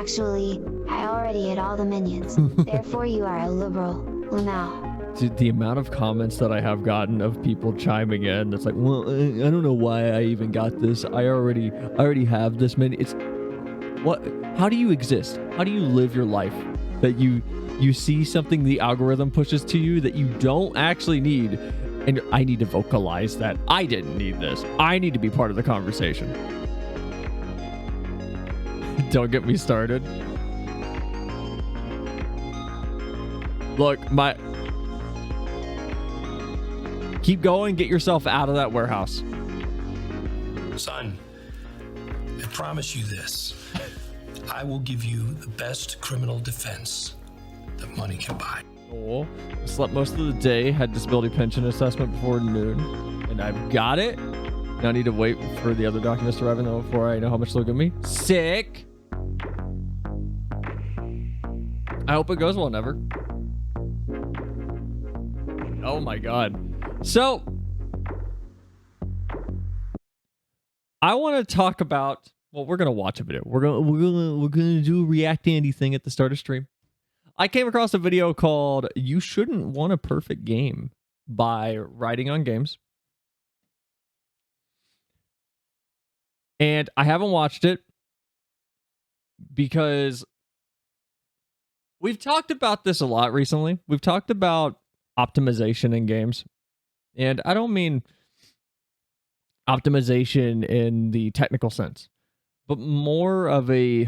Actually, I already ate all the minions. Therefore, you are a liberal. Lamau. Dude, the amount of comments that I have gotten of people chiming in, that's like, well, I don't know why I even got this. I already have this many. It's what? How do you exist? How do you live your life that you see something the algorithm pushes to you that you don't actually need? And I need to vocalize that I didn't need this. I need to be part of the conversation. Don't get me started. Look, keep going, get yourself out of that warehouse. Son, I promise you this. I will give you the best criminal defense that money can buy. Oh, slept most of the day, had disability pension assessment before noon, and I've got it. Now I need to wait for the other documents to arrive in though before I know how much they'll give me. Sick. I hope it goes well, never. Oh my god. So I want to talk about, well, we're gonna watch a video. We're gonna do a React Andy thing at the start of stream. I came across a video called "You Shouldn't Want a Perfect Game" by Writing on Games, and I haven't watched it because we've talked about this a lot recently. We've talked about optimization in games, and I don't mean optimization in the technical sense, but more of a,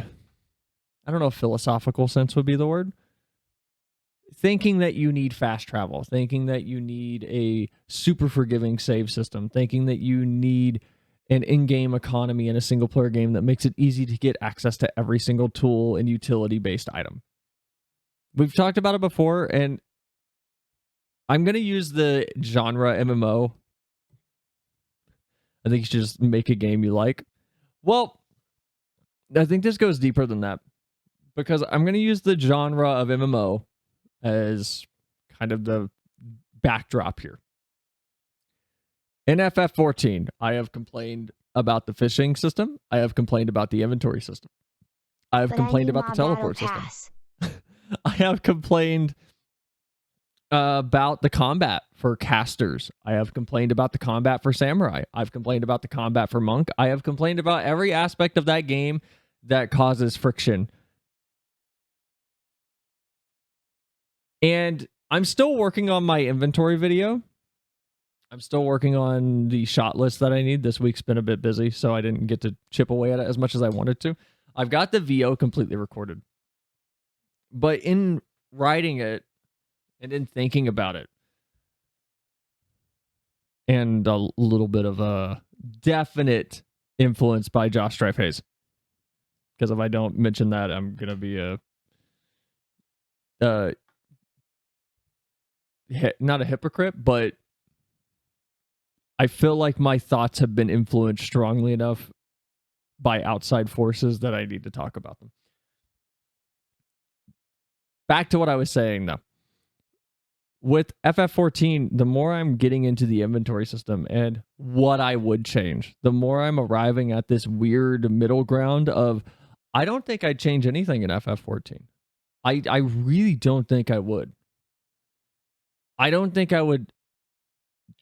I don't know if philosophical sense would be the word. Thinking that you need fast travel, thinking that you need a super forgiving save system, thinking that you need an in-game economy in a single-player game that makes it easy to get access to every single tool and utility-based item. We've talked about it before, and I'm going to use the genre MMO. I think you should just make a game you like. Well, I think this goes deeper than that, because I'm going to use the genre of MMO as kind of the backdrop here. In FF14, I have complained about the fishing system. I have complained about the inventory system. I have complained about the teleport system. I have complained about the combat for casters. I have complained about the combat for samurai. I've complained about the combat for monk. I have complained about every aspect of that game that causes friction. And I'm still working on my inventory video. I'm still working on the shot list that I need. This week's been a bit busy, so I didn't get to chip away at it as much as I wanted to. I've got the VO completely recorded. But in writing it and in thinking about it, and a little bit of a definite influence by Josh Strife Hayes, because if I don't mention that, I'm going to be not a hypocrite, but I feel like my thoughts have been influenced strongly enough by outside forces that I need to talk about them. Back to what I was saying, though. With FF14, the more I'm getting into the inventory system and what I would change, the more I'm arriving at this weird middle ground of, I don't think I'd change anything in FF14. I really don't think I would. I don't think I would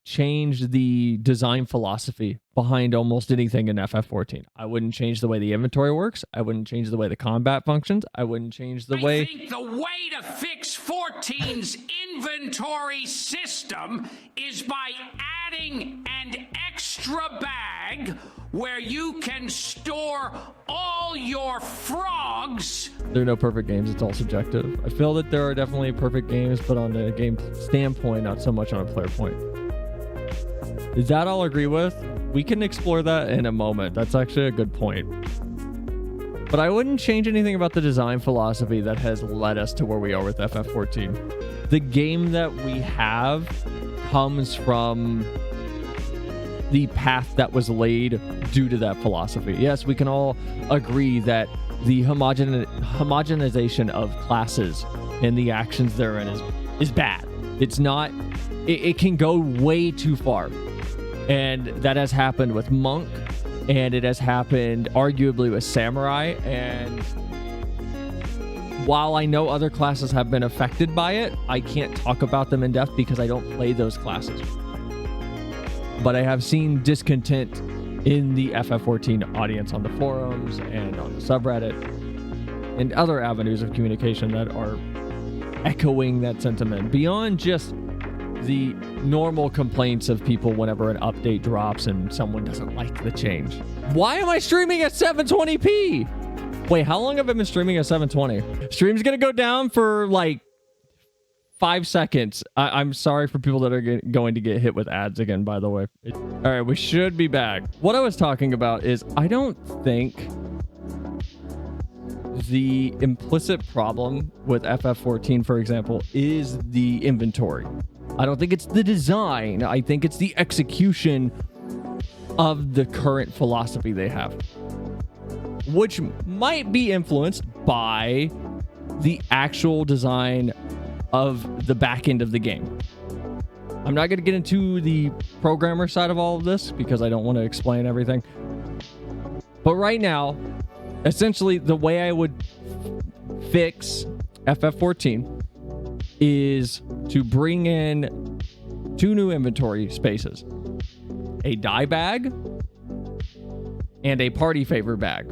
change the design philosophy behind almost anything in FF14. I wouldn't change the way the inventory works. I wouldn't change the way the combat functions. I wouldn't change the way... I think the way to fix 14's inventory system is by adding an extra bag where you can store all your frogs. There are no perfect games. It's all subjective. I feel that there are definitely perfect games, but on a game standpoint, not so much on a player point. Is that all agree with? We can explore that in a moment. That's actually a good point. But I wouldn't change anything about the design philosophy that has led us to where we are with FF14. The game that we have comes from the path that was laid due to that philosophy. Yes, we can all agree that the homogenization of classes and the actions therein is bad. It's not... It can go way too far. And that has happened with Monk, and it has happened arguably with Samurai, and while I know other classes have been affected by it, I can't talk about them in depth because I don't play those classes. But I have seen discontent in the FF14 audience on the forums and on the subreddit and other avenues of communication that are echoing that sentiment beyond just the normal complaints of people whenever an update drops and someone doesn't like the change. Why am I streaming at 720p? Wait, how long have I been streaming at 720? Stream's gonna go down for like 5 seconds. I'm sorry for people that are going to get hit with ads again, by the way. All right, we should be back. What I was talking about is I don't think the implicit problem with FF14, for example, is the inventory. I don't think it's the design. I think it's the execution of the current philosophy they have, which might be influenced by the actual design of the back end of the game. I'm not going to get into the programmer side of all of this because I don't want to explain everything. But right now, essentially the way I would fix FF14 is to bring in 2 new inventory spaces. A dye bag and a party favor bag.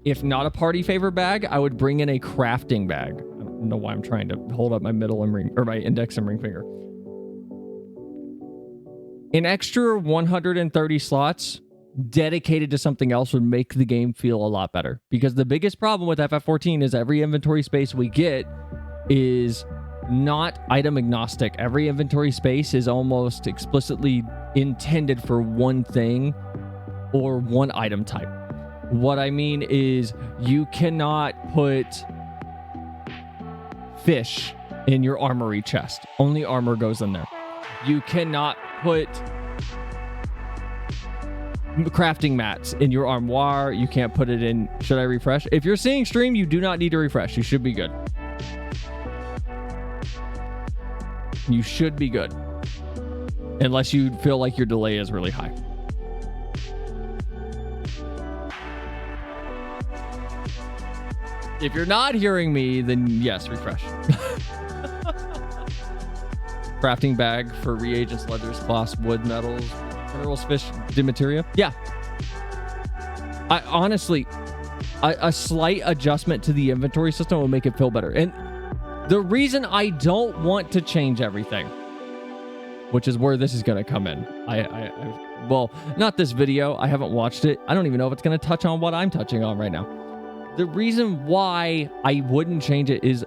If not a party favor bag, I would bring in a crafting bag. I don't know why I'm trying to hold up my middle and ring, or my index and ring finger. An extra 130 slots dedicated to something else would make the game feel a lot better. Because the biggest problem with FF14 is every inventory space we get is not item agnostic. Every inventory space is almost explicitly intended for one thing or one item type. What I mean is you cannot put fish in your armory chest. Only armor goes in there. You cannot put crafting mats in your armoire. You can't put it in. Should I refresh? If you're seeing stream, you do not need to refresh. You should be good. You should be good. Unless you feel like your delay is really high. If you're not hearing me, then yes, refresh. Crafting bag for reagents, leathers, cloths, wood, metals, minerals, fish, demateria. Yeah. I honestly, a slight adjustment to the inventory system will make it feel better. And the reason I don't want to change everything, which is where this is going to come in. Well, not this video. I haven't watched it. I don't even know if it's going to touch on what I'm touching on right now. The reason why I wouldn't change it is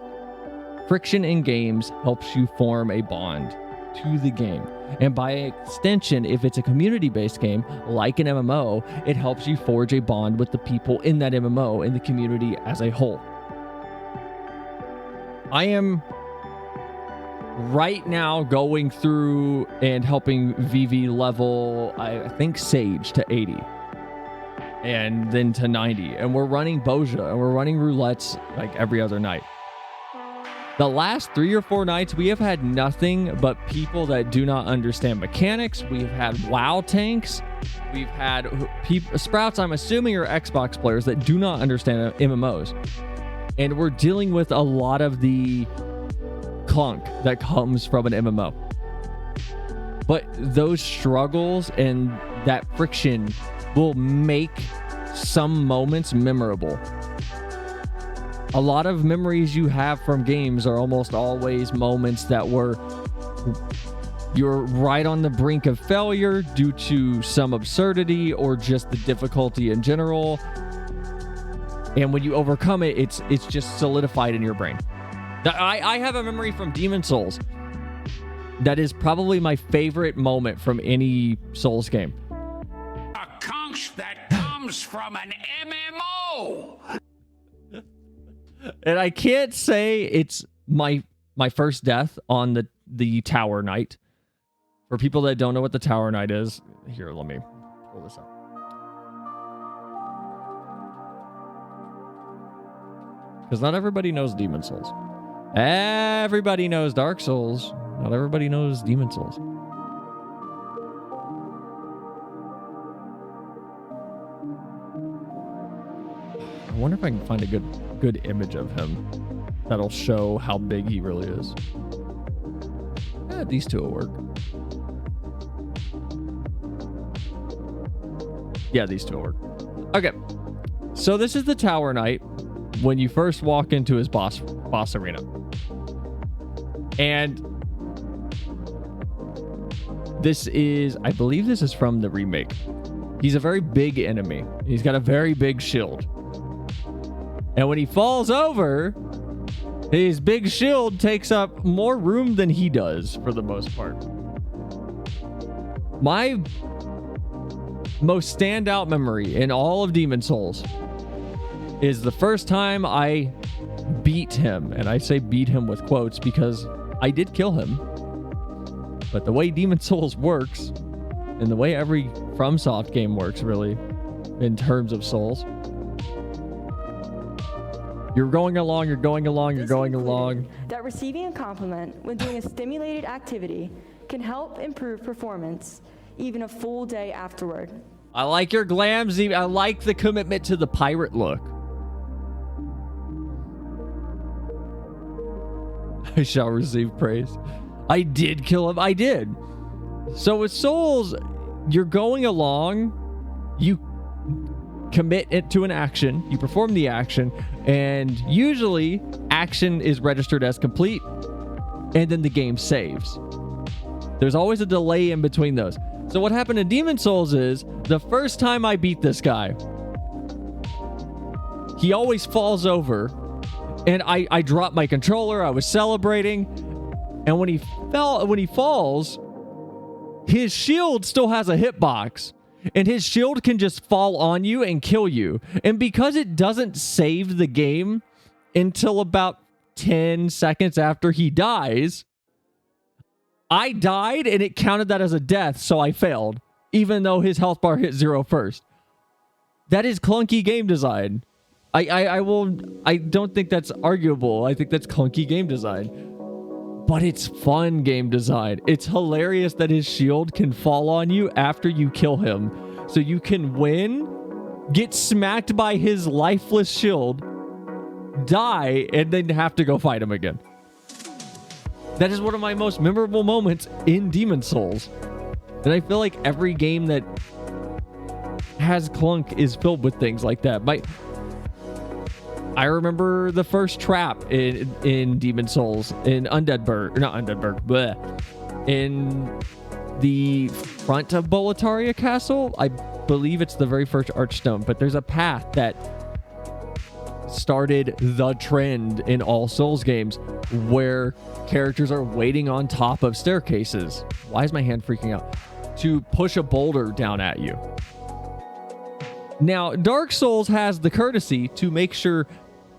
friction in games helps you form a bond to the game. And by extension, if it's a community-based game, like an MMO, it helps you forge a bond with the people in that MMO and the community as a whole. I am right now going through and helping VV level, I think, Sage to 80. And then to 90. And we're running Boja, and we're running roulettes like every other night. The last 3 or 4 nights, we have had nothing but people that do not understand mechanics. We've had WoW tanks. We've had Sprouts, I'm assuming, are Xbox players that do not understand MMOs. And we're dealing with a lot of the clunk that comes from an MMO. But those struggles and that friction will make some moments memorable. A lot of memories you have from games are almost always moments that you're right on the brink of failure due to some absurdity or just the difficulty in general. And when you overcome it, it's just solidified in your brain. I have a memory from Demon Souls that is probably my favorite moment from any Souls game. A conch that comes from an MMO. And I can't say it's my first death on the Tower Knight. For people that don't know what the Tower Knight is, here, let me pull this up. Because not everybody knows Demon Souls. Everybody knows Dark Souls. Not everybody knows Demon Souls. I wonder if I can find a good image of him that'll show how big he really is. These two will work. Yeah, these two will work. Okay. So this is the Tower Knight when you first walk into his boss arena. And this is, I believe this is from the remake. He's a very big enemy. He's got a very big shield. And when he falls over, his big shield takes up more room than he does for the most part. My most standout memory in all of Demon Souls is the first time I beat him. And I say beat him with quotes because I did kill him. But the way Demon Souls works, and the way every FromSoft game works, really, in terms of Souls, you're going along, you're going along, you're going along. That receiving a compliment when doing a stimulated activity can help improve performance even a full day afterward. I like your glam, Z. I like the commitment to the pirate look. I shall receive praise. I did kill him. I did. So with Souls, you're going along, you commit it to an action, you perform the action, and usually action is registered as complete, and then the game saves. There's always a delay in between those. So what happened in Demon Souls is, the first time I beat this guy, he always falls over, and I dropped my controller, I was celebrating, and when he falls, his shield still has a hitbox, and his shield can just fall on you and kill you. And because it doesn't save the game until about 10 seconds after he dies, I died and it counted that as a death, so I failed, even though his health bar hit 0 first. That is clunky game design. I don't think that's arguable. I think that's clunky game design. But it's fun game design. It's hilarious that his shield can fall on you after you kill him. So you can win, get smacked by his lifeless shield, die, and then have to go fight him again. That is one of my most memorable moments in Demon Souls. And I feel like every game that has clunk is filled with things like that. I remember the first trap in Demon Souls in in the front of Boletaria Castle. I believe it's the very first Archstone, but there's a path that started the trend in all Souls games where characters are waiting on top of staircases. Why is my hand freaking out? To push a boulder down at you. Now, Dark Souls has the courtesy to make sure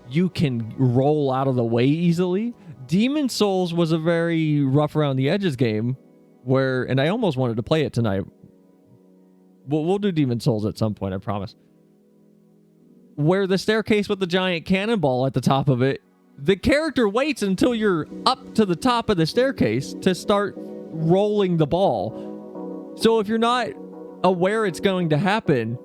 you can roll out of the way easily. Demon Souls was a very rough around the edges game where, and I almost wanted to play it tonight. We'll do Demon Souls at some point, I promise. Where the staircase with the giant cannonball at the top of it, the character waits until you're up to the top of the staircase to start rolling the ball. So if you're not aware it's going to happen,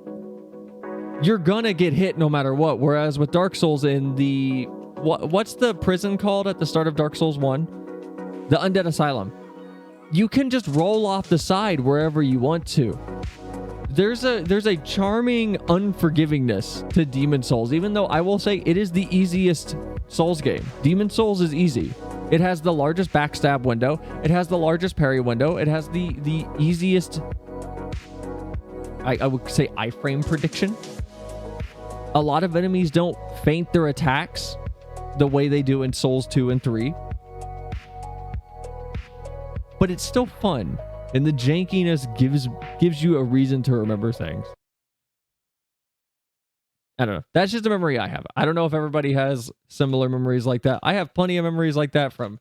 you're gonna get hit no matter what. Whereas with Dark Souls in the... What's the prison called at the start of Dark Souls 1? The Undead Asylum. You can just roll off the side wherever you want to. There's a charming unforgivingness to Demon Souls, even though I will say it is the easiest Souls game. Demon Souls is easy. It has the largest backstab window. It has the largest parry window. It has the easiest... I would say iframe prediction. A lot of enemies don't feint their attacks the way they do in Souls 2 and 3. But it's still fun. And the jankiness gives you a reason to remember things. I don't know. That's just a memory I have. I don't know if everybody has similar memories like that. I have plenty of memories like that from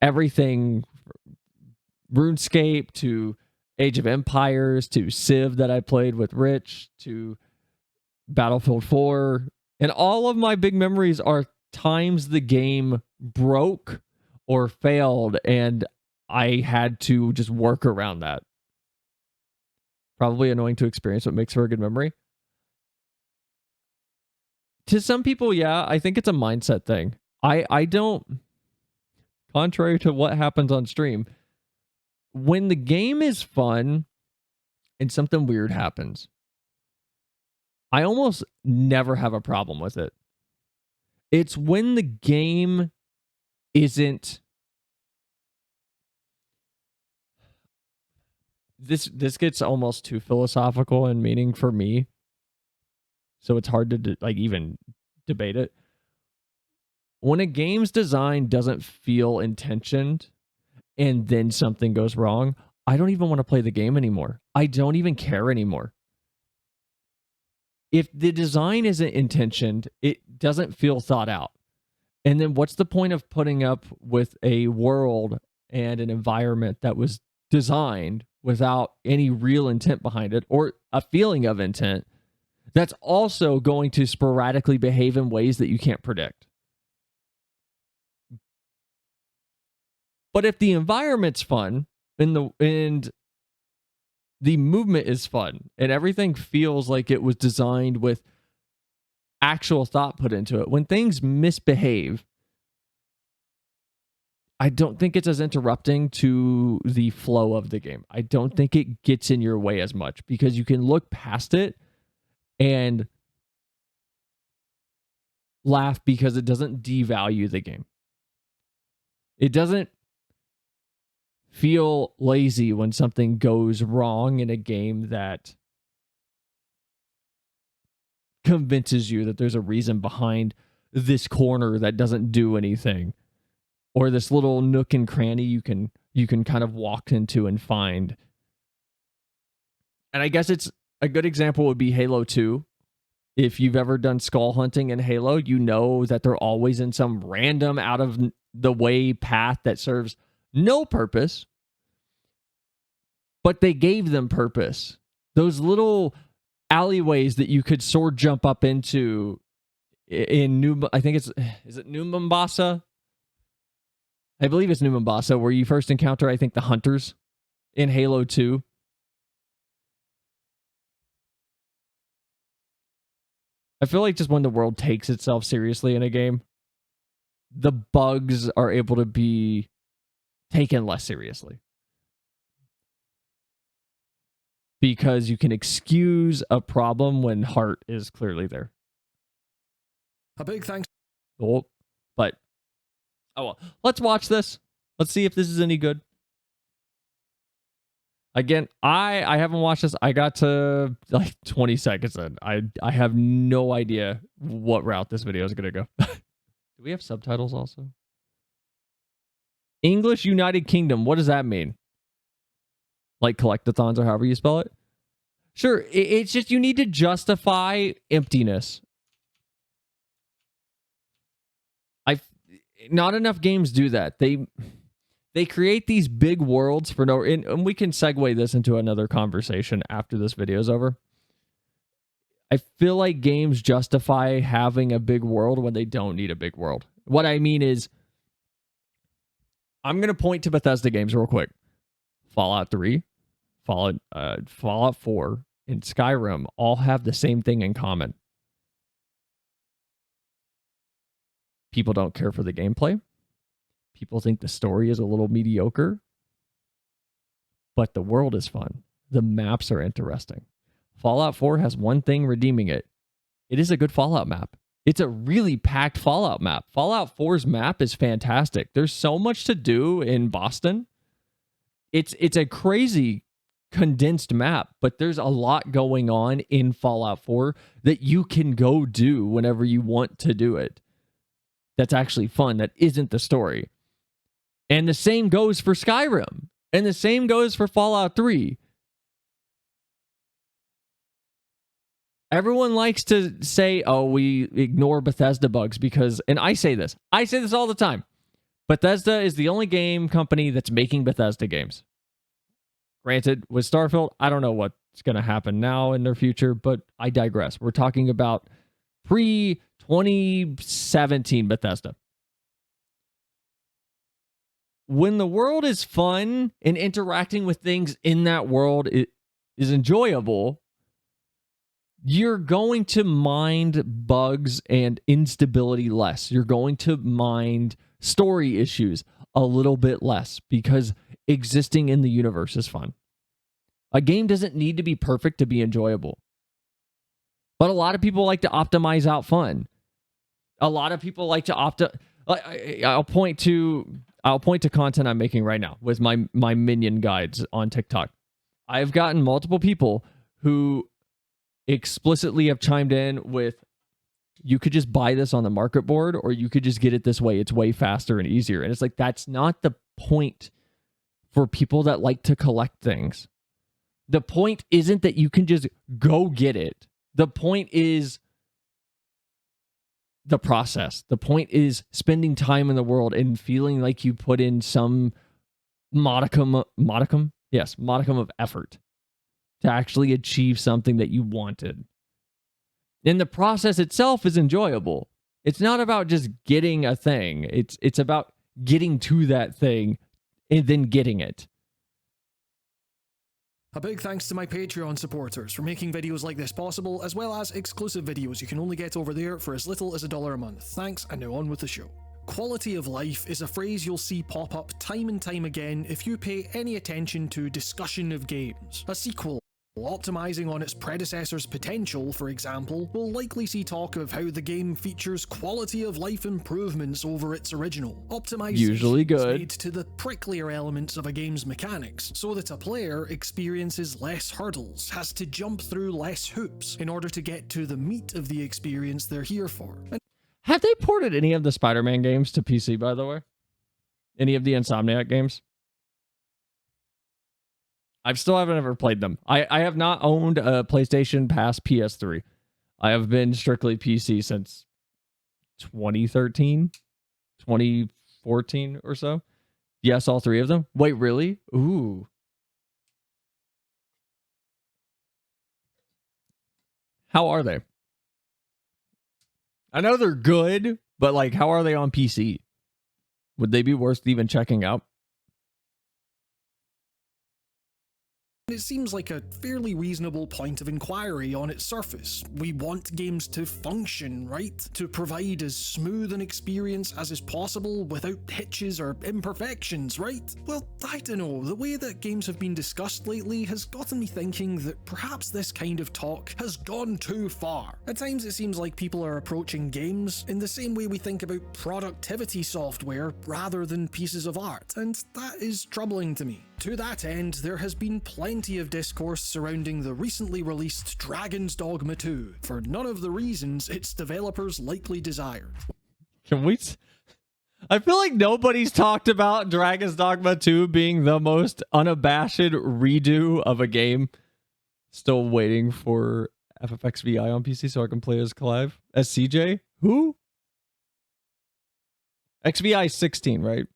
everything. RuneScape to Age of Empires to Civ that I played with Rich to Battlefield 4. And all of my big memories are times the game broke or failed and I had to just work around that. Probably annoying to experience, but makes for a good memory. To some people, yeah, I think it's a mindset thing. I don't, contrary to what happens on stream, when the game is fun and something weird happens, I almost never have a problem with it. It's when the game isn't, this gets almost too philosophical in meaning for me, so it's hard to like even debate it. When a game's design doesn't feel intentioned and then something goes wrong, I don't even want to play the game anymore. I don't even care anymore. If the design isn't intentioned, it doesn't feel thought out. And then what's the point of putting up with a world and an environment that was designed without any real intent behind it or a feeling of intent that's also going to sporadically behave in ways that you can't predict? But if the environment's fun and the movement is fun and everything feels like it was designed with actual thought put into it, when things misbehave, I don't think it's as interrupting to the flow of the game. I don't think it gets in your way as much because you can look past it and laugh because it doesn't devalue the game. It doesn't feel lazy when something goes wrong in a game that convinces you that there's a reason behind this corner that doesn't do anything, or this little nook and cranny you can kind of walk into and find. And I guess it's a good example would be Halo 2. If you've ever done skull hunting in Halo, you know that they're always in some random out of the way path that serves no purpose, but they gave them purpose. Those little alleyways that you could sword jump up into in I think is it New Mombasa? I believe it's New Mombasa, where you first encounter, I think, the hunters in Halo 2. I feel like just when the world takes itself seriously in a game, the bugs are able to be taken less seriously. Because you can excuse a problem when heart is clearly there. A big thanks. Oh, but, oh well. Let's watch this. Let's see if this is any good. Again, I haven't watched this. I got to like 20 seconds in. I have no idea what route this video is going to go. Do we have subtitles also? English United Kingdom. What does that mean? Like collectathons or however you spell it? Sure, it's just you need to justify emptiness. Not enough games do that. They create these big worlds for no, and we can segue this into another conversation after this video is over. I feel like games justify having a big world when they don't need a big world. What I mean is, I'm going to point to Bethesda games real quick. Fallout 3, Fallout 4, and Skyrim all have the same thing in common. People don't care for the gameplay. People think the story is a little mediocre. But the world is fun. The maps are interesting. Fallout 4 has one thing redeeming it. It is a good Fallout map. It's a really packed Fallout map. Fallout 4's map is fantastic. There's so much to do in Boston. It's a crazy condensed map, but there's a lot going on in Fallout 4 that you can go do whenever you want to do it. That's actually fun. That isn't the story. And the same goes for Skyrim. And the same goes for Fallout 3. Everyone likes to say, oh, we ignore Bethesda bugs because, and I say this all the time. Bethesda is the only game company that's making Bethesda games. Granted, with Starfield, I don't know what's going to happen now in their future, but I digress. We're talking about pre-2017 Bethesda. When the world is fun and interacting with things in that world is enjoyable, you're going to mind bugs and instability less. You're going to mind story issues a little bit less because existing in the universe is fun. A game doesn't need to be perfect to be enjoyable. But a lot of people like to optimize out fun. A lot of people like to I'll point to content I'm making right now with my minion guides on TikTok. I've gotten multiple people who explicitly have chimed in with, you could just buy this on the market board, or you could just get it this way. It's way faster and easier. And it's like, that's not the point for people that like to collect things. The point isn't that you can just go get it. The point is the process. The point is spending time in the world and feeling like you put in some modicum of effort to actually achieve something that you wanted. And the process itself is enjoyable. It's not about just getting a thing. It's about getting to that thing and then getting it. A big thanks to my Patreon supporters for making videos like this possible, as well as exclusive videos you can only get over there for as little as $1 a month. Thanks, and now on with the show. Quality of life is a phrase you'll see pop up time and time again if you pay any attention to discussion of games. A sequel optimizing on its predecessor's potential, for example, will likely see talk of how the game features quality of life improvements over its original. Optimization usually good, made to the pricklier elements of a game's mechanics, so that a player experiences less hurdles, has to jump through less hoops in order to get to the meat of the experience they're here for. Have they ported any of the Spider-Man games to PC, by the way? Any of the Insomniac games? I still haven't ever played them. I have not owned a PlayStation past PS3. I have been strictly PC since 2013, 2014 or so. Yes, all three of them. Wait, really? Ooh. How are they? I know they're good, but like, how are they on PC? Would they be worth even checking out? It seems like a fairly reasonable point of inquiry on its surface. We want games to function, right? To provide as smooth an experience as is possible without hitches or imperfections, right? Well, I don't know, the way that games have been discussed lately has gotten me thinking that perhaps this kind of talk has gone too far. At times it seems like people are approaching games in the same way we think about productivity software rather than pieces of art, and that is troubling to me. To that end, there has been plenty of discourse surrounding the recently released Dragon's Dogma 2, for none of the reasons its developers likely desired. Can we... I feel like nobody's talked about Dragon's Dogma 2 being the most unabashed redo of a game. Still waiting for FFXVI on PC so I can play as Clive. As CJ? Who? XVI 16, right?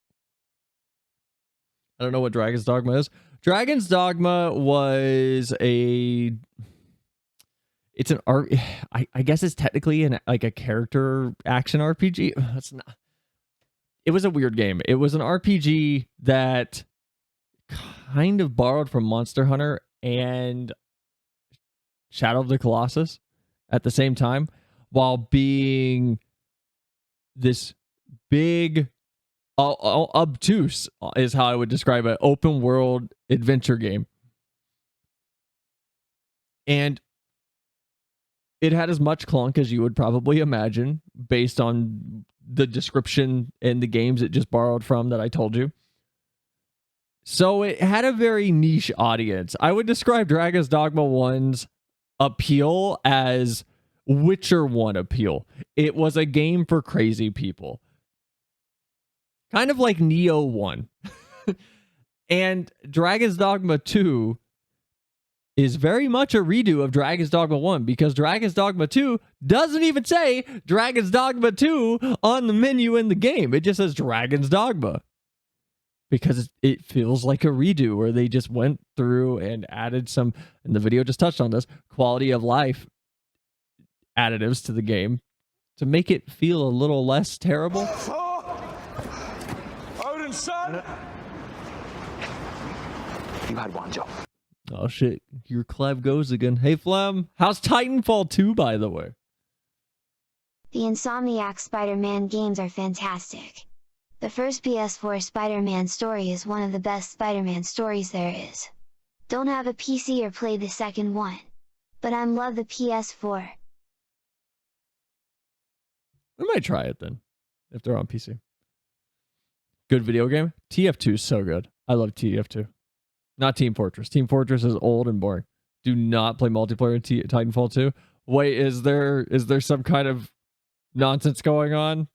I don't know what Dragon's Dogma is. Dragon's Dogma was it's an art. I guess it's technically like a character action RPG. It's not. It was a weird game. It was an RPG that kind of borrowed from Monster Hunter and Shadow of the Colossus at the same time, while being this big, obtuse is how I would describe it, open world adventure game. And it had as much clunk as you would probably imagine based on the description and the games it just borrowed from that I told you. So it had a very niche audience. I would describe Dragon's Dogma 1's appeal as Witcher 1 appeal. It was a game for crazy people. Kind of like Neo 1. And Dragon's Dogma 2 is very much a redo of Dragon's Dogma 1, because Dragon's Dogma 2 doesn't even say Dragon's Dogma 2 on the menu in the game. It just says Dragon's Dogma. Because it feels like a redo where they just went through and added some, and the video just touched on this, quality of life additives to the game to make it feel a little less terrible. Odin's son! You had one job. Oh shit, your Clev goes again. Hey Flem, how's Titanfall 2 by the way? The Insomniac Spider-Man games are fantastic. The first PS4 Spider-Man story is one of the best Spider-Man stories there is. Don't have a PC or play the second one, but I'm love the PS4. I might try it then, if they're on PC. Good video game? TF2 is so good. I love TF2. Not Team Fortress. Team Fortress is old and boring. Do not play multiplayer in Titanfall 2. Wait, is there some kind of nonsense going on?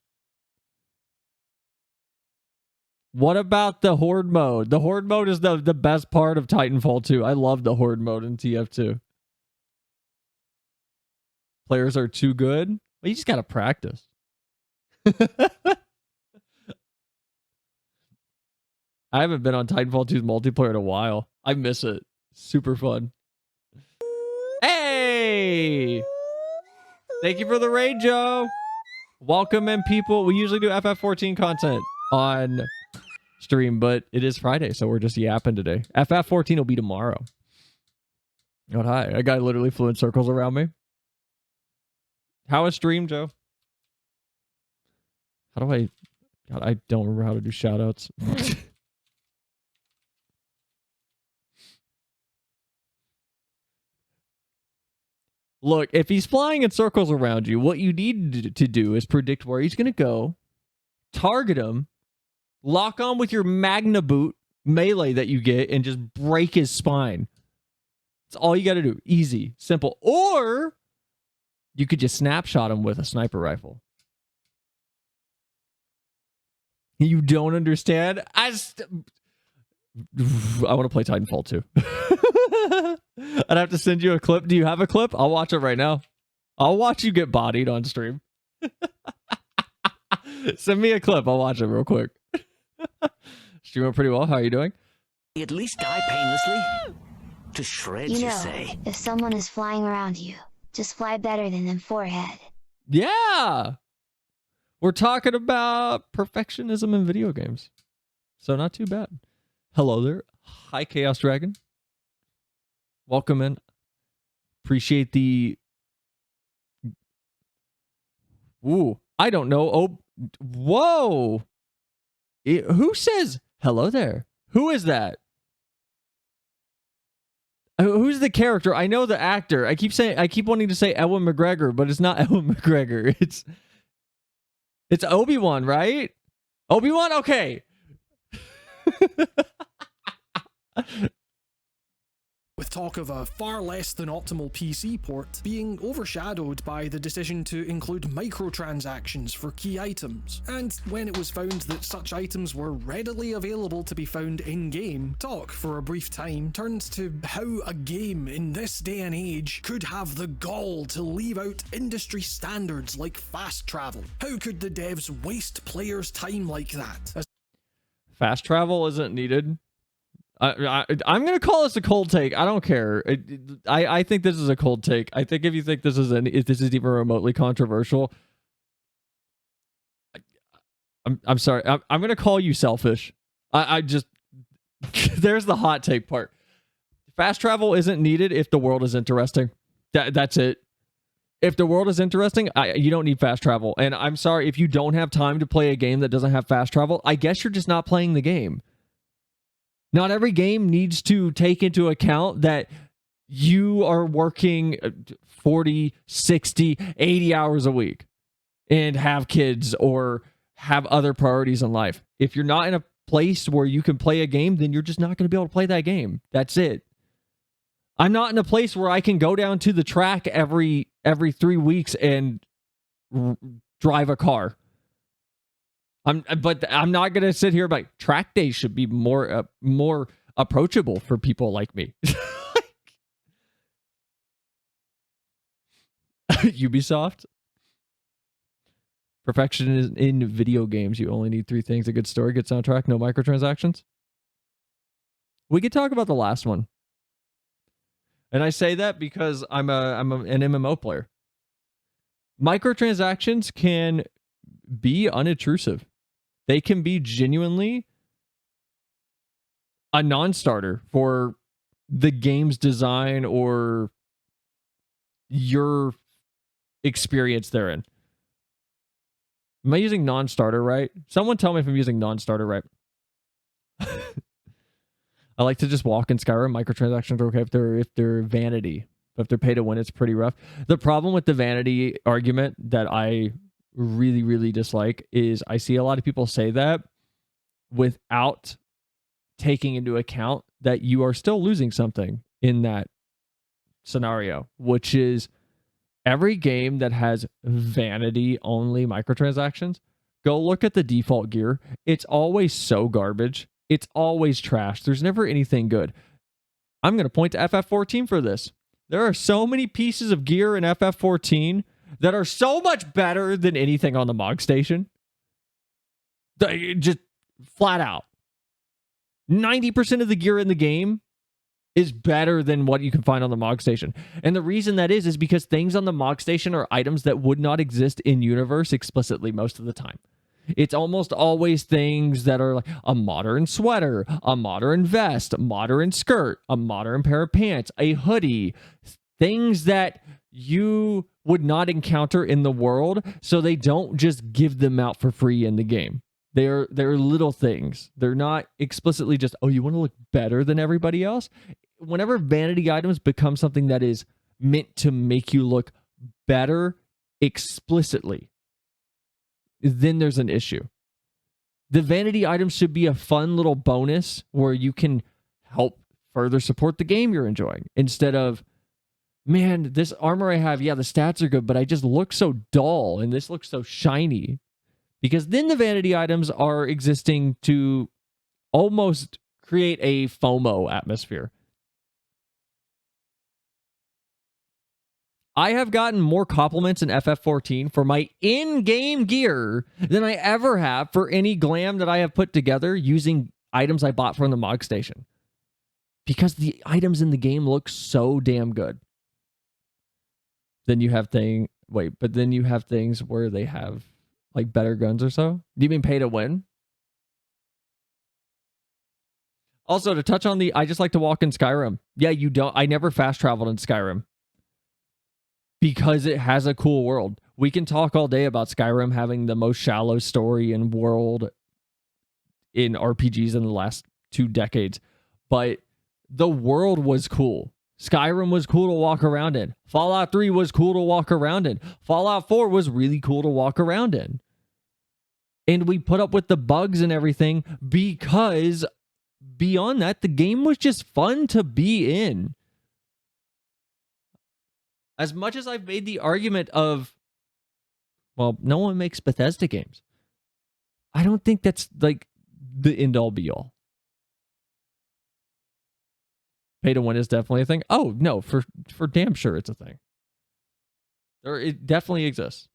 What about the Horde mode? The Horde mode is the best part of Titanfall 2. I love the Horde mode in TF2. Players are too good? Well, you just gotta practice. I haven't been on Titanfall 2's multiplayer in a while. I miss it. Super fun. Hey! Thank you for the raid, Joe. Welcome in, people. We usually do FF14 content on stream, but it is Friday, so we're just yapping today. FF14 will be tomorrow. Oh, hi. A guy literally flew in circles around me. How is stream, Joe? How do I... God, I don't remember how to do shoutouts. Look, if he's flying in circles around you, what you need to do is predict where he's going to go, target him, lock on with your Magna Boot melee that you get, and just break his spine. That's all you got to do. Easy, simple. Or you could just snapshot him with a sniper rifle. You don't understand? I want to play Titanfall 2. I'd have to send you a clip. Do you have a clip? I'll watch it right now. I'll watch you get bodied on stream. Send me a clip. I'll watch it real quick. Streaming pretty well. How are you doing? At least die painlessly. To shreds, You you know, say? if someone is flying around you, just fly better than them forehead. Yeah. We're talking about perfectionism in video games. So not too bad. Hello there. Hi, Chaos Dragon. Welcome in. Appreciate the... Ooh, I don't know. Oh, whoa. Who says hello there? Who is that? Who's the character? I know the actor. I keep wanting to say Ewan McGregor, but it's not Ewan McGregor. It's Obi-Wan, right? Obi-Wan? Okay. With talk of a far less than optimal PC port being overshadowed by the decision to include microtransactions for key items, and when it was found that such items were readily available to be found in-game, talk for a brief time turned to how a game in this day and age could have the gall to leave out industry standards like fast travel. How could the devs waste players' time like that? Fast travel isn't needed. I'm going to call this a cold take. I don't care. I think this is a cold take. I think if you think if this is even remotely controversial, I'm sorry. I'm going to call you selfish. I just there's the hot take part. Fast travel isn't needed if the world is interesting. That's it. If the world is interesting, you don't need fast travel. And I'm sorry if you don't have time to play a game that doesn't have fast travel. I guess you're just not playing the game. Not every game needs to take into account that you are working 40, 60, 80 hours a week and have kids or have other priorities in life. If you're not in a place where you can play a game, then you're just not going to be able to play that game. That's it. I'm not in a place where I can go down to the track every 3 weeks and drive a car. But I'm not gonna sit here like track days should be more approachable for people like me. Ubisoft. Perfection is in video games. You only need 3 things: a good story, good soundtrack, no microtransactions. We could talk about the last one, and I say that because I'm an MMO player. Microtransactions can be unintrusive. They can be genuinely a non-starter for the game's design or your experience therein. Am I using non-starter right? Someone tell me if I'm using non-starter right. I like to just walk in Skyrim. Microtransactions are okay if they're vanity. But if they're pay to win, it's pretty rough. The problem with the vanity argument that I really, really dislike is I see a lot of people say that without taking into account that you are still losing something in that scenario, which is every game that has vanity only microtransactions, go look at the default gear. It's always so garbage. It's always trash. There's never anything good. I'm going to point to FF14 for this. There are so many pieces of gear in FF14 that are so much better than anything on the Mog Station. Just flat out. 90% of the gear in the game is better than what you can find on the Mog Station. And the reason that is because things on the Mog Station are items that would not exist in universe explicitly most of the time. It's almost always things that are like a modern sweater, a modern vest, a modern skirt, a modern pair of pants, a hoodie, things that you would not encounter in the world, so they don't just give them out for free in the game. They're little things. They're not explicitly just, oh, you want to look better than everybody else? Whenever vanity items become something that is meant to make you look better explicitly, then there's an issue. The vanity items should be a fun little bonus where you can help further support the game you're enjoying, instead of, man, this armor I have, yeah, the stats are good, but I just look so dull and this looks so shiny. Because then the vanity items are existing to almost create a FOMO atmosphere. I have gotten more compliments in FF14 for my in-game gear than I ever have for any glam that I have put together using items I bought from the Mog Station. Because the items in the game look so damn good. Then you have things where they have like better guns or so. Do you mean pay to win? Also, to touch on I just like to walk in Skyrim. Yeah, I never fast traveled in Skyrim. Because it has a cool world. We can talk all day about Skyrim having the most shallow story and world in RPGs in the last 2 decades. But the world was cool. Skyrim was cool to walk around in. Fallout 3 was cool to walk around in. Fallout 4 was really cool to walk around in. And we put up with the bugs and everything because beyond that, the game was just fun to be in. As much as I've made the argument of, well, no one makes Bethesda games, I don't think that's like the end-all be-all. Pay to win is definitely a thing. Oh, no, for damn sure it's a thing. It definitely exists.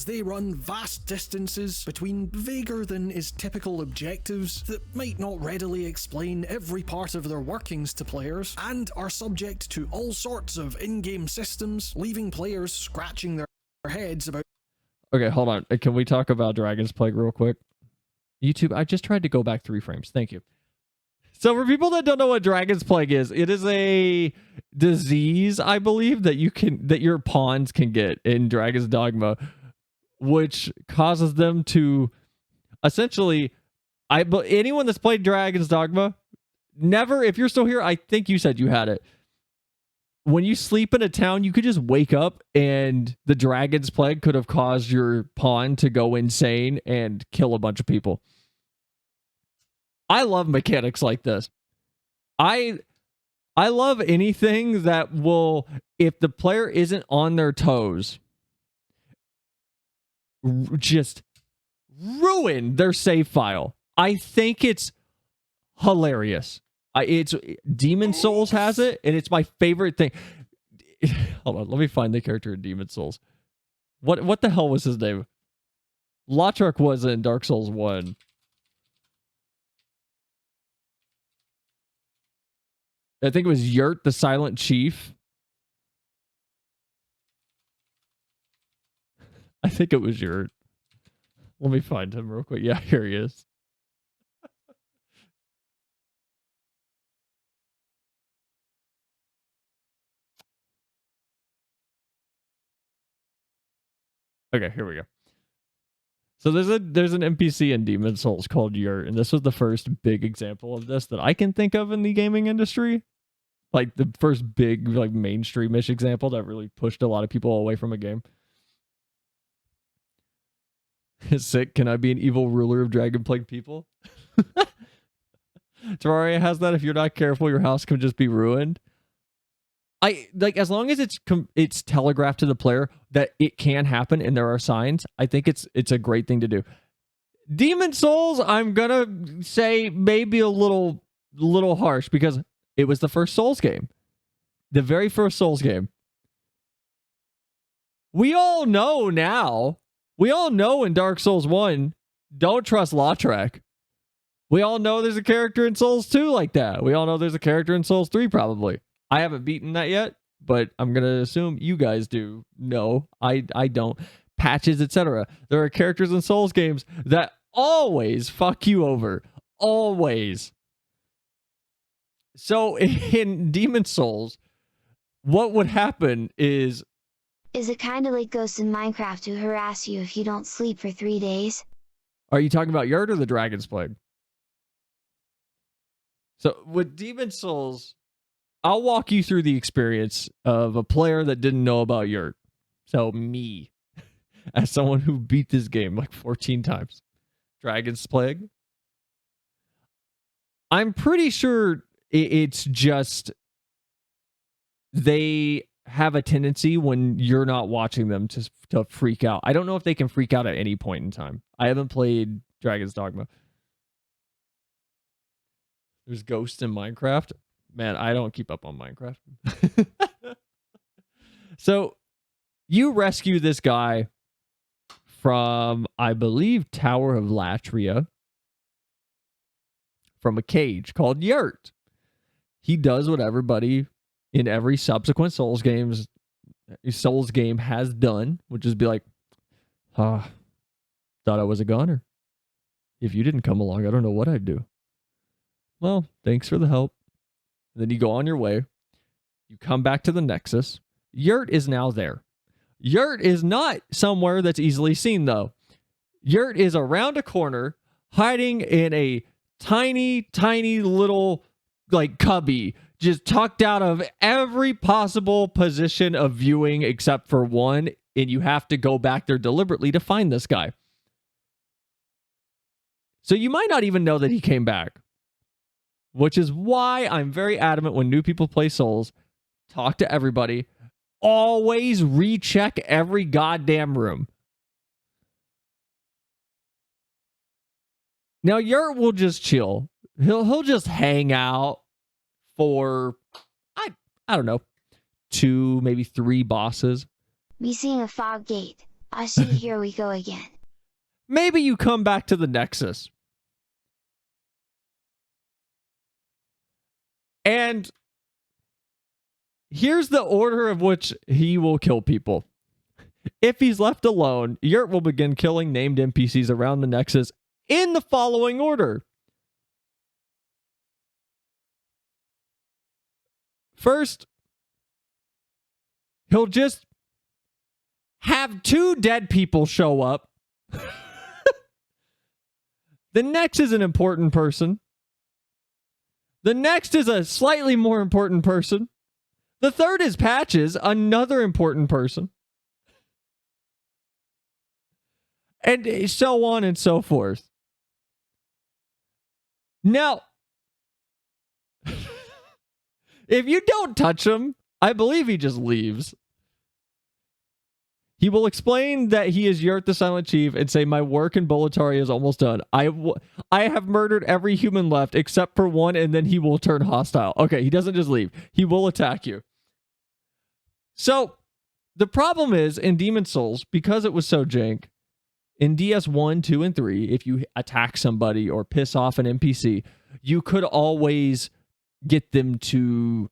They run vast distances between vaguer than is typical objectives that might not readily explain every part of their workings to players, and are subject to all sorts of in-game systems, leaving players scratching their heads about... Okay, hold on. Can we talk about Dragon's Plague real quick? YouTube, I just tried to go back 3 frames. Thank you. So for people that don't know what Dragon's Plague is, it is a disease, I believe, that your pawns can get in Dragon's Dogma, which causes them to essentially, anyone that's played Dragon's Dogma, never, if you're still here, I think you said you had it. When you sleep in a town, you could just wake up and the Dragon's Plague could have caused your pawn to go insane and kill a bunch of people. I love mechanics like this. I love anything that will, if the player isn't on their toes, just ruin their save file. I think it's hilarious. It's Demon Souls has it, and it's my favorite thing. Hold on, let me find the character in Demon Souls. What the hell was his name? Lothric was in Dark Souls 1. I think it was Yurt, the Silent Chief. I think it was Yurt. Let me find him real quick. Yeah, here he is. Okay, here we go. So there's an NPC in Demon Souls called Yurt, and this was the first big example of this that I can think of in the gaming industry. Like the first big, like, mainstream-ish example that really pushed a lot of people away from a game. Sick, can I be an evil ruler of dragon plague people? Terraria has that. If you're not careful, your house can just be ruined. I like, as long as it's telegraphed to the player that it can happen and there are signs, I think it's a great thing to do. Demon Souls, I'm gonna say maybe a little harsh because it was the first Souls game. The very first Souls game. We all know now. We all know in Dark Souls 1, don't trust Lautrec. We all know there's a character in Souls 2 like that. We all know there's a character in Souls 3 probably. I haven't beaten that yet, but I'm going to assume you guys do. No, I don't. Patches, etc. There are characters in Souls games that always fuck you over. Always. So in Demon Souls, what would happen is... Is it kinda like ghosts in Minecraft who harass you if you don't sleep for 3 days? Are you talking about Yurt or the Dragon's Plague? So with Demon Souls, I'll walk you through the experience of a player that didn't know about Yurt. So me, as someone who beat this game like 14 times. Dragon's Plague. I'm pretty sure it's just they have a tendency when you're not watching them to freak out. I don't know if they can freak out at any point in time. I haven't played Dragon's Dogma. There's ghosts in Minecraft. Man, I don't keep up on Minecraft. So you rescue this guy from, I believe, Tower of Latria, from a cage called Yurt. He does what everybody in every subsequent Souls game has done, which is be like, thought I was a goner. If you didn't come along, I don't know what I'd do. Well, thanks for the help. And then you go on your way. You come back to the Nexus. Yurt is now there. Yurt is not somewhere that's easily seen, though. Yurt is around a corner, hiding in a tiny, tiny little, like, cubby, just tucked out of every possible position of viewing except for one, and you have to go back there deliberately to find this guy. So you might not even know that he came back, which is why I'm very adamant when new people play Souls, talk to everybody, always recheck every goddamn room. Now, Yurt will just chill. He'll just hang out for, I don't know, 2, maybe 3 bosses. Me seeing a fog gate. I see, here we go again. Maybe you come back to the Nexus. And here's the order of which he will kill people. If he's left alone, Yurt will begin killing named NPCs around the Nexus in the following order. First, he'll just have 2 dead people show up. The next is an important person. The next is a slightly more important person. The third is Patches, another important person. And so on and so forth. Now, if you don't touch him, I believe he just leaves. He will explain that he is Yurt the Silent Chief and say, my work in Boletaria is almost done. I have murdered every human left except for one, and then he will turn hostile. Okay, he doesn't just leave. He will attack you. So, the problem is, in Demon Souls, because it was so jank, in DS 1, 2, and 3, if you attack somebody or piss off an NPC, you could always get them to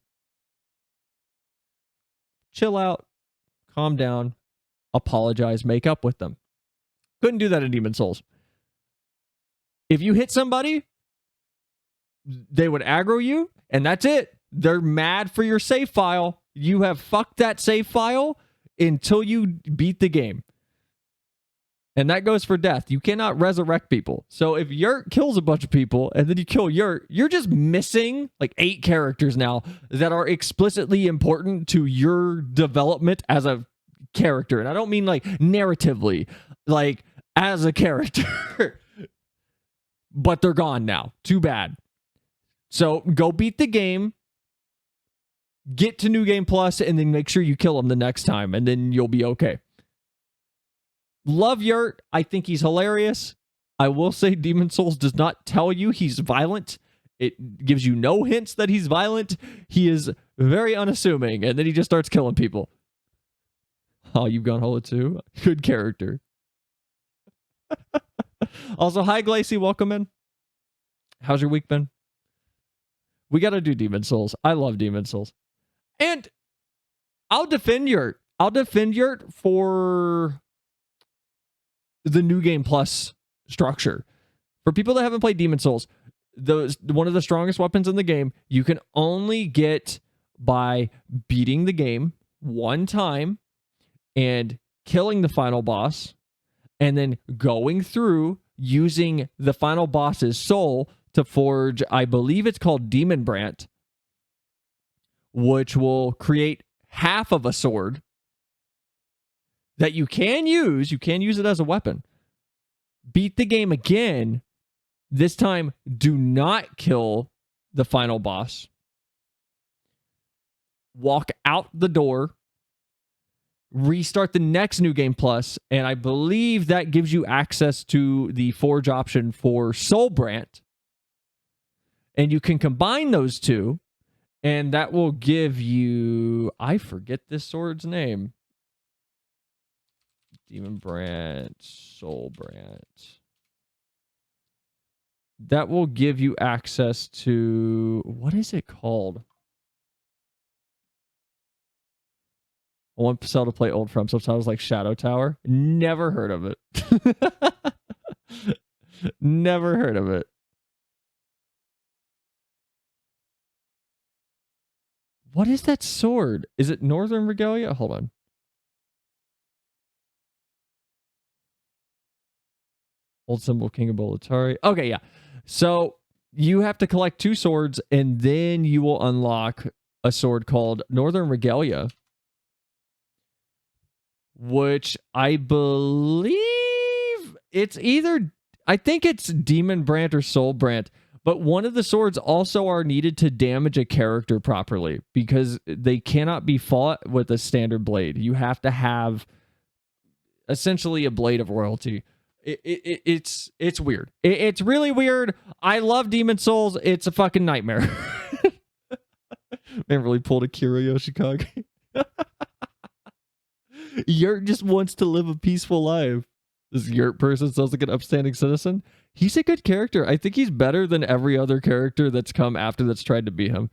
chill out, calm down, apologize, make up with them. Couldn't do that in Demon Souls. If you hit somebody, they would aggro you, and that's it. They're mad for your save file. You have fucked that save file until you beat the game. And that goes for death. You cannot resurrect people. So if Yurt kills a bunch of people and then you kill Yurt, you're just missing like 8 characters now that are explicitly important to your development as a character. And I don't mean like narratively, like as a character. But they're gone now. Too bad. So go beat the game, get to New Game Plus, and then make sure you kill him the next time, and then you'll be okay. Love Yurt. I think he's hilarious. I will say Demon Souls does not tell you he's violent. It gives you no hints that he's violent. He is very unassuming, and then he just starts killing people. Oh, you've gone Holo too? Good character. Also, hi Glacy, welcome in. How's your week been? We got to do Demon Souls. I love Demon Souls. And I'll defend Yurt. I'll defend Yurt for the New Game Plus structure. For people that haven't played Demon Souls, one of the strongest weapons in the game, you can only get by beating the game one time and killing the final boss, and then going through using the final boss's soul to forge, I believe it's called Demon Brant, which will create half of a sword that you can use. You can use it as a weapon. Beat the game again. This time, do not kill the final boss. Walk out the door. Restart the next New Game Plus, and I believe that gives you access to the forge option for Soul Brant. And you can combine those two, and that will give you... I forget this sword's name. Demon Brant, Soul Brant. That will give you access to... What is it called? I want Pacell to play old From subtitles like Shadow Tower. Never heard of it. Never heard of it. What is that sword? Is it Northern Regalia? Hold on. Old symbol, King of Bolatari. Okay, yeah. So you have to collect 2 swords, and then you will unlock a sword called Northern Regalia, which I believe it's either... I think it's Demon Brant or Soul Brant. But one of the swords also are needed to damage a character properly, because they cannot be fought with a standard blade. You have to have essentially a blade of royalty. It's weird. It's really weird. I love Demon Souls. It's a fucking nightmare. Man really pulled a Kira Yoshikage. Yurt just wants to live a peaceful life. This Yurt person sounds like an upstanding citizen. He's a good character. I think he's better than every other character that's come after that's tried to beat him.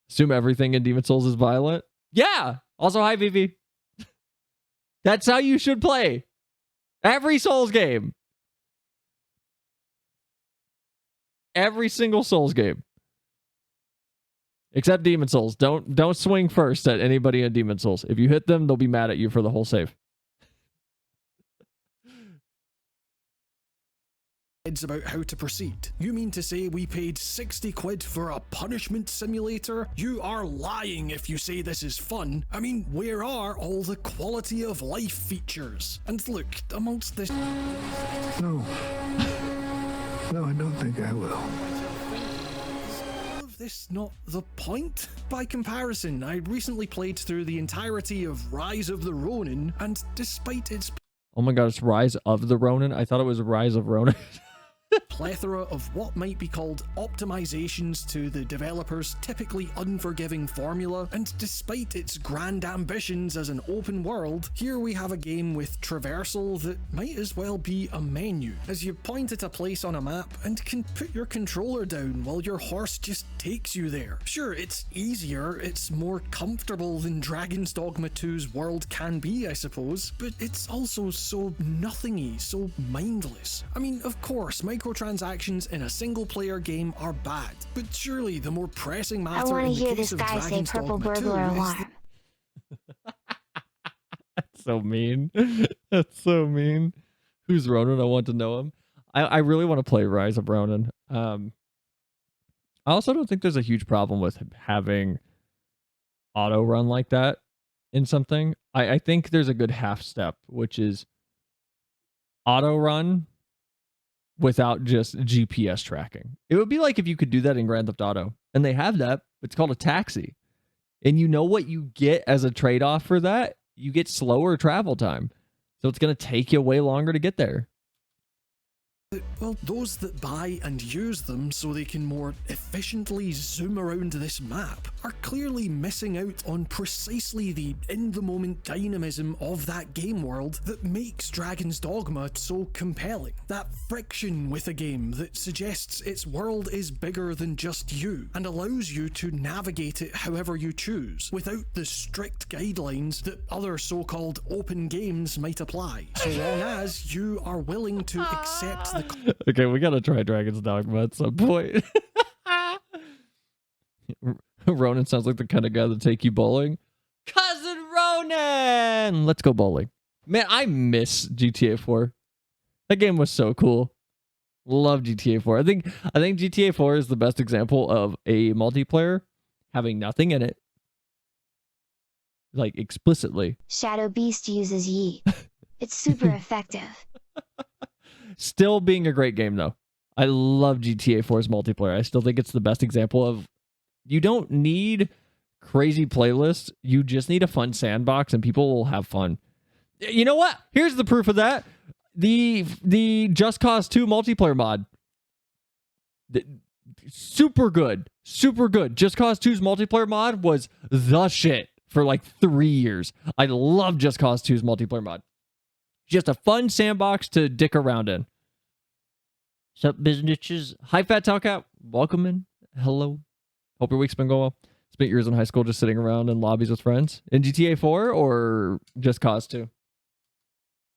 Assume everything in Demon Souls is violent. Yeah. Also, hi, Vivi. That's how you should play every Souls game. Every single Souls game. Except Demon Souls. Don't swing first at anybody in Demon Souls. If you hit them, they'll be mad at you for the whole save. It's about how to proceed. You mean to say we paid 60 quid for a punishment simulator? You are lying if you say this is fun. I mean, where are all the quality of life features? And look, amongst this... No. No, I don't think I will. Is this not the point? By comparison, I recently played through the entirety of Rise of the Ronin, and despite its... Oh my god, it's Rise of the Ronin? I thought it was Rise of Ronin. plethora of what might be called optimizations to the developer's typically unforgiving formula, and despite its grand ambitions as an open world, here we have a game with traversal that might as well be a menu, as you point at a place on a map and can put your controller down while your horse just takes you there. Sure, it's easier, it's more comfortable than Dragon's Dogma 2's world can be, I suppose, but it's also so nothingy, so mindless. I mean, of course, microtransactions in a single-player game are bad, but surely the more pressing I matter want in to the hear case this of guy say Dragon's purple Dogma 2 burglar is alarm. That's so mean. That's so mean. Who's Ronan? I want to know him. I really want to play Rise of Ronan. I also don't think there's a huge problem with having auto run like that in something. I think there's a good half step, which is auto run without just GPS tracking. It would be like if you could do that in Grand Theft Auto, and they have that. It's called a taxi. And you know what you get as a trade-off for that? You get slower travel time. So it's going to take you way longer to get there. Well, those that buy and use them so they can more efficiently zoom around this map are clearly missing out on precisely the in-the-moment dynamism of that game world that makes Dragon's Dogma so compelling. That friction with a game that suggests its world is bigger than just you and allows you to navigate it however you choose, without the strict guidelines that other so-called open games might apply, so long as you are willing to accept the Okay, we gotta try Dragon's Dogma at some point. Ronan sounds like the kind of guy that take you bowling. Cousin Ronan! Let's go bowling. Man, I miss GTA 4. That game was so cool. Love GTA 4. I think GTA 4 is the best example of a multiplayer having nothing in it. Like, explicitly. Shadow Beast uses Yeet. It's super effective. Still being a great game, though. I love GTA 4's multiplayer. I still think it's the best example of you don't need crazy playlists. You just need a fun sandbox and people will have fun. You know what? Here's the proof of that. The Just Cause 2 multiplayer mod. Super good. Super good. Just Cause 2's multiplayer mod was the shit for like 3 years. I love Just Cause 2's multiplayer mod. Just a fun sandbox to dick around in. What's up, businesses? Hi, Fat Talkout. Welcome in. Hello. Hope your week's been going well. Spent years in high school just sitting around in lobbies with friends. In GTA 4 or Just Cause 2?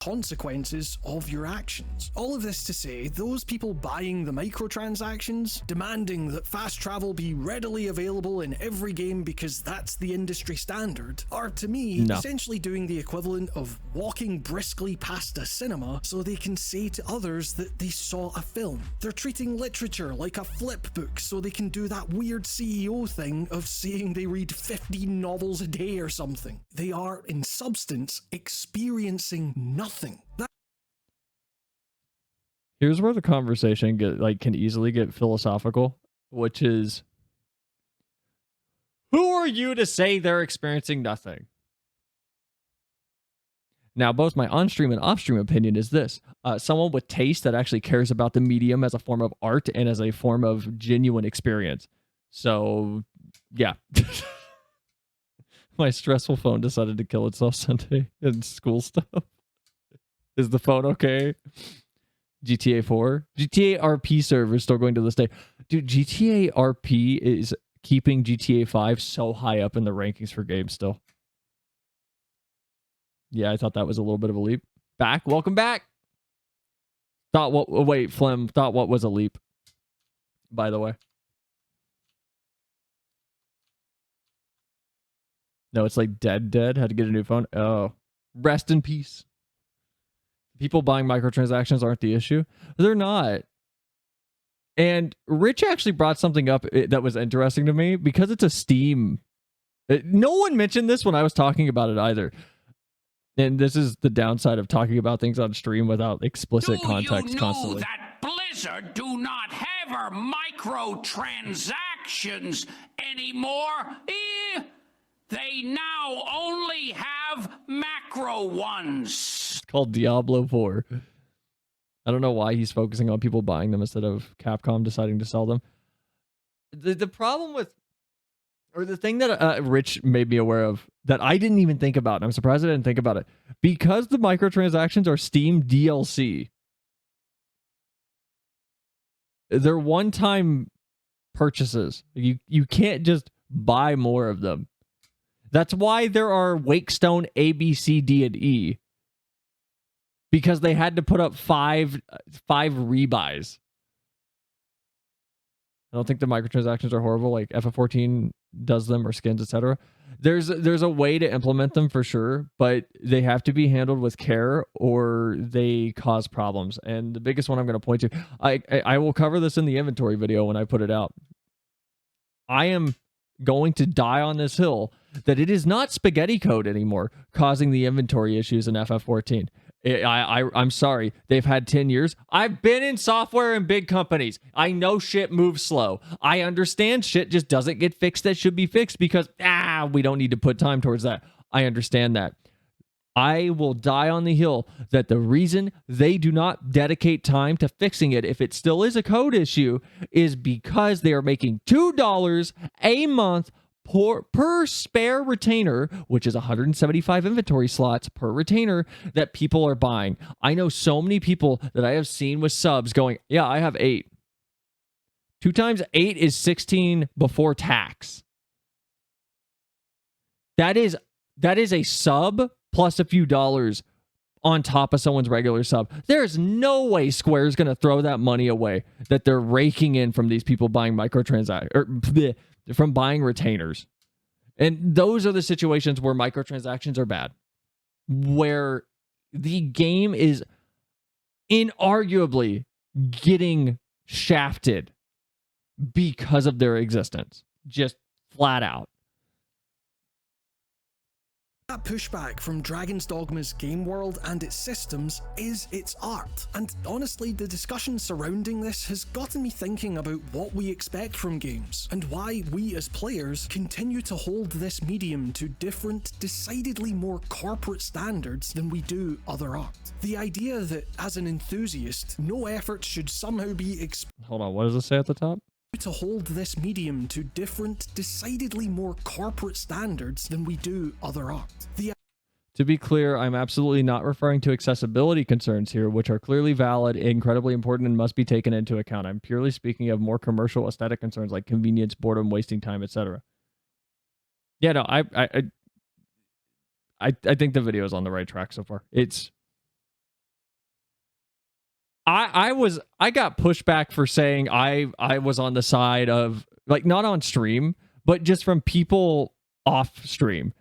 consequences of your actions. All of this to say, those people buying the microtransactions, demanding that fast travel be readily available in every game because that's the industry standard, are to me essentially doing the equivalent of walking briskly past a cinema so they can say to others that they saw a film. They're treating literature like a flip book so they can do that weird CEO thing of saying they read 15 novels a day or something. They are, in substance, experiencing nothing. Here's where the conversation can easily get philosophical, which is, who are you to say they're experiencing nothing? Now, both my on-stream and off-stream opinion is this. Someone with taste that actually cares about the medium as a form of art and as a form of genuine experience. So, yeah. My stressful phone decided to kill itself Sunday in school stuff. Is the phone okay? GTA 4? GTA RP server is still going to this day. Dude, GTA RP is keeping GTA 5 so high up in the rankings for games still. Yeah, I thought that was a little bit of a leap. Back? Welcome back! Flem, thought what was a leap, by the way. No, it's like dead. Had to get a new phone. Oh. Rest in peace. People buying microtransactions aren't the issue. They're not. And Rich actually brought something up that was interesting to me because it's a Steam. No one mentioned this when I was talking about it either. And this is the downside of talking about things on stream without explicit context constantly. That Blizzard do not have our microtransactions anymore? They now only have macro ones. It's called Diablo 4. I don't know why he's focusing on people buying them instead of Capcom deciding to sell them. The problem with, or the thing that Rich made me aware of that I didn't even think about, and I'm surprised I didn't think about it, because the microtransactions are Steam DLC. They're one-time purchases. You can't just buy more of them. That's why there are Wakestone A, B, C, D, and E. Because they had to put up five rebuys. I don't think the microtransactions are horrible. Like FF14 does them, or skins, etc. There's a way to implement them for sure, but they have to be handled with care or they cause problems. And the biggest one I'm going to point to, I will cover this in the inventory video when I put it out. I am going to die on this hill that it is not spaghetti code anymore causing the inventory issues in FF14. I'm sorry. They've had 10 years. I've been in software and big companies. I know shit moves slow. I understand shit just doesn't get fixed that should be fixed because, we don't need to put time towards that. I understand that. I will die on the hill that the reason they do not dedicate time to fixing it, if it still is a code issue, is because they are making $2 a month per spare retainer, which is 175 inventory slots per retainer that people are buying. I know so many people that I have seen with subs going, yeah, I have 8. 2 times 8 is 16 before tax. That is a sub plus a few dollars on top of someone's regular sub. There's no way Square is going to throw that money away that they're raking in from these people buying microtransactions, or from buying retainers. And those are the situations where microtransactions are bad, where the game is inarguably getting shafted because of their existence, just flat out. That pushback from Dragon's Dogma's game world and its systems is its art. And honestly, the discussion surrounding this has gotten me thinking about what we expect from games, and why we as players continue to hold this medium to different, decidedly more corporate standards than we do other art. The idea that, as an enthusiast, no effort should somehow be Hold on, what does it say at the top? To hold this medium to different, decidedly more corporate standards than we do other art. To be clear, I'm absolutely not referring to accessibility concerns here, which are clearly valid, incredibly important, and must be taken into account. I'm purely speaking of more commercial aesthetic concerns like convenience, boredom, wasting time, etc. Yeah, no, I think the video is on the right track so far. It's I got pushback for saying I was on the side of, like, not on stream, but just from people off stream.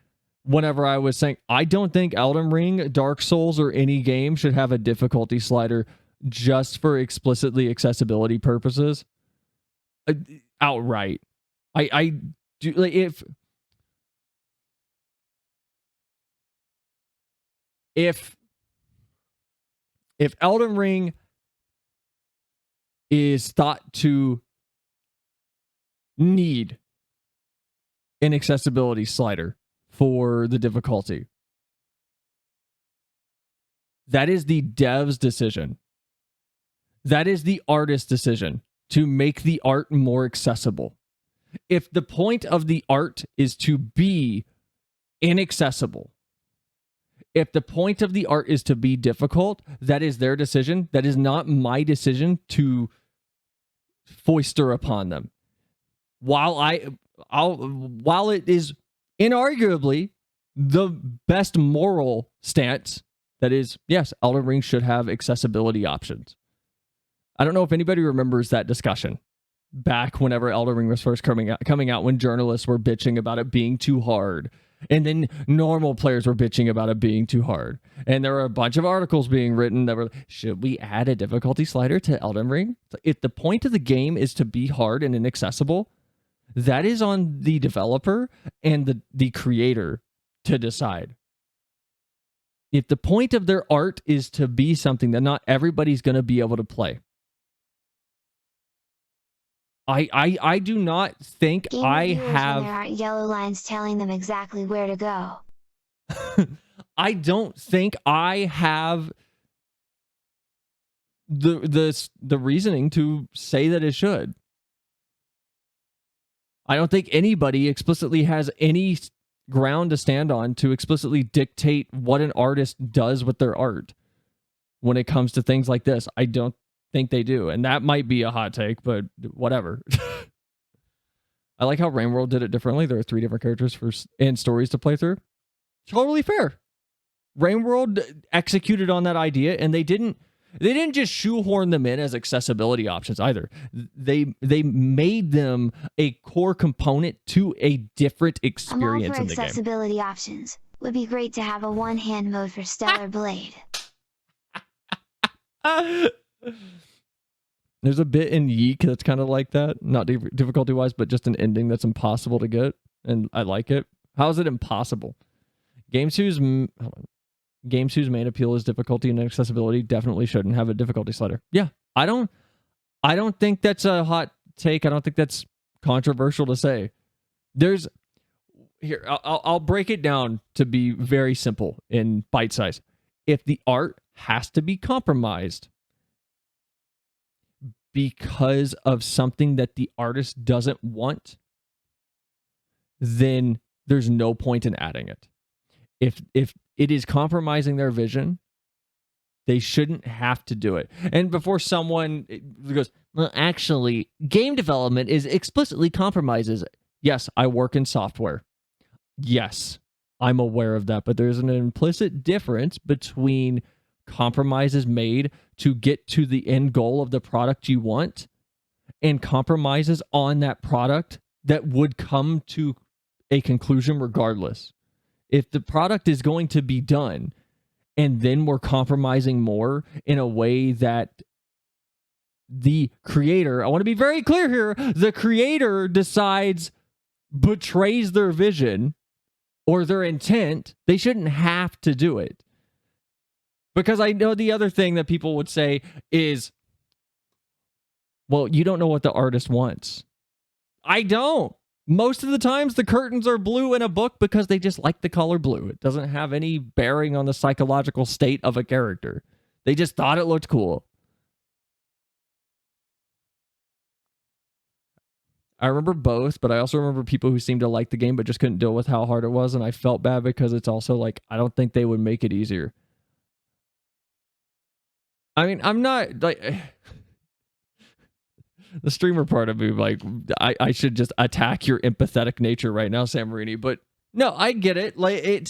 Whenever I was saying, I don't think Elden Ring, Dark Souls, or any game should have a difficulty slider just for explicitly accessibility purposes. Outright. I do, like, if Elden Ring is thought to need an accessibility slider for the difficulty, that is the dev's decision. That is the artist's decision to make the art more accessible. If the point of the art is to be inaccessible, if the point of the art is to be difficult, that is their decision. That is not my decision to foister upon them. While it is inarguably the best moral stance, that is, yes, Elden Ring should have accessibility options. I don't know if anybody remembers that discussion back whenever Elden Ring was first coming out, when journalists were bitching about it being too hard, and then normal players were bitching about it being too hard. And there were a bunch of articles being written that were, should we add a difficulty slider to Elden Ring? If the point of the game is to be hard and inaccessible, that is on the developer and the creator to decide. If the point of their art is to be something that not everybody's going to be able to play, I do not think Game I reviewers, have... when there aren't yellow lines telling them exactly where to go. I don't think I have the reasoning to say that it should. I don't think anybody explicitly has any ground to stand on to explicitly dictate what an artist does with their art when it comes to things like this. I don't think they do. And that might be a hot take, but whatever. I like how Rainworld did it differently. There are 3 different characters and stories to play through. Totally fair. Rainworld executed on that idea, and they didn't They didn't just shoehorn them in as accessibility options either. They made them a core component to a different I'm all experience for in the game. accessibility options. Would be great to have a one-hand mode for Stellar Blade. There's a bit in Yeek that's kind of like that, not difficulty-wise, but just an ending that's impossible to get, and I like it. How is it impossible? Games whose main appeal is difficulty and accessibility definitely shouldn't have a difficulty slider. Yeah, I don't think that's a hot take. I don't think that's controversial to say. I'll break it down to be very simple in bite size. If the art has to be compromised because of something that the artist doesn't want, then there's no point in adding it. If it is compromising their vision, they shouldn't have to do it. And before someone goes, well, actually, game development is explicitly compromises. Yes, I work in software. Yes, I'm aware of that. But there's an implicit difference between compromises made to get to the end goal of the product you want and compromises on that product that would come to a conclusion regardless. If the product is going to be done and then we're compromising more in a way that the creator, I want to be very clear here, the creator decides, betrays their vision or their intent, they shouldn't have to do it. Because I know the other thing that people would say is, well, you don't know what the artist wants. I don't. Most of the times the curtains are blue in a book because they just like the color blue. It doesn't have any bearing on the psychological state of a character. They just thought it looked cool. I remember both, but I also remember people who seemed to like the game but just couldn't deal with how hard it was, and I felt bad because it's also like, I don't think they would make it easier. I mean, I'm not like the streamer part of me, like I should just attack your empathetic nature right now, Sam Marini. But no, I get it. Like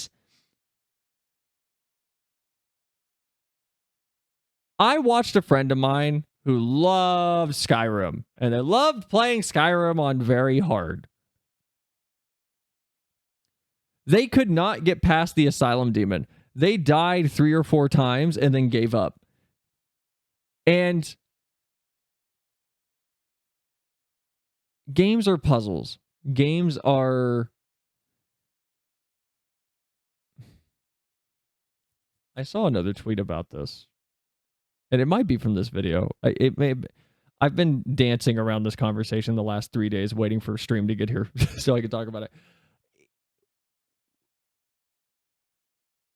I watched a friend of mine who loved Skyrim, and they loved playing Skyrim on very hard. They could not get past the Asylum Demon. They died 3 or 4 times and then gave up. And games are puzzles. Games are... I saw another tweet about this. And it might be from this video. I've been dancing around this conversation the last 3 days, waiting for a stream to get here so I can talk about it.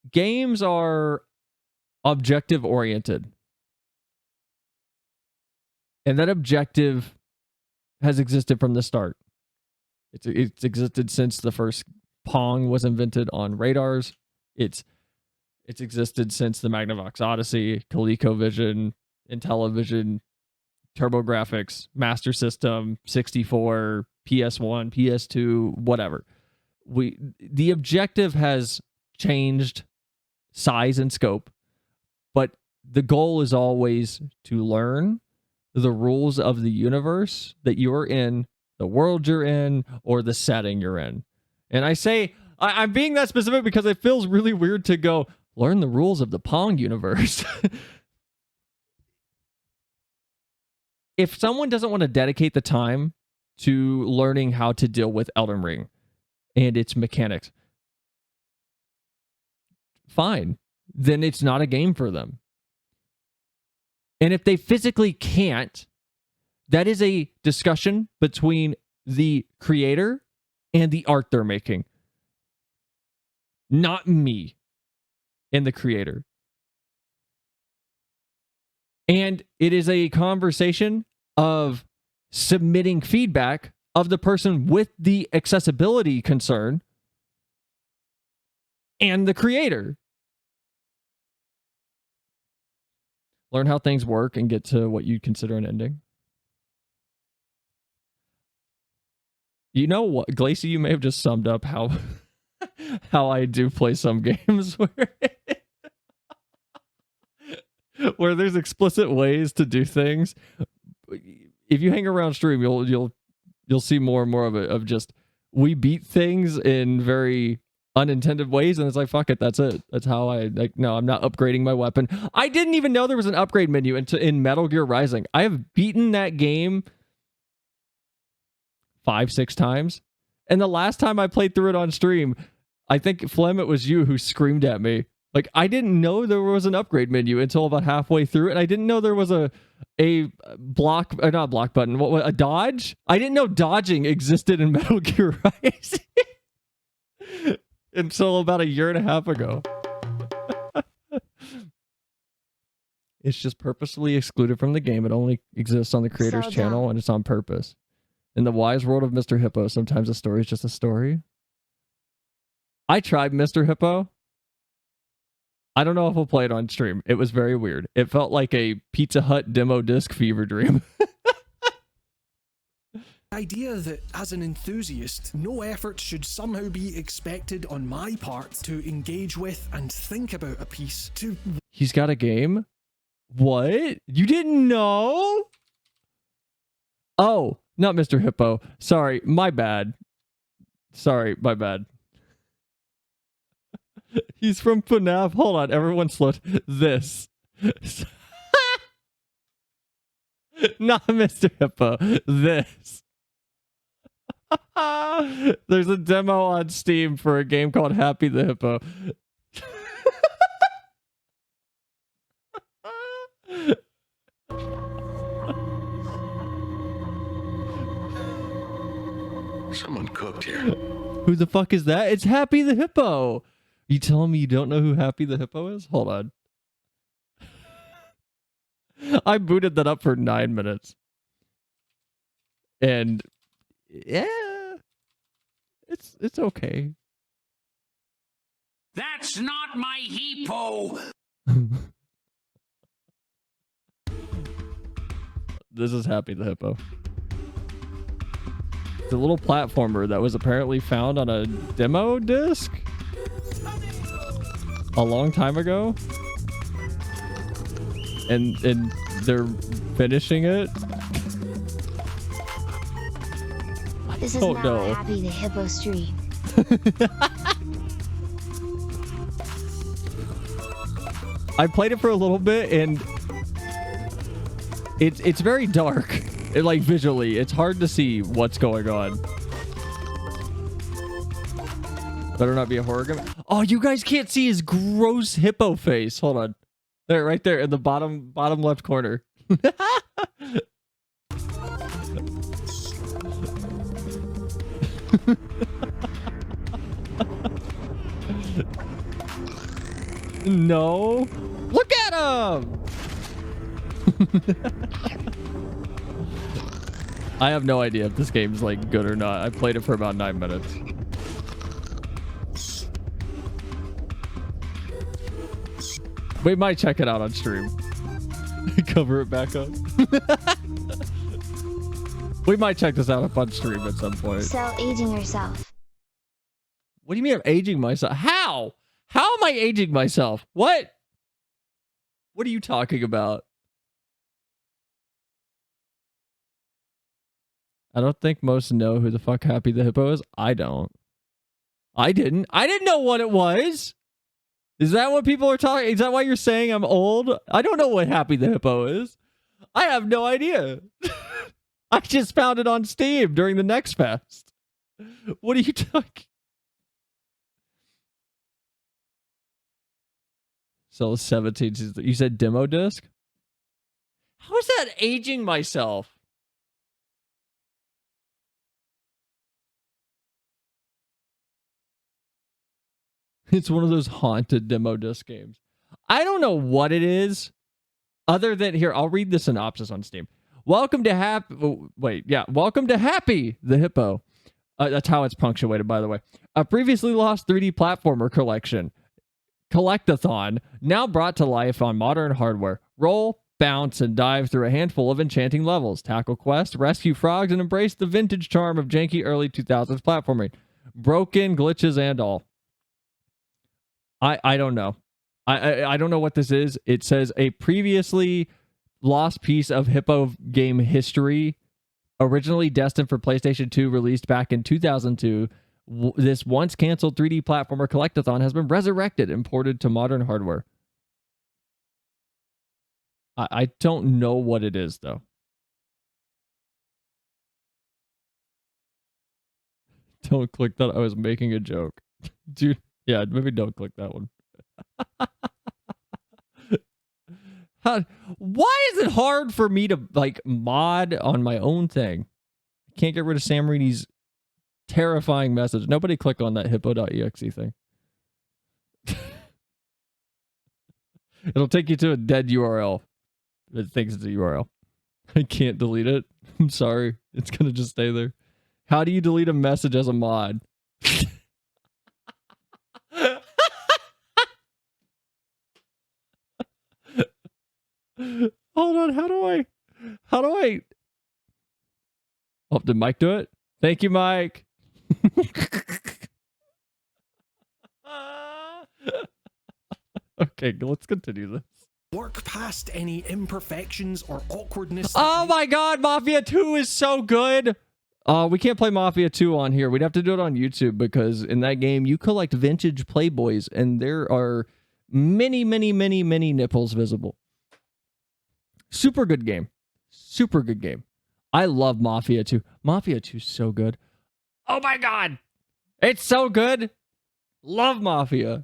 Games are objective oriented. And that objective has existed from the start. It's existed since the first Pong was invented on radars. It's existed since the Magnavox Odyssey, ColecoVision, Intellivision, TurboGrafx, Master System, 64, PS1, PS2, whatever. The objective has changed size and scope, but the goal is always to learn the rules of the universe that you're in, the world you're in, or the setting you're in. And I say, I'm being that specific because it feels really weird to go, learn the rules of the Pong universe. If someone doesn't want to dedicate the time to learning how to deal with Elden Ring and its mechanics, fine. Then it's not a game for them. And if they physically can't, that is a discussion between the creator and the art they're making. Not me and the creator. And it is a conversation of submitting feedback of the person with the accessibility concern and the creator. Learn how things work and get to what you consider an ending. You know what, Glacy, you may have just summed up how I do play some games where where there's explicit ways to do things. If you hang around stream, you'll see more and more of it, of just we beat things in very unintended ways, and it's like, fuck it, that's it. That's how I like. No, I'm not upgrading my weapon. I didn't even know there was an upgrade menu in Metal Gear Rising. I have beaten that game 5-6 times, and the last time I played through it on stream, I think Flem, it was you who screamed at me. Like, I didn't know there was an upgrade menu until about halfway through, and I didn't know there was a block, or not block button, a dodge? I didn't know dodging existed in Metal Gear Rising until about 1.5 years ago. It's just purposely excluded from the game. It only exists on the creator's So channel, dumb. and it's on purpose. In the wise world of Mr. Hippo, sometimes a story is just a story. I tried Mr. Hippo. I don't know if I'll play it on stream. It was very weird. It felt like a Pizza Hut demo disc fever dream. The idea that, as an enthusiast, no effort should somehow be expected on my part to engage with and think about a piece to... He's got a game? What? You didn't know? Oh, not Mr. Hippo. Sorry, my bad. Sorry, my bad. He's from FNAF. Hold on, everyone slow. This. Not Mr. Hippo. This. There's a demo on Steam for a game called Happy the Hippo. Someone cooked here. Who the fuck is that? It's Happy the Hippo. You telling me you don't know who Happy the Hippo is? Hold on. I booted that up for 9 minutes. And yeah, it's okay. That's not my hippo. This is Happy the Hippo. It's a little platformer that was apparently found on a demo disc a long time ago. And they're finishing it. This is Oh, not no. a Happy the Hippo stream. I played it for a little bit, and it's very dark. Like visually, it's hard to see what's going on. Better not be a horror game. Oh, you guys can't see his gross hippo face. Hold on. There, right there in the bottom left corner. No. Look at him. I have no idea if this game's like good or not. I played it for about 9 minutes. We might check it out on stream. Cover it back up. We might check this out up on stream at some point. Sell aging yourself. What do you mean I'm aging myself? How? How am I aging myself? What? What are you talking about? I don't think most know who the fuck Happy the Hippo is. I don't. I didn't know what it was. Is that what people are talking? Is that why you're saying I'm old? I don't know what Happy the Hippo is. I have no idea. I just found it on Steam during the Next Fest. What are you talking? So 17. You said demo disc? How is that aging myself? It's one of those haunted demo disc games. I don't know what it is. Other than here, I'll read the synopsis on Steam. Welcome to Happy. Oh, wait, yeah. Welcome to Happy the Hippo. That's how it's punctuated, by the way. A previously lost 3D platformer collectathon, now brought to life on modern hardware. Roll, bounce, and dive through a handful of enchanting levels. Tackle quests, rescue frogs, and embrace the vintage charm of janky early 2000s platforming. Broken glitches and all. I don't know. I don't know what this is. It says a previously lost piece of Hippo game history, originally destined for PlayStation 2, released back in 2002. This once canceled 3D platformer collectathon has been resurrected and ported to modern hardware. I don't know what it is, though. Don't click that. I was making a joke. Dude, yeah, maybe don't click that one. Why is it hard for me to, like, mod on my own thing? I can't get rid of Sam Reedy's terrifying message. Nobody click on that hippo.exe thing. It'll take you to a dead URL. It thinks it's a URL. I can't delete it. I'm sorry. It's going to just stay there. How do you delete a message as a mod? Hold on. How do I? Oh, did Mike do it? Thank you, Mike. Okay, let's continue this. Work past any imperfections or awkwardness. Oh my god, Mafia 2 is so good. We can't play Mafia 2 on here. We'd have to do it on YouTube because in that game you collect vintage Playboys and there are many nipples visible. Super good game. Super good game. I love Mafia 2. Mafia 2 is so good. Oh my god. It's so good. Love Mafia.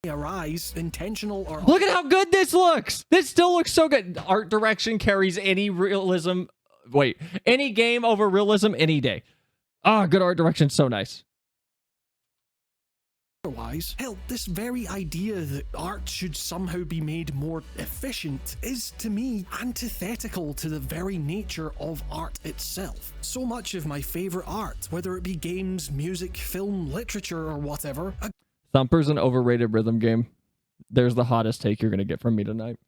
Arise, intentional or... Look at how good this looks. This still looks so good. Art direction carries any realism. Wait, any game over realism any day. Ah, good art direction. So nice. Otherwise, hell, this very idea that art should somehow be made more efficient is, to me, antithetical to the very nature of art itself. So much of my favorite art, whether it be games, music, film, literature, or whatever... Thumper's an overrated rhythm game. There's the hottest take you're going to get from me tonight.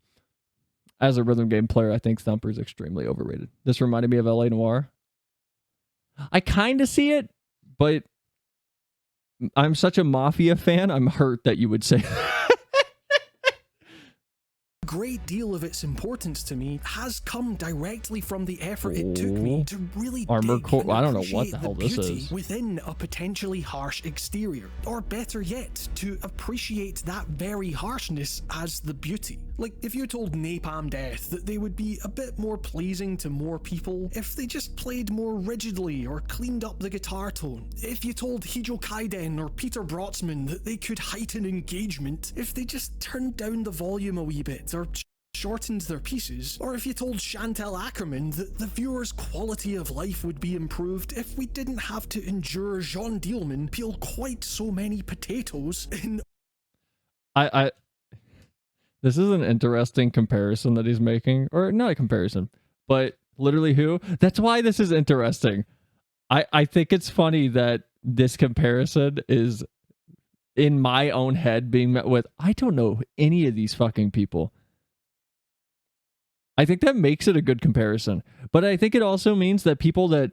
As a rhythm game player, I think Thumper's extremely overrated. This reminded me of LA Noire. I kind of see it, but I'm such a Mafia fan, I'm hurt that you would say A great deal of its importance to me has come directly from the effort it took me to really Armor Core. and I don't know what appreciate the hell the this beauty is. within a potentially harsh exterior, or better yet, to appreciate that very harshness as the beauty. Like, if you told Napalm Death that they would be a bit more pleasing to more people if they just played more rigidly or cleaned up the guitar tone, if you told Hijo Kaiden or Peter Brotzman that they could heighten engagement if they just turned down the volume a wee bit or shortened their pieces, or if you told Chantal Ackerman that the viewer's quality of life would be improved if we didn't have to endure Jean Dielman peel quite so many potatoes in... This is an interesting comparison that he's making. Or not a comparison, but literally who? That's why this is interesting. I think it's funny that this comparison is in my own head being met with, I don't know any of these fucking people. I think that makes it a good comparison. But I think it also means that people that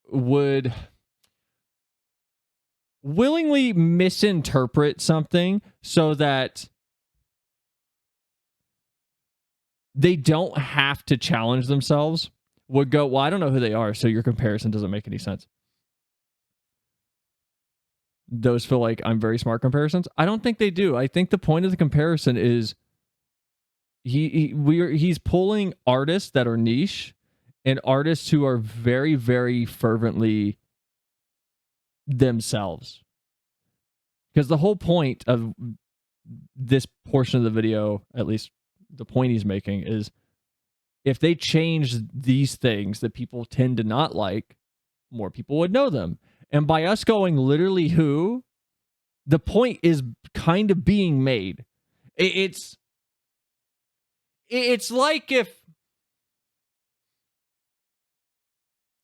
would willingly misinterpret something so that they don't have to challenge themselves would go, well, I don't know who they are, so your comparison doesn't make any sense. Those feel like I'm very smart comparisons. I don't think they do. I think the point of the comparison is he's pulling artists that are niche and artists who are very, very fervently themselves. Because the whole point of this portion of the video, at least the point he's making, is if they change these things that people tend to not like, more people would know them. And by us going literally who, the point is kind of being made. It's like if...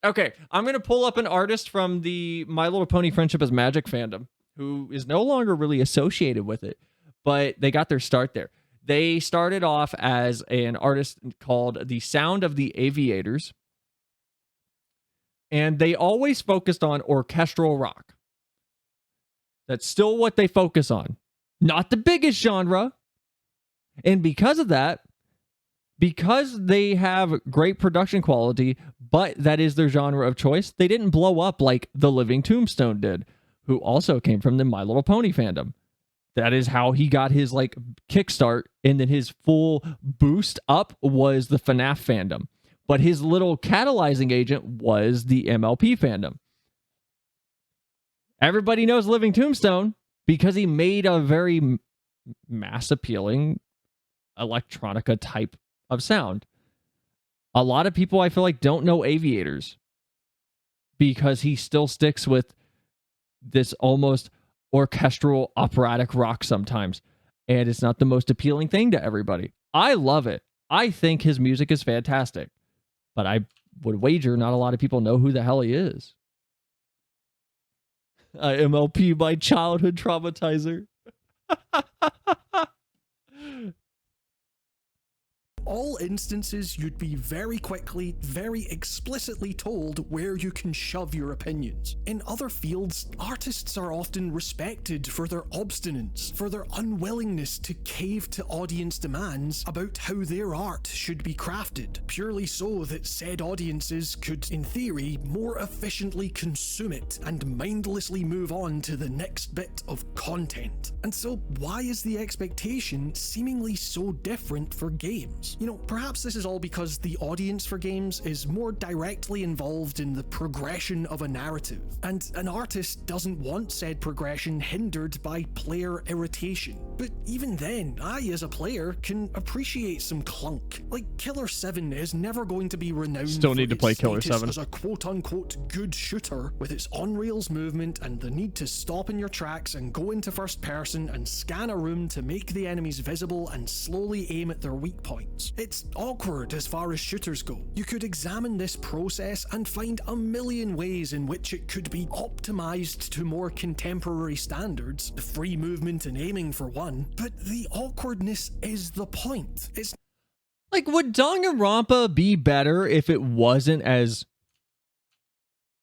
Okay, I'm going to pull up an artist from the My Little Pony Friendship is Magic fandom who is no longer really associated with it, but they got their start there. They started off as an artist called The Sound of the Aviators, and they always focused on orchestral rock. That's still what they focus on. Not the biggest genre. And because of that, because they have great production quality, but that is their genre of choice, they didn't blow up like The Living Tombstone did, who also came from the My Little Pony fandom. That is how he got his like kickstart, and then his full boost up was the FNAF fandom. But his little catalyzing agent was the MLP fandom. Everybody knows Living Tombstone because he made a very mass appealing electronica type of sound. A lot of people, I feel like, don't know Aviators because he still sticks with this almost orchestral operatic rock sometimes, and it's not the most appealing thing to everybody. I love it. I think his music is fantastic, but I would wager not a lot of people know who the hell he is. MLP, my childhood traumatizer. All instances, you'd be very quickly, very explicitly told where you can shove your opinions. In other fields, artists are often respected for their obstinance, for their unwillingness to cave to audience demands about how their art should be crafted, purely so that said audiences could, in theory, more efficiently consume it and mindlessly move on to the next bit of content. And so, why is the expectation seemingly so different for games? You know, perhaps this is all because the audience for games is more directly involved in the progression of a narrative, and an artist doesn't want said progression hindered by player irritation. But even then, I as a player can appreciate some clunk. Like, Killer 7 is never going to be renowned Still need to play Killer status 7 as a quote-unquote good shooter with its on-rails movement and the need to stop in your tracks and go into first person and scan a room to make the enemies visible and slowly aim at their weak points. It's awkward as far as shooters go. You could examine this process and find a million ways in which it could be optimized to more contemporary standards, free movement and aiming for one, but the awkwardness is the point. It's like, would Danganronpa be better if it wasn't as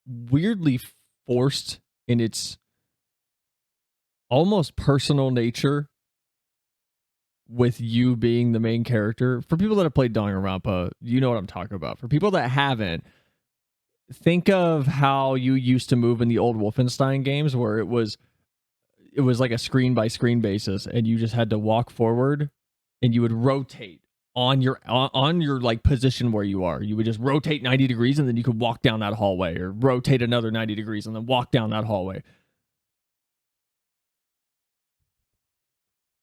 weirdly forced in its almost personal nature, with you being the main character? For people that have played Danganronpa, you know what I'm talking about. For people that haven't, think of how you used to move in the old Wolfenstein games, where it was like a screen by screen basis, and you just had to walk forward and you would rotate on your like position where you are. You would just rotate 90 degrees and then you could walk down that hallway, or rotate another 90 degrees and then walk down that hallway.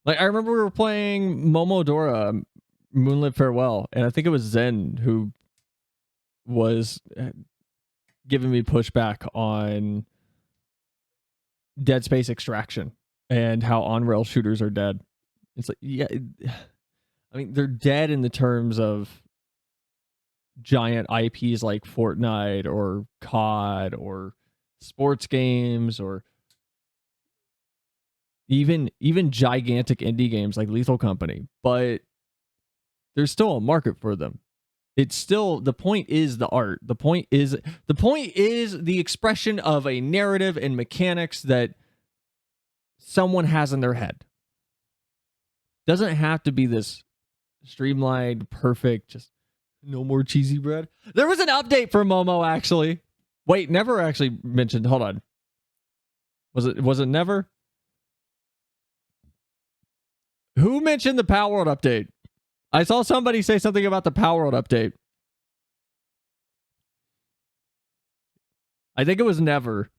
Like, I remember we were playing Momodora, Moonlit Farewell, and I think it was Zen who was giving me pushback on Dead Space Extraction and how on-rail shooters are dead. It's like, yeah, I mean, they're dead in the terms of giant IPs like Fortnite or COD or sports games, or even gigantic indie games like Lethal Company, but there's still a market for them. It's still, the point is the art. The point is the expression of a narrative and mechanics that someone has in their head. Doesn't have to be this streamlined, perfect, just no more cheesy bread. There was an update for Momo, actually. Wait, Never actually mentioned, hold on. Was it Never? Who mentioned the Power World update? I saw somebody say something about the Power World update. I think it was Never.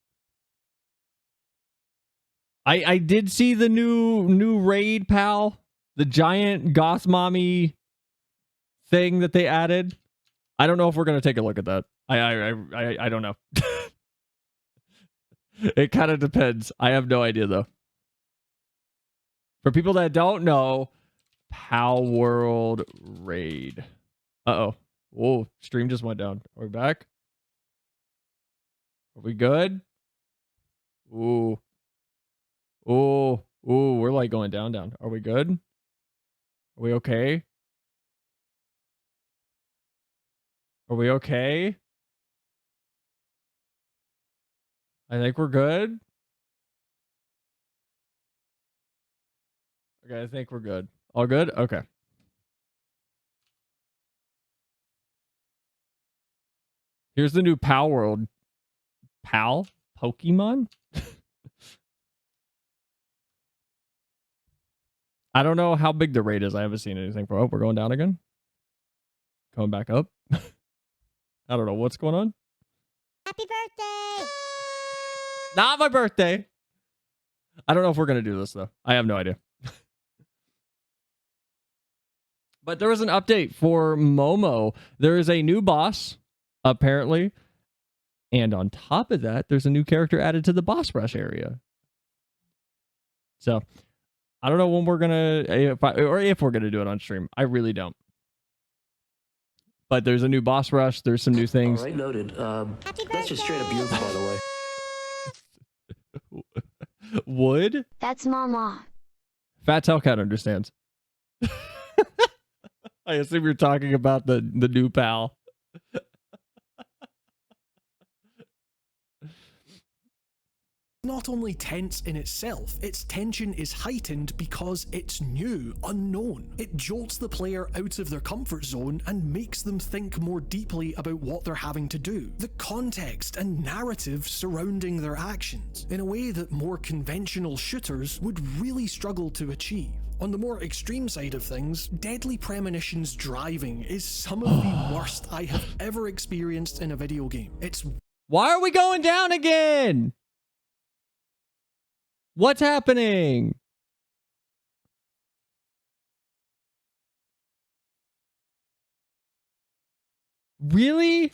I did see the new raid, pal. The giant goth mommy thing that they added. I don't know if we're gonna take a look at that. I don't know. It kind of depends. I have no idea though. For people that don't know, Pow World Raid. Uh-oh. Whoa, stream just went down. Are we back? Are we good? Ooh. Ooh. Ooh, we're like going down. Are we good? Are we okay? Are we okay? I think we're good. Okay, I think we're good. All good? Okay. Here's the new Pal World. Pal? Pokemon? I don't know how big the rate is. I haven't seen anything for. Oh, we're going down again? Coming back up? I don't know what's going on. Happy birthday! Not my birthday. I don't know if we're going to do this, though. I have no idea. But there was an update for Momo. There is a new boss, apparently. And on top of that, there's a new character added to the boss rush area. So, I don't know when we're going to, if we're going to do it on stream. I really don't. But there's a new boss rush. There's some new things. All right, noted. That's just straight up beautiful, by the way. Wood? That's Mama. Fat Hellcat understands. I assume you're talking about the new pal. Not only tense in itself, its tension is heightened because it's new, unknown. It jolts the player out of their comfort zone and makes them think more deeply about what they're having to do, the context and narrative surrounding their actions, in a way that more conventional shooters would really struggle to achieve. On the more extreme side of things, Deadly Premonition's driving is some of the worst I have ever experienced in a video game. Why are we going down again? What's happening? Really?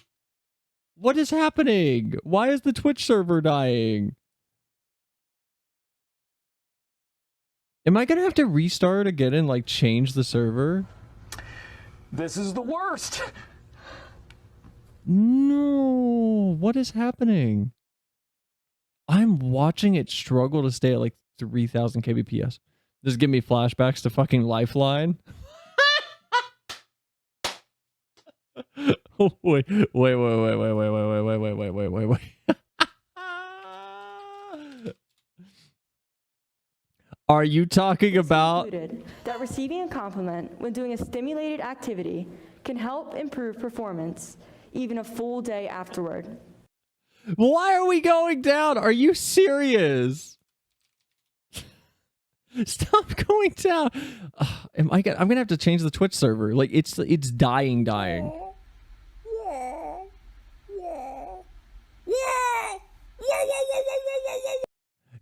What is happening? Why is the Twitch server dying? Am I going to have to restart again and like change the server? This is the worst. No. What is happening? I'm watching it struggle to stay at like 3,000 kbps. This give me flashbacks to fucking Lifeline. wait. Are you talking about that receiving a compliment when doing a stimulated activity can help improve performance even a full day afterward? Why are we going down? Are you serious? Stop going down. I'm gonna have to change the Twitch server. Like it's dying.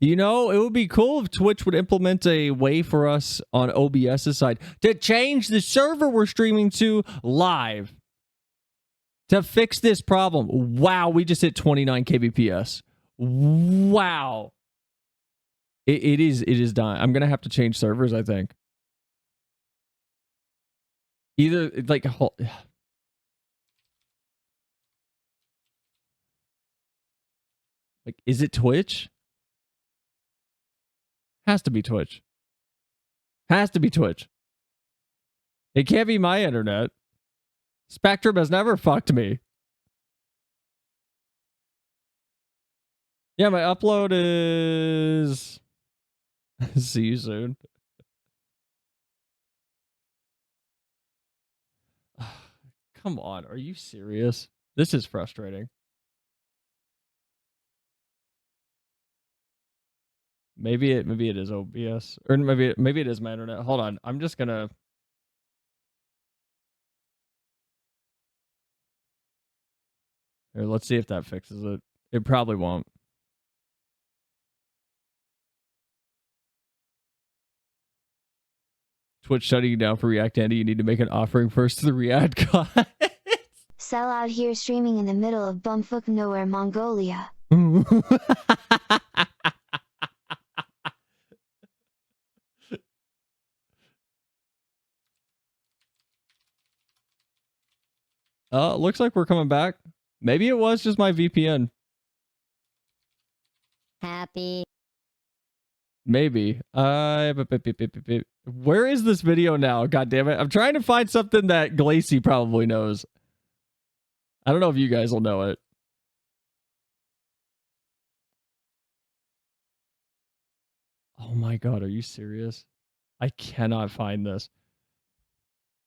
You know, it would be cool if Twitch would implement a way for us on OBS's side to change the server we're streaming to live. To fix this problem. Wow, we just hit 29 kbps. Wow. It is dying. I'm gonna have to change servers, I think. Either like is it Twitch? Has to be Twitch. Has to be Twitch. It can't be my internet. Spectrum has never fucked me. Yeah, my upload is... See you soon. Come on, are you serious? This is frustrating. Maybe it is OBS. Or maybe it is my internet. Hold on. I'm just gonna... Here, let's see if that fixes it. It probably won't. Twitch shutting you down for React Andy. You need to make an offering first to the React guy. Sell out here streaming in the middle of bumfuck nowhere, Mongolia. Looks like we're coming back. Maybe it was just my VPN. Happy. Maybe. Where is this video now? God damn it. I'm trying to find something that Glacy probably knows. I don't know if you guys will know it. Oh my god, are you serious? I cannot find this.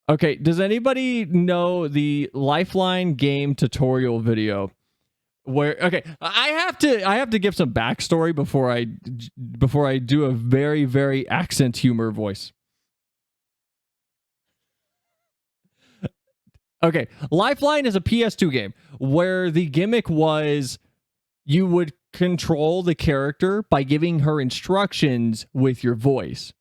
Okay, does anybody know the Lifeline game tutorial video? Where I have to give some backstory before I do a very, very accent humor voice. Okay, Lifeline is a PS2 game where the gimmick was you would control the character by giving her instructions with your voice.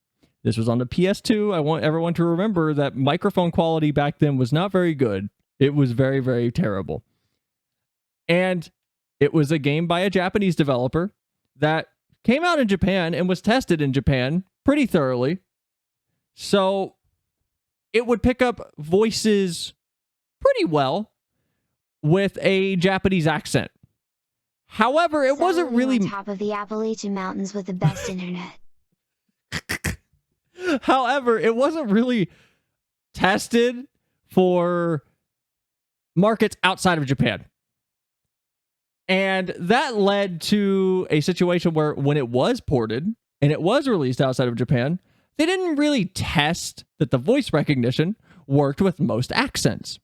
This was on the PS2. I want everyone to remember that microphone quality back then was not very good. It was very, very terrible. And it was a game by a Japanese developer that came out in Japan and was tested in Japan pretty thoroughly. So it would pick up voices pretty well with a Japanese accent. However, it wasn't really on top of the Appalachian Mountains with the best internet. However, it wasn't really tested for markets outside of Japan. And that led to a situation where when it was ported and it was released outside of Japan, they didn't really test that the voice recognition worked with most accents.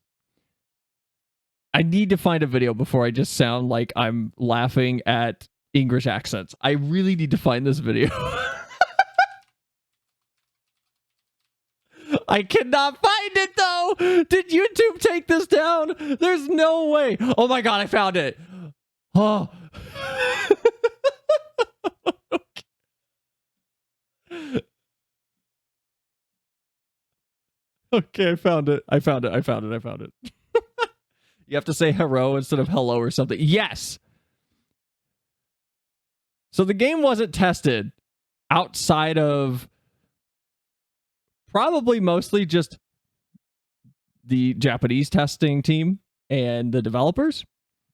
I need to find a video before I just sound like I'm laughing at English accents. I really need to find this video. I cannot find it though. Did YouTube take this down? There's no way. Oh my god, I found it. Oh. Okay, I found it. I found it. You have to say hello instead of hello or something. Yes. So the game wasn't tested outside of probably mostly just the Japanese testing team and the developers.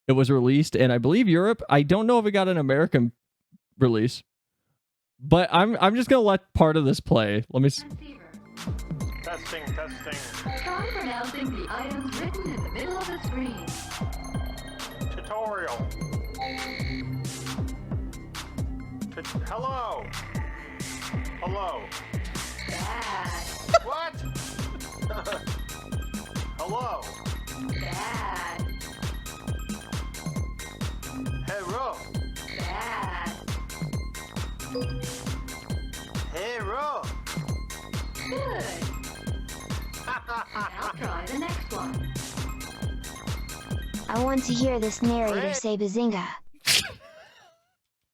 It was released in, I believe, Europe. I don't know if it got an American release, but I'm just gonna let part of this play. Let me. Testing. Try pronouncing the items written in the middle of the screen. Tutorial. Hello. Bad. What? Hello. Bad. Hello. Bad. Hello. Good. Now try the next one. I want to hear this narrator say bazinga.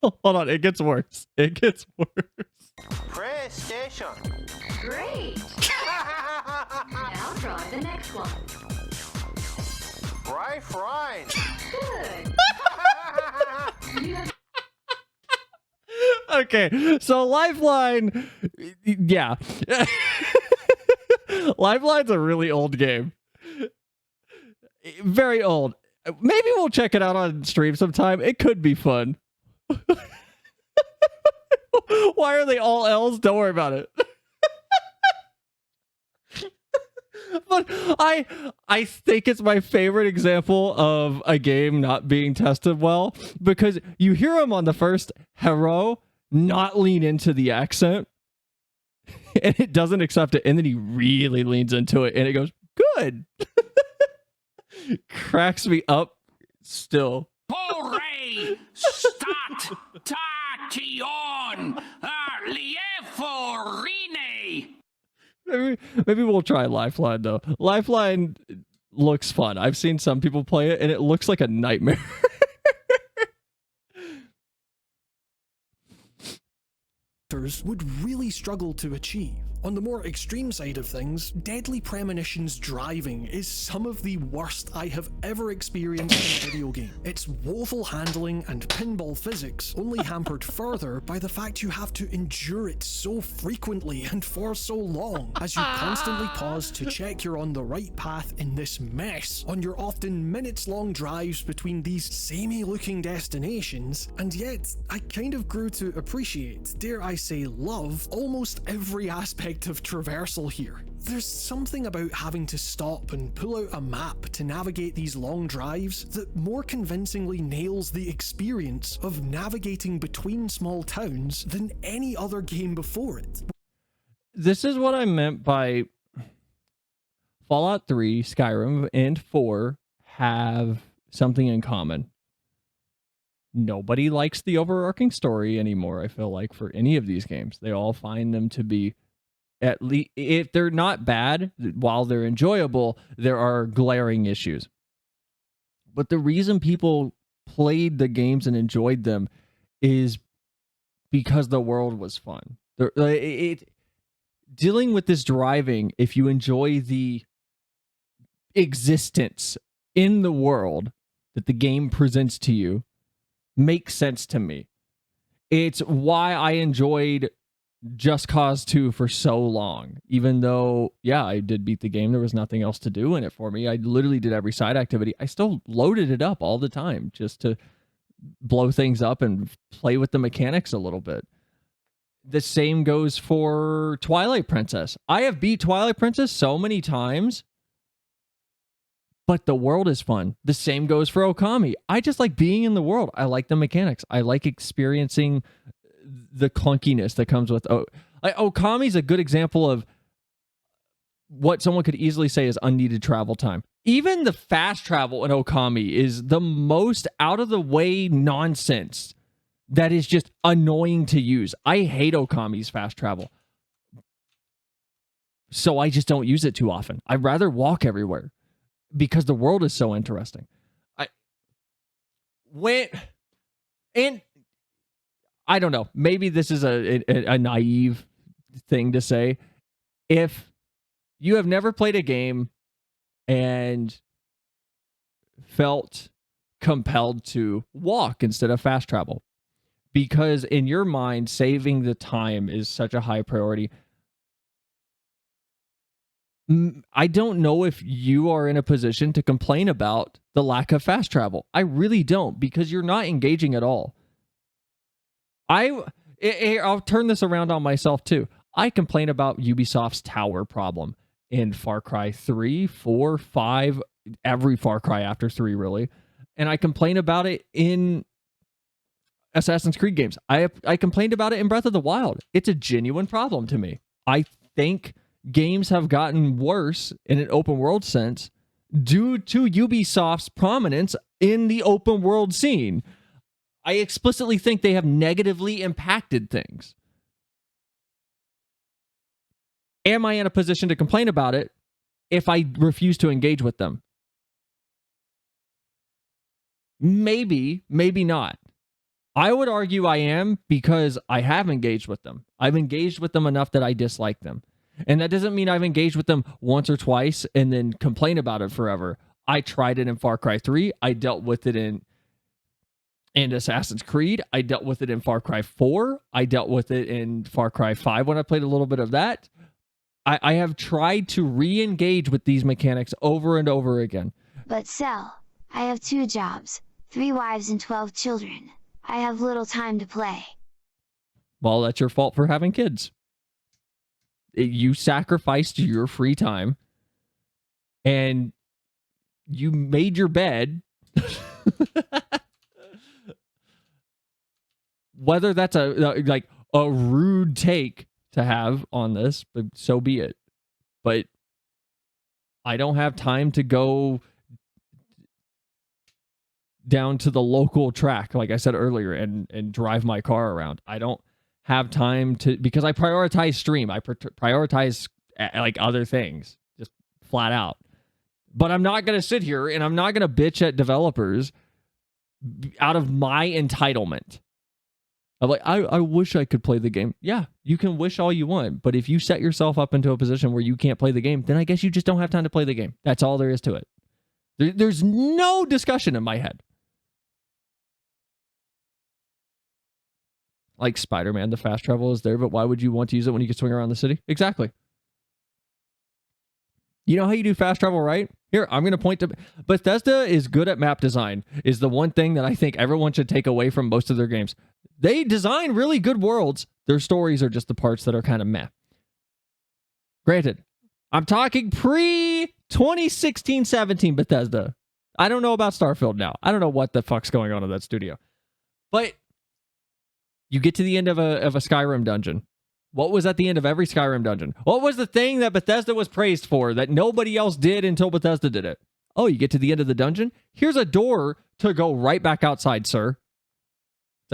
Hold on, it gets worse. PlayStation. Great. Now try the next one. Lifeline. Good. Okay, so Lifeline, yeah. Lifeline's a really old game. Very old. Maybe we'll check it out on stream sometime. It could be fun. Why are they all L's? Don't worry about it. But I think it's my favorite example of a game not being tested well, because you hear him on the first hero not lean into the accent, and it doesn't accept it, and then he really leans into it, and it goes, good. Cracks me up still. Hooray! Stat tation lieforine. Maybe we'll try Lifeline though. Lifeline looks fun. I've seen some people play it, and it looks like a nightmare. Would really struggle to achieve. On the more extreme side of things, Deadly Premonition's driving is some of the worst I have ever experienced in a video game. Its woeful handling and pinball physics only hampered further by the fact you have to endure it so frequently and for so long, as you constantly pause to check you're on the right path in this mess on your often minutes-long drives between these samey looking destinations, and yet I kind of grew to appreciate, dare I say love, almost every aspect of traversal here. There's something about having to stop and pull out a map to navigate these long drives that more convincingly nails the experience of navigating between small towns than any other game before it. This is what I meant by Fallout 3, Skyrim, and 4 have something in common. Nobody likes the overarching story anymore, I feel like, for any of these games. They all find them to be, at least, if they're not bad, while they're enjoyable, there are glaring issues. But the reason people played the games and enjoyed them is because the world was fun. Dealing with this driving, if you enjoy the existence in the world that the game presents to you, makes sense to me. It's why I enjoyed Just Cause 2 for so long. Even though, yeah, I did beat the game, there was nothing else to do in it for me. I literally did every side activity. I still loaded it up all the time just to blow things up and play with the mechanics a little bit. The same goes for Twilight Princess. I have beat Twilight Princess so many times, but the world is fun. The same goes for Okami. I just like being in the world. I like the mechanics. I like experiencing the clunkiness that comes with... Okami's a good example of what someone could easily say is unneeded travel time. Even the fast travel in Okami is the most out-of-the-way nonsense that is just annoying to use. I hate Okami's fast travel, so I just don't use it too often. I'd rather walk everywhere because the world is so interesting. I don't know. Maybe this is a naive thing to say. If you have never played a game and felt compelled to walk instead of fast travel, because in your mind, saving the time is such a high priority, I don't know if you are in a position to complain about the lack of fast travel. I really don't, because you're not engaging at all. I'll turn this around on myself too. I complain about Ubisoft's tower problem in Far Cry 3, 4, 5, every Far Cry after 3, really. And I complain about it in Assassin's Creed games. I complained about it in Breath of the Wild. It's a genuine problem to me. I think games have gotten worse in an open world sense due to Ubisoft's prominence in the open world scene. I explicitly think they have negatively impacted things. Am I in a position to complain about it if I refuse to engage with them? Maybe, maybe not. I would argue I am, because I have engaged with them. I've engaged with them enough that I dislike them. And that doesn't mean I've engaged with them once or twice and then complain about it forever. I tried it in Far Cry 3. I dealt with it in Assassin's Creed. I dealt with it in Far Cry 4. I dealt with it in Far Cry 5 when I played a little bit of that. I have tried to re-engage with these mechanics over and over again. But Cell, I have 2 jobs, 3 wives and 12 children. I have little time to play. Well, that's your fault for having kids. You sacrificed your free time and you made your bed. Whether that's a rude take to have on this, but so be it. But I don't have time to go down to the local track, like I said earlier, and drive my car around. I don't have time to, because I prioritize stream. I prioritize like other things, just flat out. But I'm not going to sit here and I'm not going to bitch at developers out of my entitlement. I'm like, I wish I could play the game. Yeah, you can wish all you want, but if you set yourself up into a position where you can't play the game, then I guess you just don't have time to play the game. That's all there is to it. There's no discussion in my head. Like Spider-Man, the fast travel is there, but why would you want to use it when you can swing around the city? Exactly. You know how you do fast travel, right? Here, I'm going to point to... Bethesda is good at map design, is the one thing that I think everyone should take away from most of their games. They design really good worlds. Their stories are just the parts that are kind of meh. Granted, I'm talking pre-2016-17 Bethesda. I don't know about Starfield now. I don't know what the fuck's going on in that studio. But you get to the end of a Skyrim dungeon. What was at the end of every Skyrim dungeon? What was the thing that Bethesda was praised for that nobody else did until Bethesda did it? Oh, you get to the end of the dungeon? Here's a door to go right back outside, sir.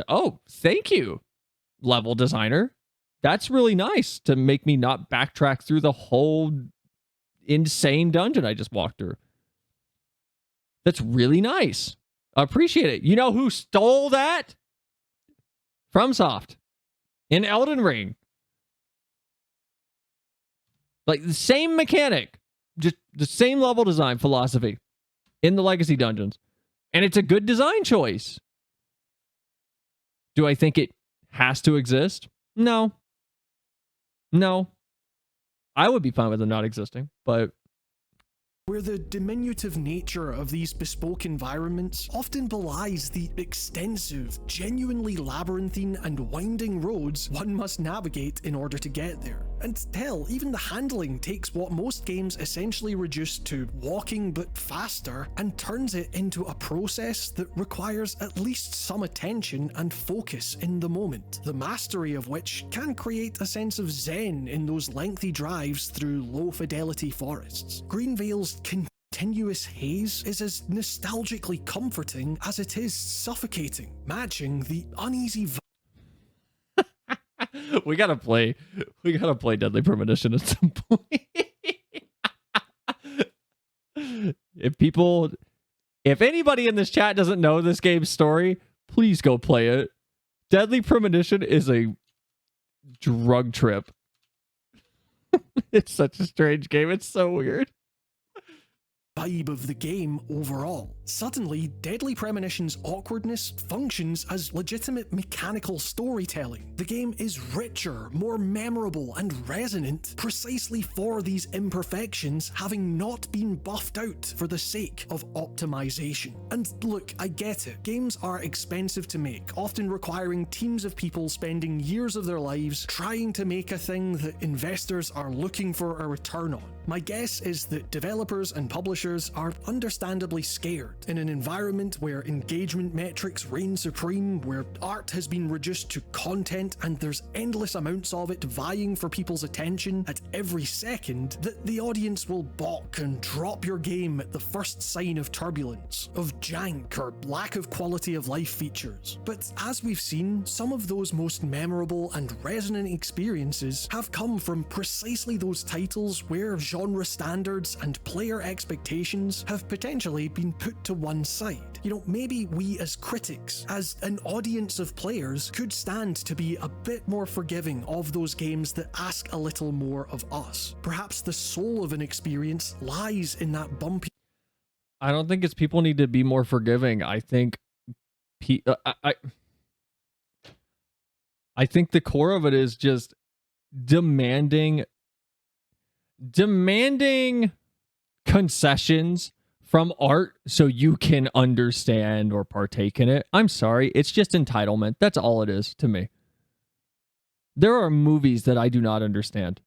Oh, thank you, level designer. That's really nice to make me not backtrack through the whole insane dungeon I just walked through. That's really nice. I appreciate it. You know who stole that? FromSoft in Elden Ring. Like the same mechanic, just the same level design philosophy in the Legacy dungeons. And it's a good design choice. Do I think it has to exist? No. No. I would be fine with it not existing, but where the diminutive nature of these bespoke environments often belies the extensive, genuinely labyrinthine and winding roads one must navigate in order to get there. And hell, even the handling takes what most games essentially reduce to walking but faster and turns it into a process that requires at least some attention and focus in the moment, the mastery of which can create a sense of zen in those lengthy drives through low-fidelity forests. Greenvale's continuous haze is as nostalgically comforting as it is suffocating, matching the uneasy we gotta play Deadly Premonition at some point. If anybody in this chat doesn't know this game's story, please go play it. Deadly Premonition is a drug trip. It's such a strange game. It's so weird. Vibe of the game overall. Suddenly, Deadly Premonition's awkwardness functions as legitimate mechanical storytelling. The game is richer, more memorable, and resonant precisely for these imperfections having not been buffed out for the sake of optimization. And look, I get it. Games are expensive to make, often requiring teams of people spending years of their lives trying to make a thing that investors are looking for a return on. My guess is that developers and publishers are understandably scared in an environment where engagement metrics reign supreme, where art has been reduced to content and there's endless amounts of it vying for people's attention at every second, that the audience will balk and drop your game at the first sign of turbulence, of jank or lack of quality of life features. But as we've seen, some of those most memorable and resonant experiences have come from precisely those titles where genre standards and player expectations have potentially been put to one side. You know, maybe we as critics, as an audience of players, could stand to be a bit more forgiving of those games that ask a little more of us. Perhaps the soul of an experience lies in that bumpy. I don't think it's people need to be more forgiving. I think I think the core of it is just demanding concessions from art so you can understand or partake in it. I'm sorry, it's just entitlement. That's all it is to me. There are movies that I do not understand,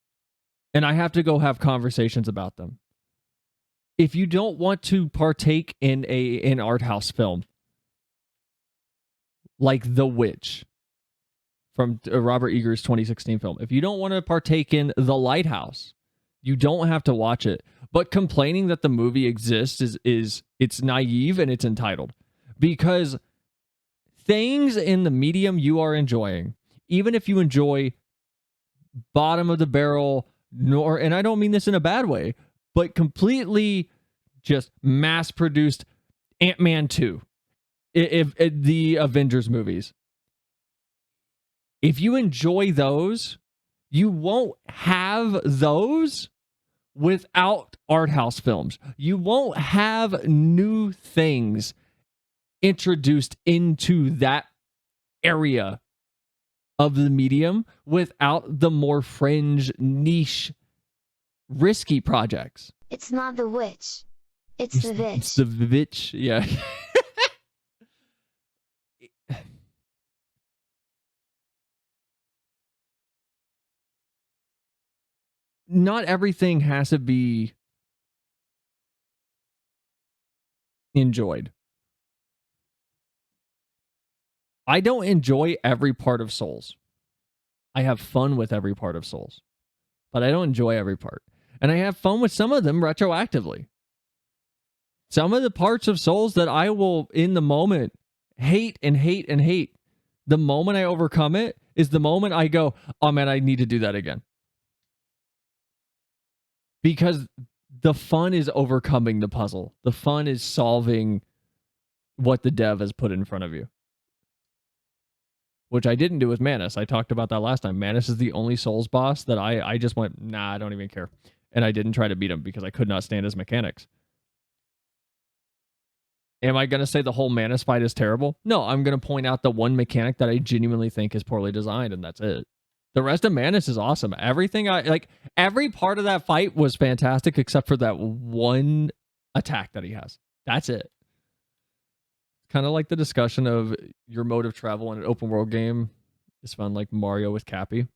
and I have to go have conversations about them. If you don't want to partake in an art house film like The Witch from Robert Eager's 2016 film, if you don't want to partake in The Lighthouse, you don't have to watch it. But complaining that the movie exists is it's naive and it's entitled. Because things in the medium you are enjoying, even if you enjoy bottom of the barrel, and I don't mean this in a bad way, but completely just mass-produced Ant-Man 2, if the Avengers movies. If you enjoy those, you won't have those without art house films. You won't have new things introduced into that area of the medium without the more fringe, niche, risky projects. It's not The Witch. It's The Vitch. It's The Vitch, yeah. Not everything has to be enjoyed. I don't enjoy every part of Souls. I have fun with every part of Souls, but I don't enjoy every part. And I have fun with some of them retroactively. Some of the parts of Souls that I will, in the moment, hate and hate and hate. The moment I overcome it is the moment I go, oh man, I need to do that again. Because the fun is overcoming the puzzle. The fun is solving what the dev has put in front of you. Which I didn't do with Manus. I talked about that last time. Manus is the only Souls boss that I just went, nah, I don't even care. And I didn't try to beat him because I could not stand his mechanics. Am I going to say the whole Manus fight is terrible? No, I'm going to point out the one mechanic that I genuinely think is poorly designed, and that's it. The rest of Manus is awesome. Everything every part of that fight was fantastic except for that one attack that he has. That's it. Kind of like the discussion of your mode of travel in an open world game is fun, like Mario with Cappy.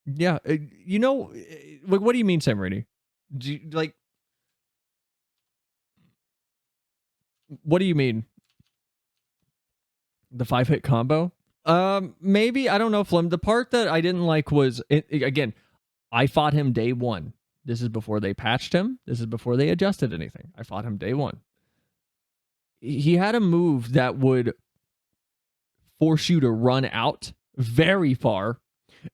Yeah, you know, what do you mean, Samrini? Do you, like, what do you mean? The 5-hit combo? Maybe, I don't know, Flim. The part that I didn't like was, again, I fought him day one. This is before they patched him. This is before they adjusted anything. I fought him day one. He had a move that would force you to run out very far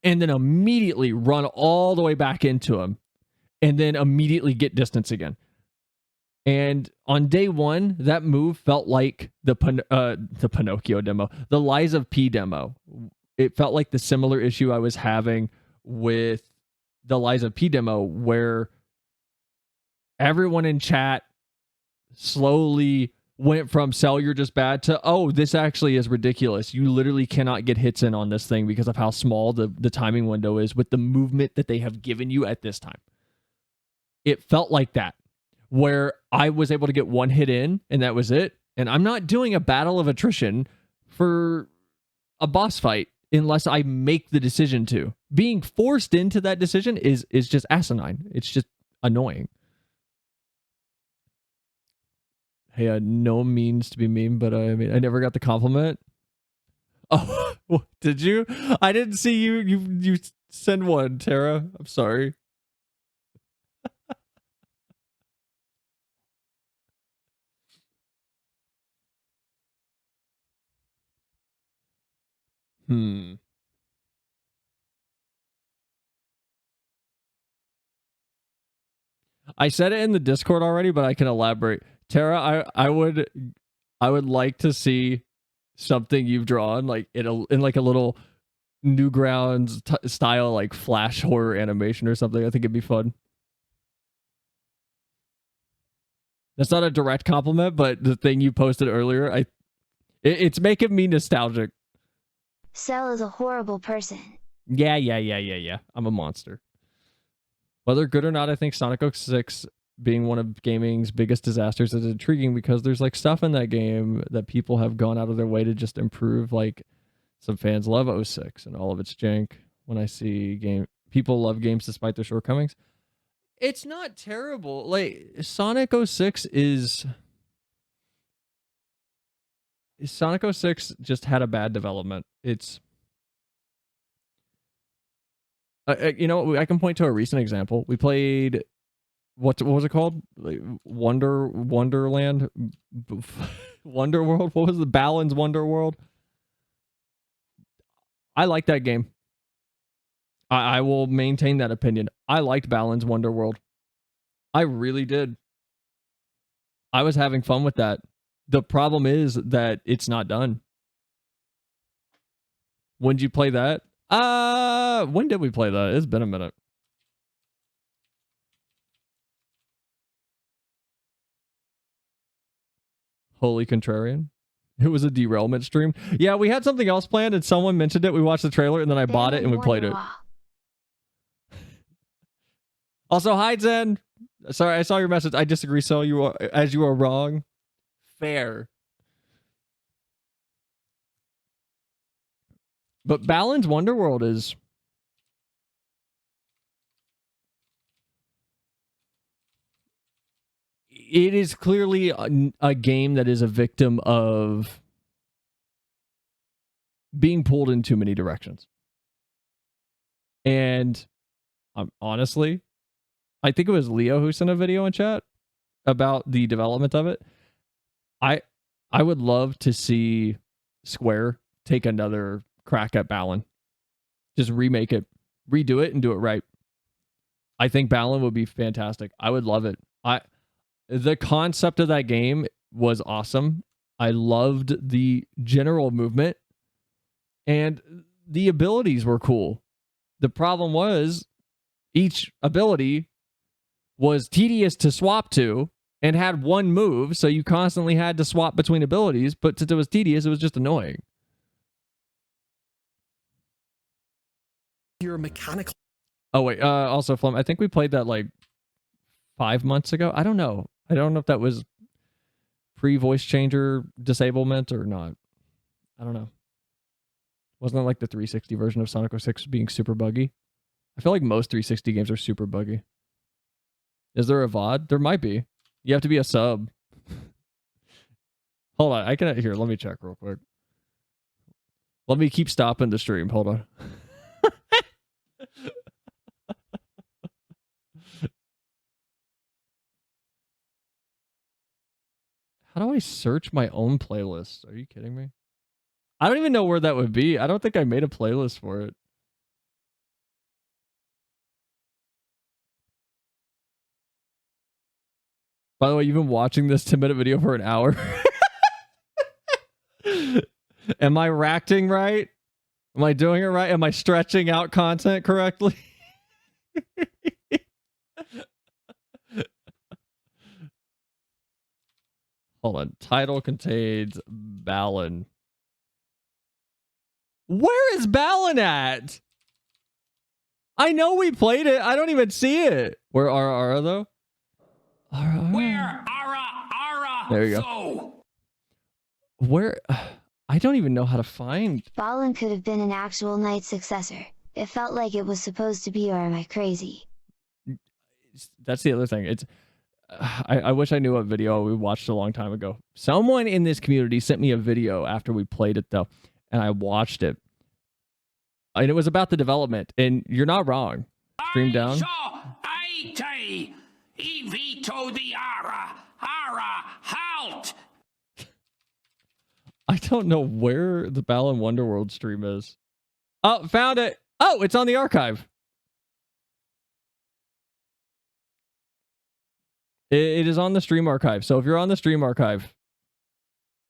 and then immediately run all the way back into him and then immediately get distance again. And on day one, that move felt like the Pinocchio demo, the Lies of P demo. It felt like the similar issue I was having with the Lies of P demo, where everyone in chat slowly went from "Cell, you're just bad" to "Oh, this actually is ridiculous. You literally cannot get hits in on this thing because of how small the timing window is with the movement that they have given you at this time." It felt like that, where I was able to get one hit in and that was it. And I'm not doing a battle of attrition for a boss fight unless I make the decision to. Being forced into that decision is just asinine. It's just annoying. Hey, no means to be mean, but I mean, I never got the compliment. Oh, did you? I didn't see you. You send one, Tara. I'm sorry. I said it in the Discord already, but I can elaborate. Tara, I would like to see something you've drawn like in like a little Newgrounds style like flash horror animation or something. I think it'd be fun. That's not a direct compliment, but the thing you posted earlier, it's making me nostalgic. Cell is a horrible person. Yeah. I'm a monster. Whether good or not, I think Sonic 06 being one of gaming's biggest disasters is intriguing because there's like stuff in that game that people have gone out of their way to just improve. Like some fans love 06 and all of its jank. When I see people love games despite their shortcomings. It's not terrible. Like Sonic 06 Sonic 06 just had a bad development. It's you know, I can point to a recent example. We played what was it called? Like Wonderland, Wonderworld. What was the Balan's Wonderworld? I like that game. I will maintain that opinion. I liked Balan's Wonderworld. I really did. I was having fun with that. The problem is that it's not done. When did you play that? When did we play that? It's been a minute. Holy contrarian. It was a derailment stream. Yeah, we had something else planned and someone mentioned it. We watched the trailer and then I bought it and we played it. Also, hi Zen. Sorry, I saw your message. I disagree. So you are wrong. Fair. But Balan's Wonderworld is it is clearly a game that is a victim of being pulled in too many directions. And honestly, I think it was Leo who sent a video in chat about the development of it. I would love to see Square take another crack at Balan. Just remake it, redo it, and do it right. I think Balan would be fantastic. I would love it. The concept of that game was awesome. I loved the general movement, and the abilities were cool. The problem was each ability was tedious to swap to and had one move, so you constantly had to swap between abilities, but since it was tedious, it was just annoying. Your mechanical. Oh, wait. Also, Flum, I think we played that like 5 months ago. I don't know. I don't know if that was pre-voice changer disablement or not. I don't know. Wasn't it like the 360 version of Sonic 06 being super buggy? I feel like most 360 games are super buggy. Is there a VOD? There might be. You have to be a sub. Hold on. I can... Here, let me check real quick. Let me keep stopping the stream. Hold on. How do I search my own playlist? Are you kidding me? I don't even know where that would be. I don't think I made a playlist for it. By the way, you've been watching this 10-minute video for an hour. Am I reacting right? Am I doing it right? Am I stretching out content correctly? Hold on. Title contains Balan. Where is Balan at? I know we played it. I don't even see it. Where are Ara though? Where Ara? There you go. Where? I don't even know how to find. Balan could have been an actual knight successor. It felt like it was supposed to be, or am I crazy? That's the other thing. It's. I wish I knew what video we watched a long time ago. Someone in this community sent me a video after we played it though, and I watched it. And it was about the development, and you're not wrong. Stream down. I veto the Ara. Ara, halt! I don't know where the Balan Wonderworld stream is. Oh, found it. Oh, it's on the archive. It is on the stream archive. So if you're on the stream archive,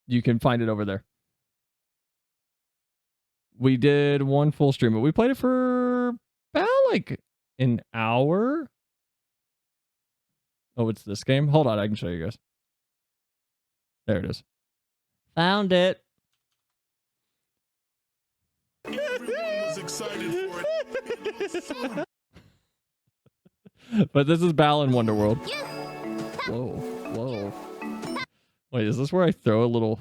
you can find it over there. We did one full stream, but we played it for about like an hour. Oh, it's this game? Hold on, I can show you guys. There it is. Found it. Everyone was excited for it. But this is Balan Wonderworld. Whoa, whoa. Wait, is this where I throw a little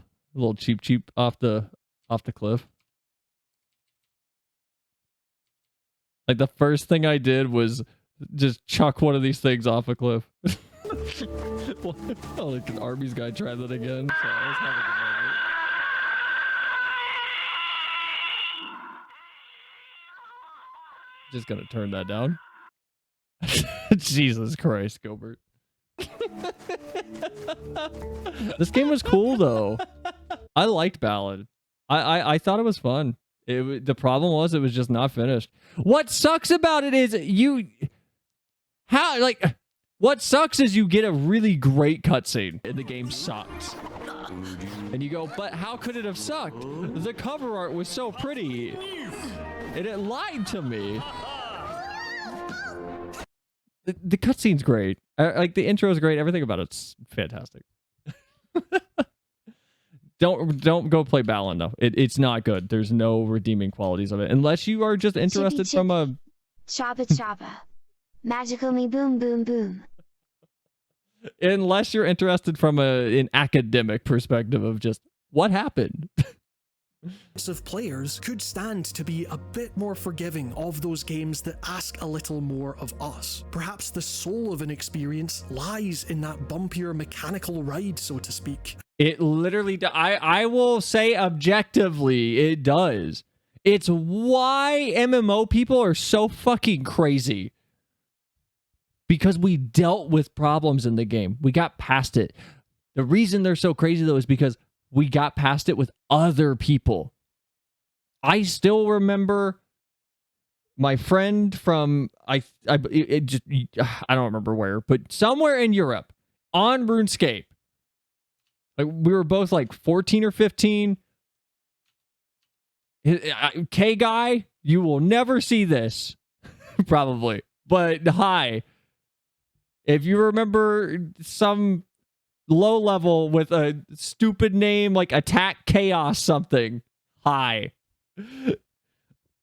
cheap off the cliff? Like the first thing I did was just chuck one of these things off a cliff. Oh, like an Arby's guy tried that again. So I was having a moment. Just gonna turn that down. Jesus Christ, Gilbert. This game was cool though. I liked Ballad. I thought it was fun. The problem was it was just not finished. What sucks about it is what sucks is you get a really great cutscene and the game sucks. And you go, but how could it have sucked? The cover art was so pretty. And it lied to me. The cutscene's great. Like the intro is great. Everything about it's fantastic. Don't go play Balan though. It's not good. There's no redeeming qualities of it unless you are just interested from a Choppa choppa. Magical me boom boom boom. Unless you're interested from an academic perspective of just what happened. Of players could stand to be a bit more forgiving of those games that ask a little more of us. Perhaps the soul of an experience lies in that bumpier mechanical ride, so to speak. It literally, I will say objectively, it does. It's why MMO people are so fucking crazy. Because we dealt with problems in the game. We got past it. The reason they're so crazy, though, is because we got past it with other people. I still remember my friend from, I don't remember where, but somewhere in Europe on RuneScape. Like, we were both like 14 or 15. K-Guy, you will never see this. Probably. But hi. If you remember some low level with a stupid name like Attack Chaos something, hi.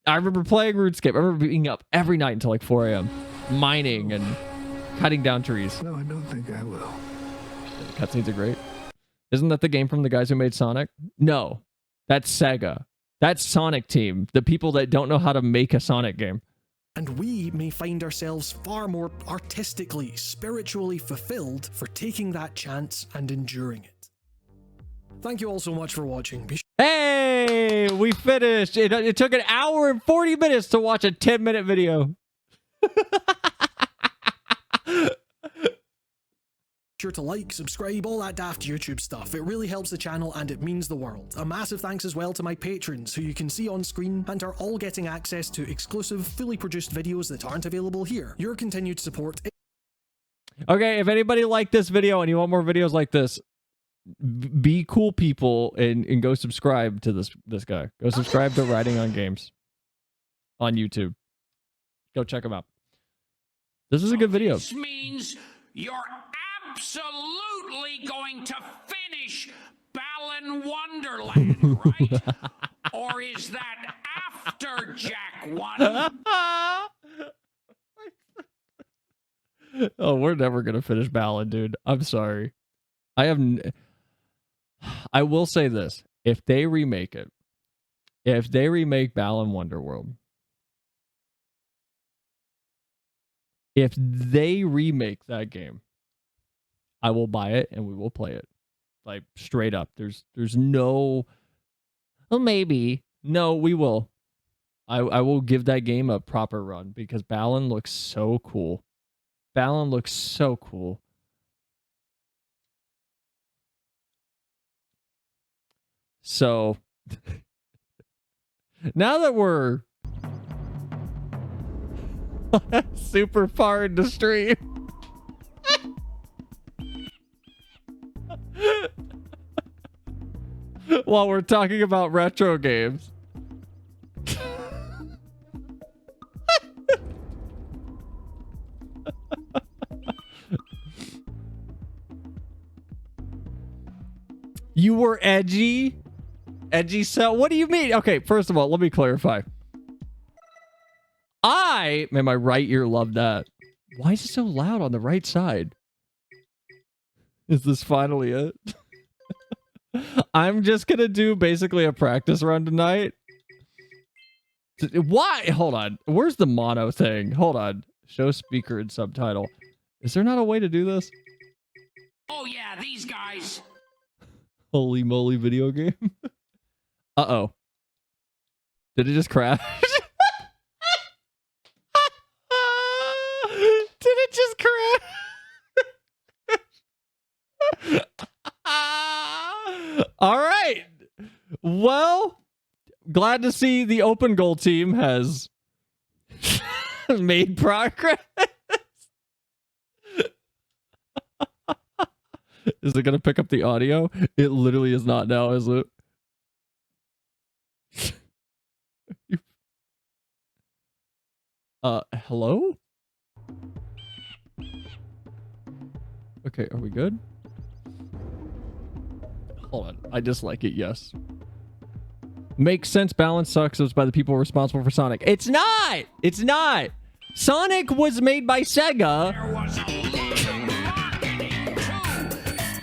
I remember playing RuneScape. I remember being up every night until like 4 a.m. mining and cutting down trees. No, I don't think I will. The cutscenes are great. Isn't that the game from the guys who made Sonic? No, that's Sega. That's Sonic Team, the people that don't know how to make a Sonic game. And we may find ourselves far more artistically, spiritually fulfilled for taking that chance and enduring it. Thank you all so much for watching. Hey, we finished. It took an hour and 40 minutes to watch a 10-minute video. Sure to like, subscribe, all that daft YouTube stuff. It really helps the channel and it means the world. A massive thanks as well to my patrons, who you can see on screen and are all getting access to exclusive, fully produced videos that aren't available here. Your continued support. Okay, if anybody liked this video and you want more videos like this, be cool people and go subscribe to this guy. Go subscribe to Writing on Games on YouTube. Go check him out. This is a good video. This means you're absolutely going to finish Balan Wonderland, right? Or is that after Jack 1? Oh, we're never gonna finish Balan, dude. I'm sorry. I will say this. If they remake it, if they remake Balan Wonderworld, if they remake that game, I will buy it and we will play it. Like, straight up. There's no, well, maybe. No, we will. I will give that game a proper run because Balan looks so cool. Balan looks so cool. So, now that we're super far into stream, while we're talking about retro games, you were edgy? Edgy cell? What do you mean? Okay, first of all, let me clarify. Man, my right ear loved that. Why is it so loud on the right side? Is this finally it? I'm just gonna do basically a practice run tonight. Why? Hold on. Where's the mono thing? Hold on. Show speaker and subtitle. Is there not a way to do this? Oh yeah, these guys. Holy moly video game. Uh-oh. Did it just crash? Did it just crash? All right. Well, glad to see the open goal team has made progress. Is it going to pick up the audio? It literally is not now, is it? Hello? Okay, are we good? Hold on. I dislike it, yes. Makes sense. Balance sucks. It was by the people responsible for Sonic. It's not! It's not! Sonic was made by Sega. There was a little marketing too.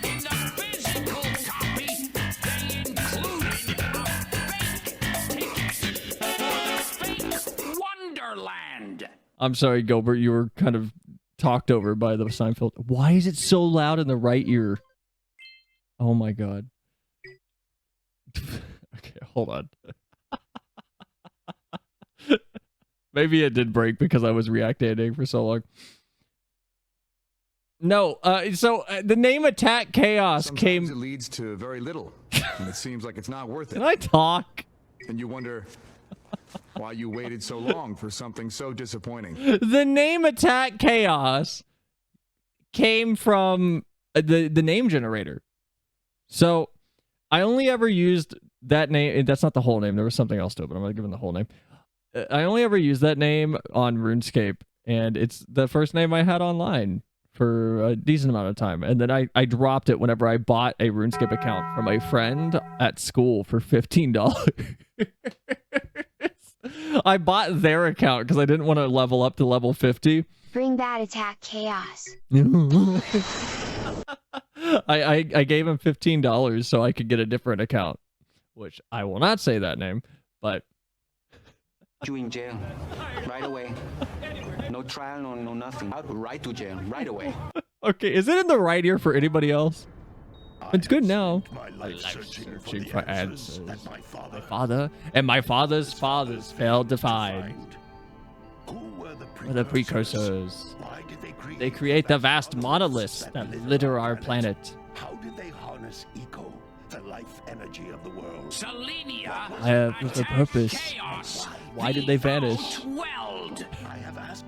In the physical copy, they included a fake ticket for the fake Wonderland. I'm sorry, Gilbert. You were kind of talked over by the Seinfeld. Why is it so loud in the right ear? Oh my god. Okay, hold on. Maybe it did break because I was reactivating for so long. No, so the name Attack Chaos Sometimes came... it leads to very little, and it seems like it's not worth it. Can I talk? And you wonder why you waited so long for something so disappointing. The name Attack Chaos came from the name generator. So I only ever used that name. That's not the whole name. There was something else to it, but I'm going to give him the whole name. I only ever used that name on RuneScape, and it's the first name I had online for a decent amount of time. And then I dropped it whenever I bought a RuneScape account from a friend at school for $15. I bought their account because I didn't want to level up to level 50. Bring back Attack Chaos. I gave him $15 so I could get a different account, which I will not say that name, but... You in jail right away. No trial, no nothing. Out right to jail right away. Okay, is it in the right ear for anybody else? It's good now. My life searching For answers. My father and my father's fathers failed to find. Who were The precursors. They create the vast monoliths that litter our planet. How did they harness eco, the life energy of the world? Selinia. I have a purpose. Why did they vanish?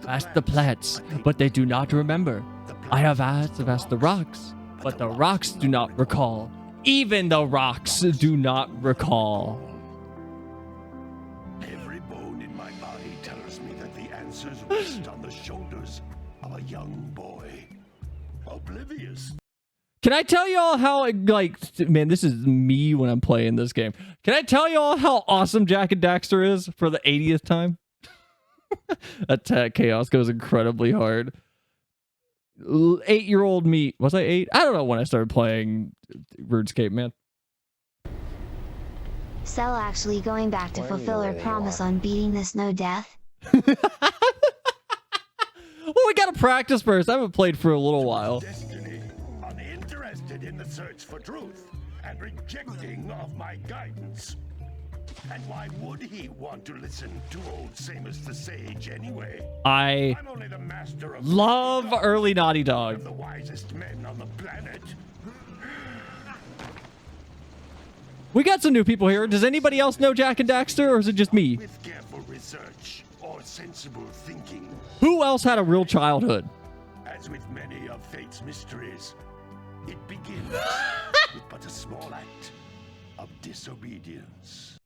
Ask the plants, but they do not remember. I have asked the rocks, but the rocks do not recall. Even the rocks do not recall. Every bone in my body tells me that the answers rest on the shoulders of a young boy. Oblivious. Can I tell y'all how, like, man, this is me when I'm playing this game. Can I tell y'all how awesome Jak and Daxter is for the 80th time? Attack Chaos goes incredibly hard. 8-year-old me. Was I 8? I don't know when I started playing RuneScape, man. Cell actually going back to fulfill her promise on beating this no death. Well, we gotta practice first. I haven't played for a little while. Destiny, uninterested in the search for truth and rejecting of my guidance. And why would he want to listen to old Samus the Sage anyway? I I'm only the master of love early Naughty Dog. the wisest men on the planet. We got some new people here. Does anybody else know Jak and Daxter, or is it just me? With careful research or sensible thinking. Who else had a real childhood? As with many of fate's mysteries, it begins with but a small act of disobedience.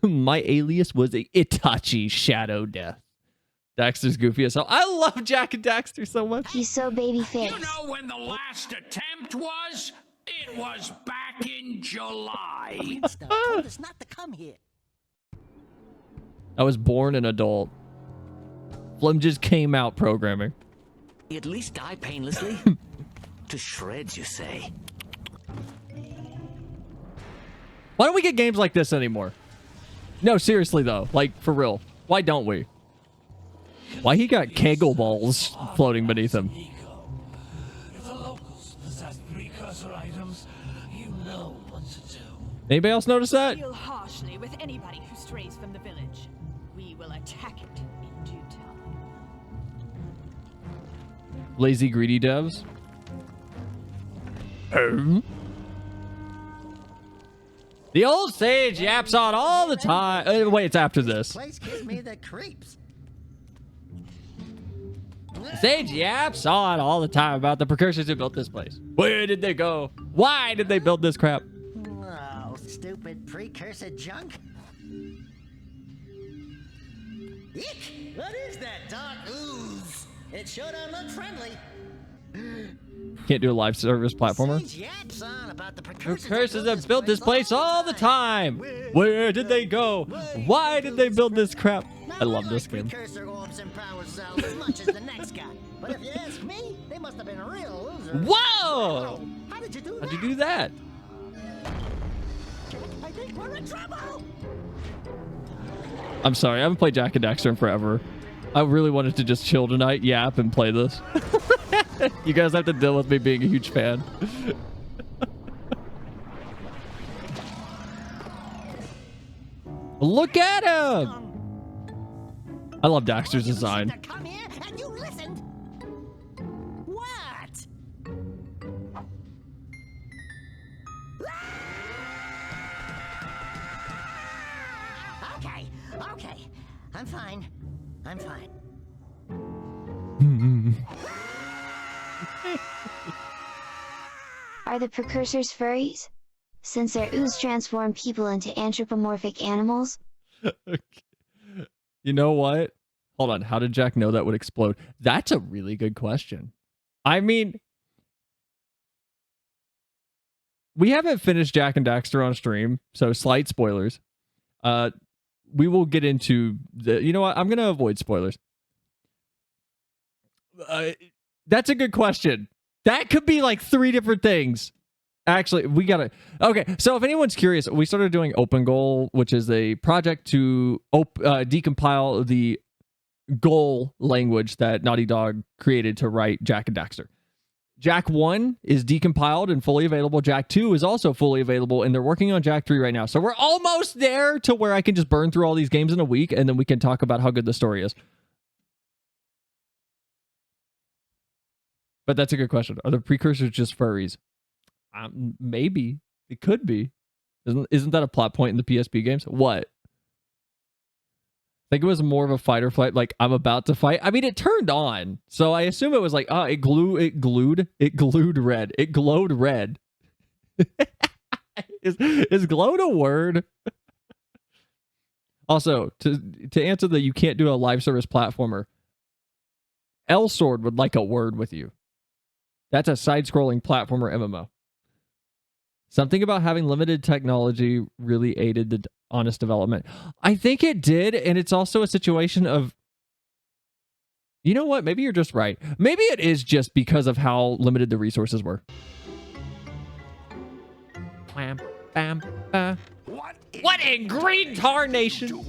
My alias was a Itachi Shadow Death. Daxter's goofy as hell. I love Jak and Daxter so much. He's so baby faced. You know when the last attempt was? It was back in July. told us not to come here. I was born an adult. Flim just came out programming. At least die painlessly. To shreds, you say. Why don't we get games like this anymore? No, seriously though. Like, for real. Why don't we? Why he got Kegel balls floating beneath him? If the locals possess precursor items, you know what to do. Anybody else notice that? Deal harshly with anybody who strays from the village. We will attack it in due time. Lazy, greedy devs. The old sage yaps on all the time. Wait, it's after this. Place gives me the creeps. Sage yaps on all the time about the precursors who built this place. Where did they go? Why did they build this crap? Oh, stupid precursor junk. Eek! What is that dark ooze? It sure don't look friendly. Can't do a live service platformer. Sage yaps on about the Precursors have built this place all the time. Where did they go? Why did they build this crap? I love this game. Precursor orbs and power cells as much as the next guy. But if you ask me, they must have been a real loser. Whoa! How did you do that? How'd you do that? I think we're in trouble. I'm sorry, I haven't played Jak and Daxter in forever. I really wanted to just chill tonight, yap, and play this. You guys have to deal with me being a huge fan. Look at him! I love Daxter's design. Come here and you listened. What? Okay. I'm fine. Are the precursors furries? Since their ooze transform people into anthropomorphic animals? You know what? Hold on. How did Jack know that would explode? That's a really good question. I mean, we haven't finished Jack and Daxter on stream, so slight spoilers. We will get into the... You know what? I'm going to avoid spoilers. That's a good question. That could be like 3 different things. Actually, we gotta... Okay, so if anyone's curious, we started doing Open Goal, which is a project to decompile the goal language that Naughty Dog created to write Jack and Daxter. Jack 1 is decompiled and fully available. Jack 2 is also fully available, and they're working on Jack 3 right now. So we're almost there to where I can just burn through all these games in a week, and then we can talk about how good the story is. But that's a good question. Are the precursors just furries? Maybe. It could be. Isn't that a plot point in the PSP games? What? I think it was more of a fight or flight, like I'm about to fight. I mean, it turned on. So I assume it was like, it glowed red. It glowed red. Is glowed a word? Also, to answer the you can't do a live service platformer, L-Sword would like a word with you. That's a side-scrolling platformer MMO. Something about having limited technology really aided the honest development. I think it did, and it's also a situation of... You know what? Maybe you're just right. Maybe it is just because of how limited the resources were. What in green tarnation?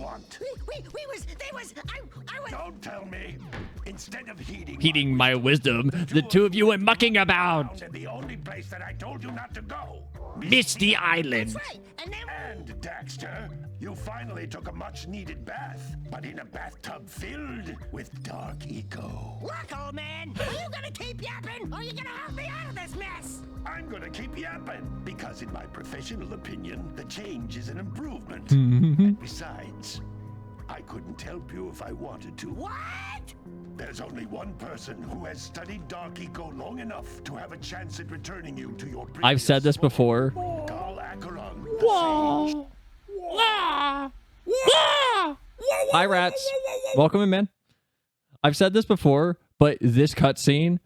Don't tell me. Instead of heeding my wisdom, the two of you went mucking about. The only place that I told you not to go. Misty Island. And Daxter, you finally took a much-needed bath, but in a bathtub filled with dark eco. Look, old man, are you gonna keep yapping, or are you gonna help me out of this mess? I'm gonna keep yapping, because in my professional opinion, the change is an improvement. And besides, I couldn't help you if I wanted to. What? There's only one person who has studied Dark Eco long enough to have a chance at returning you to your previous I've said this before. Whoa. Hi, rats. Welcome in, man. I've said this before, but this cutscene,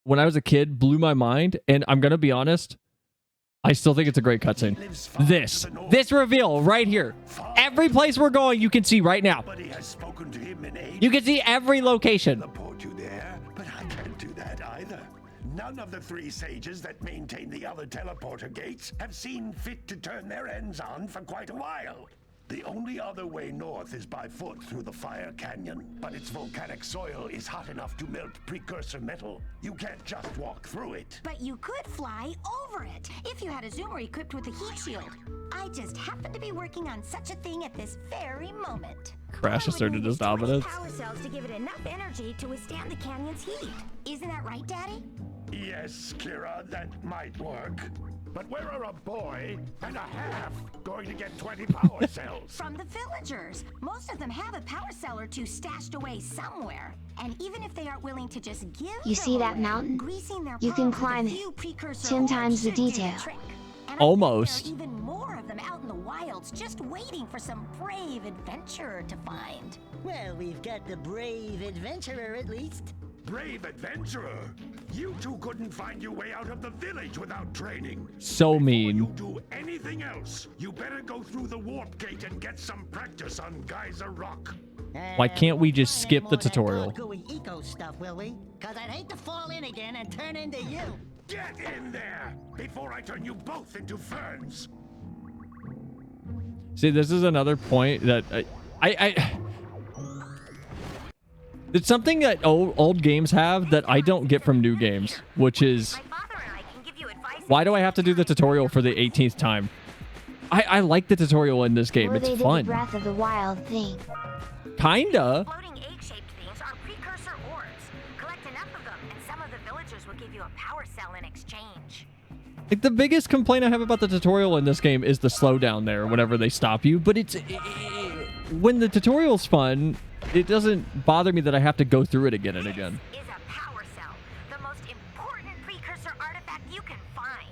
when I was a kid, blew my mind. And I'm going to be honest, I still think it's a great cutscene. This reveal right here. Every place we're going, you can see right now. You can see every location. But I can't do that either. None of the 3 sages that maintain the other teleporter gates have seen fit to turn their ends on for quite a while. The only other way north is by foot through the Fire Canyon, but its volcanic soil is hot enough to melt precursor metal. You can't just walk through it. But you could fly over it if you had a zoomer equipped with a heat shield. I just happen to be working on such a thing at this very moment. Crash asserted his dominance. Power cells to give it enough energy to withstand the canyon's heat. Isn't that right, Daddy? Yes, Kira, that might work. But where are a boy and a half going to get 20 power cells? From the villagers. Most of them have a power cell or 2 stashed away somewhere. And even if they aren't willing to just give You see that mountain? You can climb it. 10 times the detail. Almost. There are even more of them out in the wilds, just waiting for some brave adventurer to find. Well, we've got the brave adventurer at least. Brave adventurer? You 2 couldn't find your way out of the village without training. So mean. Before you do anything else, you better go through the warp gate and get some practice on Geyser Rock. Why can't we just skip the tutorial? Eco stuff, will we? Cause I'd hate to fall in again and turn into you. Get in there before I turn you both into ferns. See, this is another point that it's something that old games have that I don't get from new games, which is why do I have to do the tutorial for the 18th time? I like the tutorial in this game. Or it's they fun. did the Breath of the Wild thing. Kinda. Floating cell in exchange. Like, the biggest complaint I have about the tutorial in this game is the slowdown there whenever they stop you. But when the tutorial's fun, it doesn't bother me that I have to go through it again and again. This is a power cell, the most important precursor artifact you can find.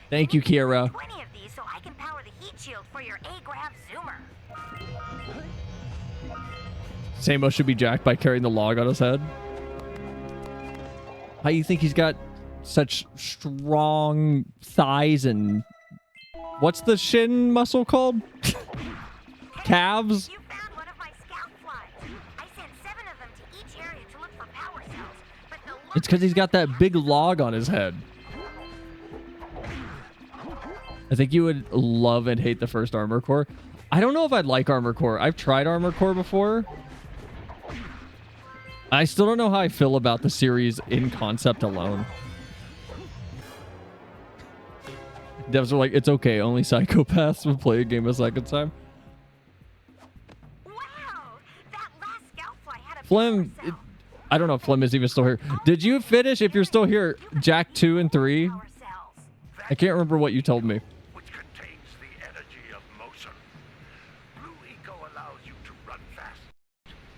Thank you, Kira. 20 of these so I can power the heat shield for your A-Grav zoomer. Samo should be jacked by carrying the log on his head. How you think he's got such strong thighs and what's the shin muscle called? Calves? You found one of my scout flies. I sent 7 of them to each area to look for power cells, but the It's because he's got that big log on his head. I think you would love and hate the first Armor Core. I don't know if I'd like Armor Core. I've tried Armor Core before. I still don't know how I feel about the series in concept alone. Devs are like, it's okay. Only psychopaths will play a game a second time. Flim, I don't know if Flim is even still here. Did you finish, if you're still here, Jack 2 and 3? I can't remember what you told me. Which contains the energy of motion. Blue Eco allows you to run fast,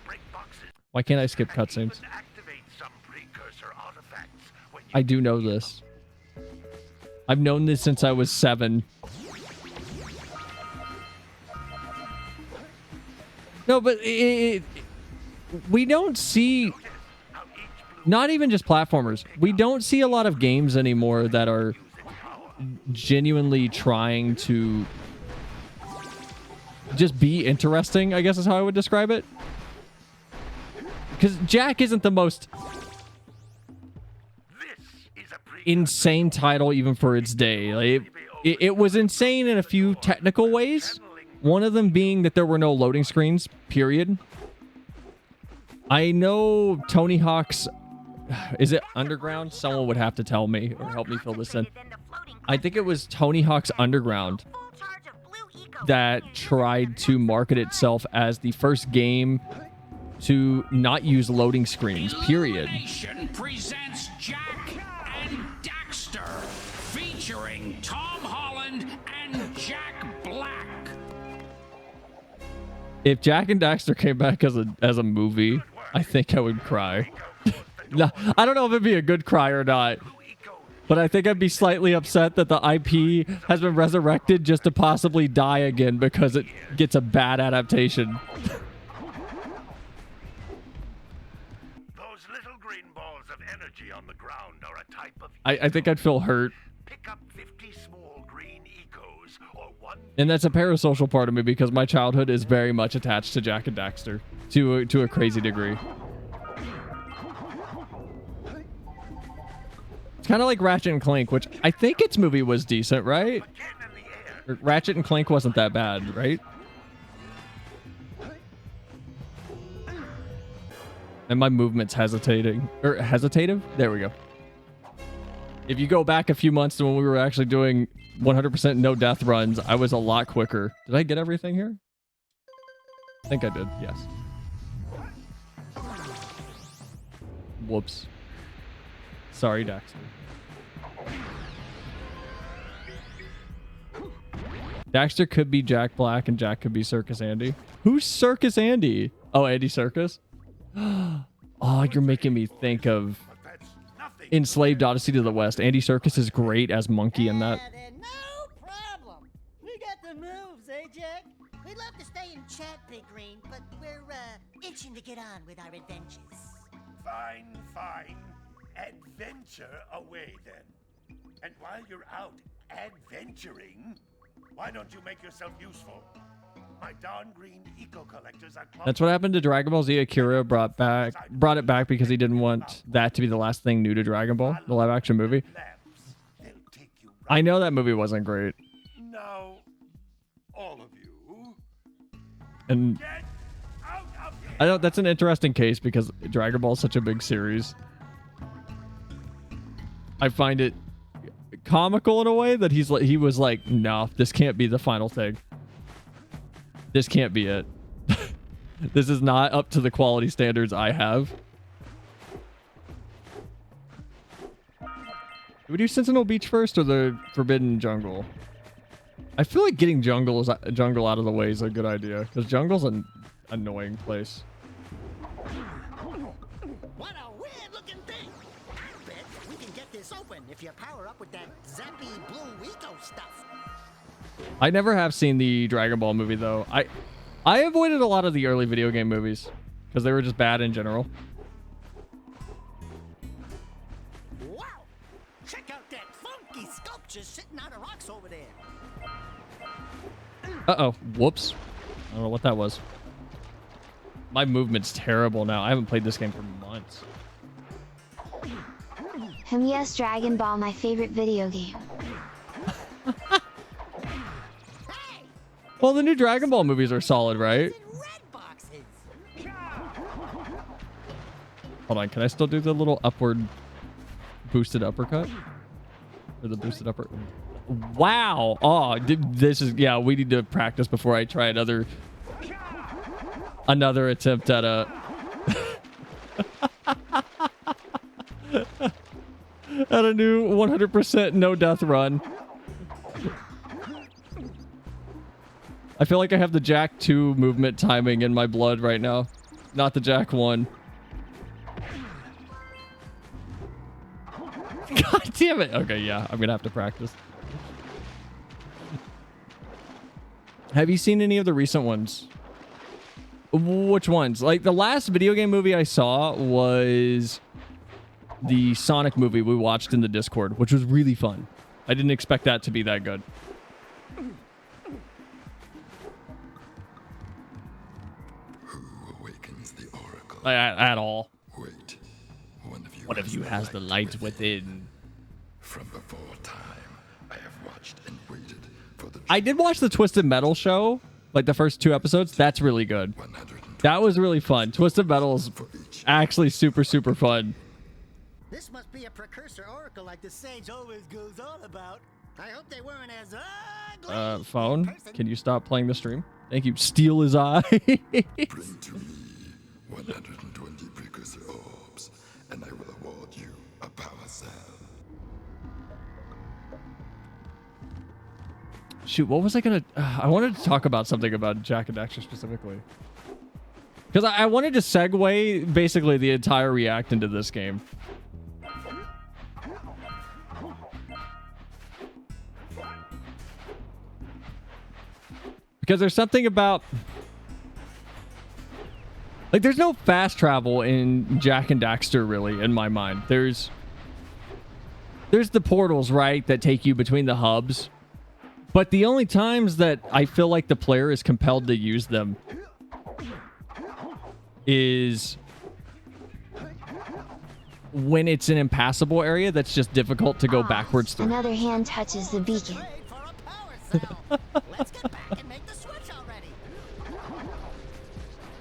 break boxes. Why can't I skip cutscenes? Activate some precursor artifacts when you I do know this. I've known this since I was 7. No, but we don't see, not even just platformers, we don't see a lot of games anymore that are genuinely trying to just be interesting, I guess is how I would describe it. Because Jack isn't the most insane title even for its day. Like, it was insane in a few technical ways. One of them being that there were no loading screens, period. I know Tony Hawk's... Is it Underground? Someone would have to tell me or help me fill this in. I think it was Tony Hawk's Underground that tried to market itself as the first game to not use loading screens, period. Presents Jack and Daxter, featuring Tom Holland and Jack Black. If Jack and Daxter came back as a movie, I think I would cry. No, I don't know if it'd be a good cry or not, but I think I'd be slightly upset that the IP has been resurrected just to possibly die again because it gets a bad adaptation. Those little green balls of energy on the ground are a type of I think I'd feel hurt. Pick up 50 small green ecos or one. And that's a parasocial part of me because my childhood is very much attached to Jack and Daxter to a crazy degree. It's kind of like Ratchet and Clank, which I think its movie was decent, right? Ratchet and Clank wasn't that bad, right? And my movement's hesitating. Or hesitative? There we go. If you go back a few months to when we were actually doing 100% no death runs, I was a lot quicker. Did I get everything here? I think I did, yes. Whoops. Sorry, Daxter. Daxter could be Jack Black and Jack could be Circus Andy. Who's Circus Andy? Oh, Andy Circus? Oh, you're making me think of Enslaved Odyssey to the West. Andy Serkis is great as Monkey in that. No problem. We got the moves, eh, Jack? We'd love to stay and chat, Big Green, but we're itching to get on with our adventures. Fine, fine. Adventure away then. And while you're out adventuring, why don't you make yourself useful? My darn green eco collectors are That's what happened to Dragon Ball Z. Akira brought it back because he didn't want that to be the last thing new to Dragon Ball, the live action movie. I know that movie wasn't great. Now, all of you. And I know that's an interesting case because Dragon Ball is such a big series. I find it comical in a way that he was like, no, this can't be the final thing. This can't be it. This is not up to the quality standards I have. Do we do Sentinel Beach first or the Forbidden Jungle? I feel like getting jungle out of the way is a good idea because jungle's an annoying place. What a weird looking thing! I bet we can get this open if you power up with that zappy blue Eco stuff. I never have seen the Dragon Ball movie though. I avoided a lot of the early video game movies because they were just bad in general. Wow! Check out that funky sculpture sitting on the rocks over there. Uh-oh. Whoops. I don't know what that was. My movement's terrible now. I haven't played this game for months. Yes, Dragon Ball, my favorite video game. Well, the new Dragon Ball movies are solid, right? Hold on, can I still do the little upward boosted uppercut? Or the boosted upper? Wow! Oh, this is... Yeah, we need to practice before I try another attempt at a... at a new 100% no death run. I feel like I have the Jack 2 movement timing in my blood right now. Not the Jack 1. God damn it. Okay, yeah. I'm going to have to practice. Have you seen any of the recent ones? Which ones? Like, the last video game movie I saw was the Sonic movie we watched in the Discord, which was really fun. I didn't expect that to be that good. At all. Wait. One of you has the light within. From before time, I have watched and waited for the... I did watch the Twisted Metal show, like the first 2 episodes. That's really good. That was really fun. Twisted Metal is actually super, super fun. This must be a precursor oracle like the sage always goes on about. I hope they weren't as ugly. Phone, can you stop playing the stream? Thank you. Steal his eye. Bring to me 120 precursor orbs, and I will award you a power cell. Shoot, what was I gonna... I wanted to talk about something about Jack and Daxter specifically. Because I wanted to segue basically the entire react into this game. Because there's something about... Like, there's no fast travel in Jack and Daxter, really, in my mind. There's the portals, right, that take you between the hubs. But the only times that I feel like the player is compelled to use them is when it's an impassable area that's just difficult to go backwards through. Another hand touches the beacon. Let's get back and make the switch already.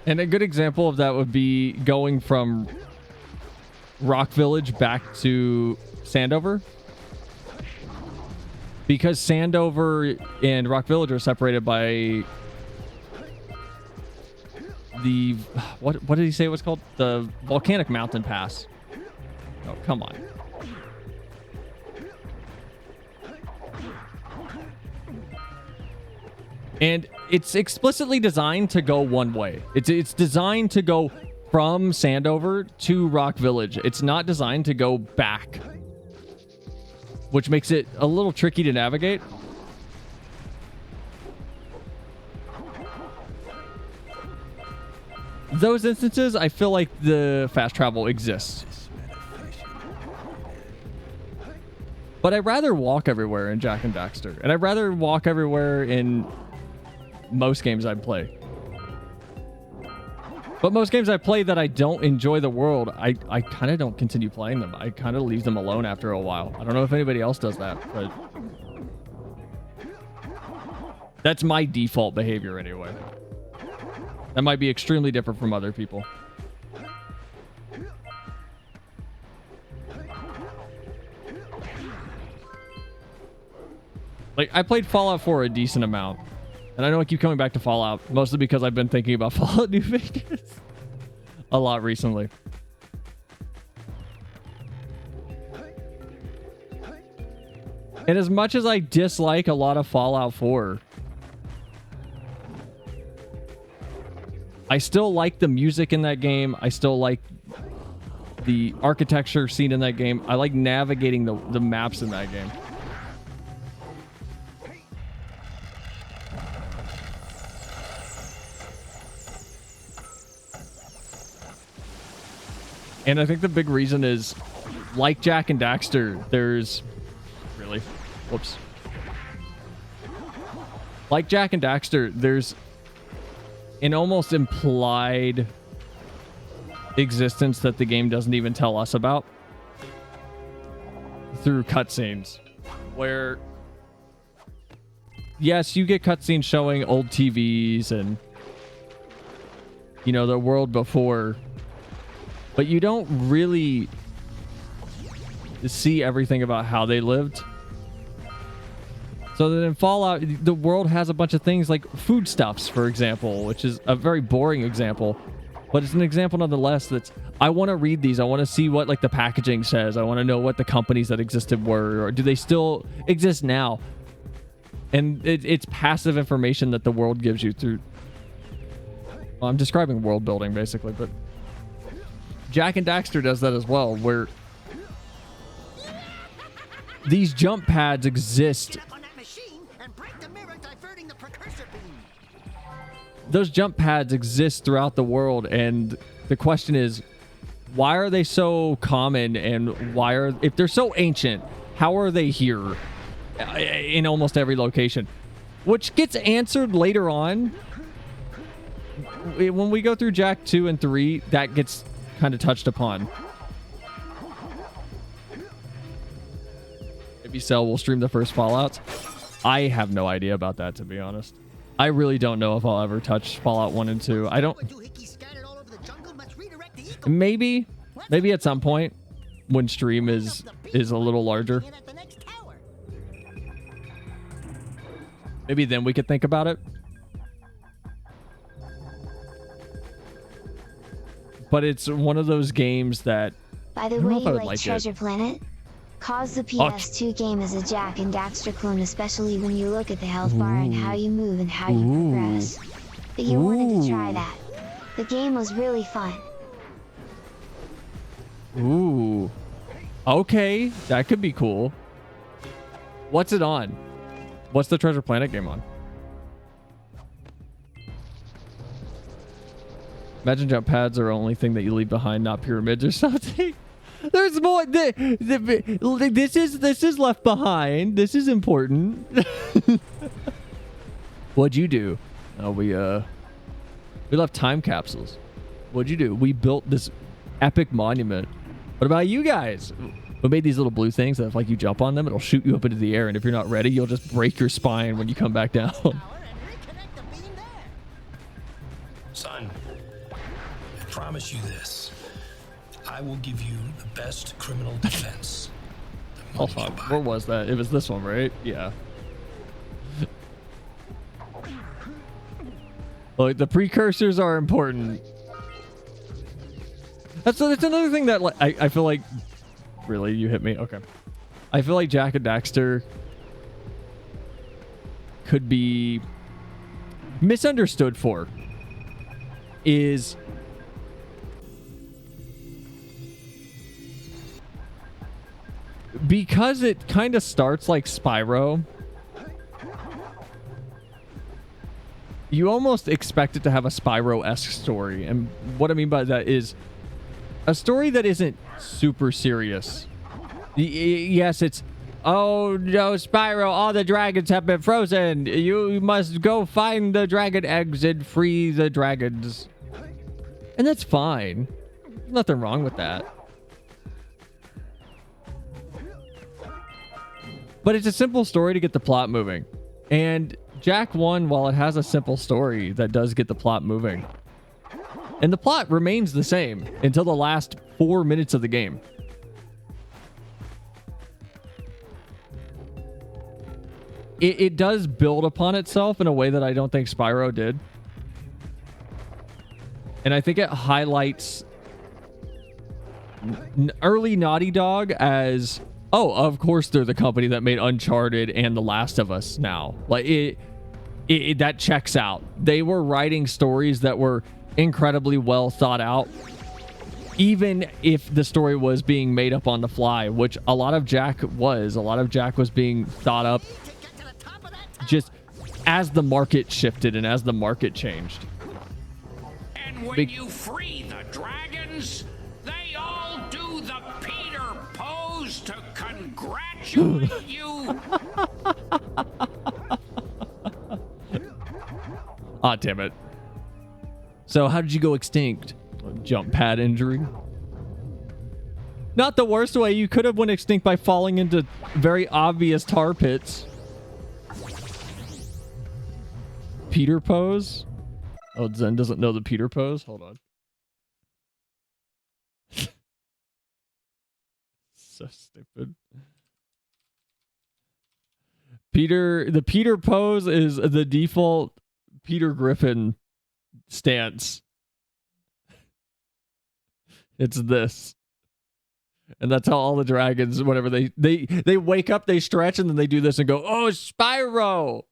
And a good example of that would be going from Rock Village back to Sandover. Because Sandover and Rock Village are separated by the... What did he say it was called? The Volcanic Mountain Pass. Oh, come on. And it's explicitly designed to go one way. It's designed to go from Sandover to Rock Village. It's not designed to go back, which makes it a little tricky to navigate. Those instances, I feel like the fast travel exists. But I'd rather walk everywhere in Jack and Daxter. And I'd rather walk everywhere in most games I play. But most games I play that I don't enjoy the world, I kind of don't continue playing them. I kind of leave them alone after a while. I don't know if anybody else does that, but that's my default behavior anyway. That might be extremely different from other people. Like, I played Fallout 4 a decent amount. And I know I keep coming back to Fallout, mostly because I've been thinking about Fallout New Vegas a lot recently. And as much as I dislike a lot of Fallout 4, I still like the music in that game. I still like the architecture scene in that game. I like navigating the maps in that game. And I think the big reason is, like Jak and Daxter, there's... Really? Whoops. Like Jak and Daxter, there's an almost implied existence that the game doesn't even tell us about through cutscenes, where yes, you get cutscenes showing old TVs and, you know, the world before, but you don't really see everything about how they lived. So that in Fallout, the world has a bunch of things like foodstuffs, for example, which is a very boring example, but it's an example nonetheless that's, I want to read these. I want to see what like the packaging says. I want to know what the companies that existed were, or do they still exist now? And it's passive information that the world gives you through... Well, I'm describing world building basically, but Jak and Daxter does that as well, where these jump pads exist. Those jump pads exist throughout the world, and the question is, why are they so common, and why are, if they're so ancient, how are they here in almost every location? Which gets answered later on. When we go through Jak 2 and 3, that gets kind of touched upon. Maybe Cell will stream the first Fallouts. I have no idea about that, to be honest. I really don't know if I'll ever touch Fallout 1 and 2. I don't... Maybe at some point when stream is a little larger. Maybe then we could think about it. But it's one of those games that... By the way, you like Treasure Planet? Cause the PS2 game is a Jak and Daxter clone, especially when you look at the health bar and how you move and how you progress. But you wanted to try that. The game was really fun. Ooh. Okay, that could be cool. What's it on? What's the Treasure Planet game on? Imagine jump pads are the only thing that you leave behind, not pyramids or something. There's more. This is left behind. This is important. What'd you do? Oh, we left time capsules. What'd you do? We built this epic monument. What about you guys? We made these little blue things that if like you jump on them, it'll shoot you up into the air, and if you're not ready, you'll just break your spine when you come back down. Son, I promise you this. I will give you the best criminal defense. Hold on, where was that? It was this one, right? Yeah. Look, the precursors are important. That's another thing that like, I feel like... Really? You hit me? Okay. I feel like Jak and Daxter could be misunderstood for is... Because it kind of starts like Spyro, you almost expect it to have a Spyro-esque story. And what I mean by that is a story that isn't super serious. Yes, it's, oh no, Spyro, all the dragons have been frozen. You must go find the dragon eggs and free the dragons. And that's fine. Nothing wrong with that. But it's a simple story to get the plot moving. And Jak 1, while it has a simple story that does get the plot moving, and the plot remains the same until the last 4 minutes of the game. It does build upon itself in a way that I don't think Spyro did. And I think it highlights early Naughty Dog as Oh, of course they're the company that made Uncharted and The Last of Us now. Like it that checks out. They were writing stories that were incredibly well thought out, even if the story was being made up on the fly, which a lot of Jack was. A lot of Jack was being thought up just as the market shifted and as the market changed. And when you free the dragons, they all do the Peter pose to congratulate you. Ah, damn it. So how did you go extinct? Jump pad injury? Not the worst way. You could have went extinct by falling into very obvious tar pits. Peter pose? Oh, Zen doesn't know the Peter pose? Hold on. So stupid. The Peter pose is the default Peter Griffin stance. It's this. And that's how all the dragons, whenever they wake up, they stretch, and then they do this and go, "Oh, Spyro!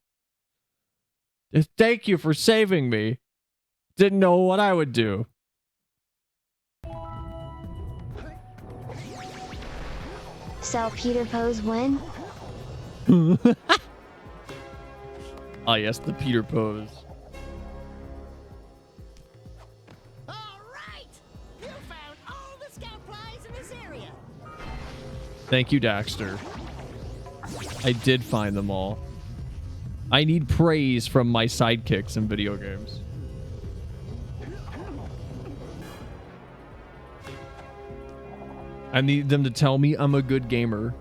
Thank you for saving me. Didn't know what I would do." Sell Peter pose when? Ah, yes, the Peter pose. Thank you, Daxter. I did find them all. I need praise from my sidekicks in video games. I need them to tell me I'm a good gamer.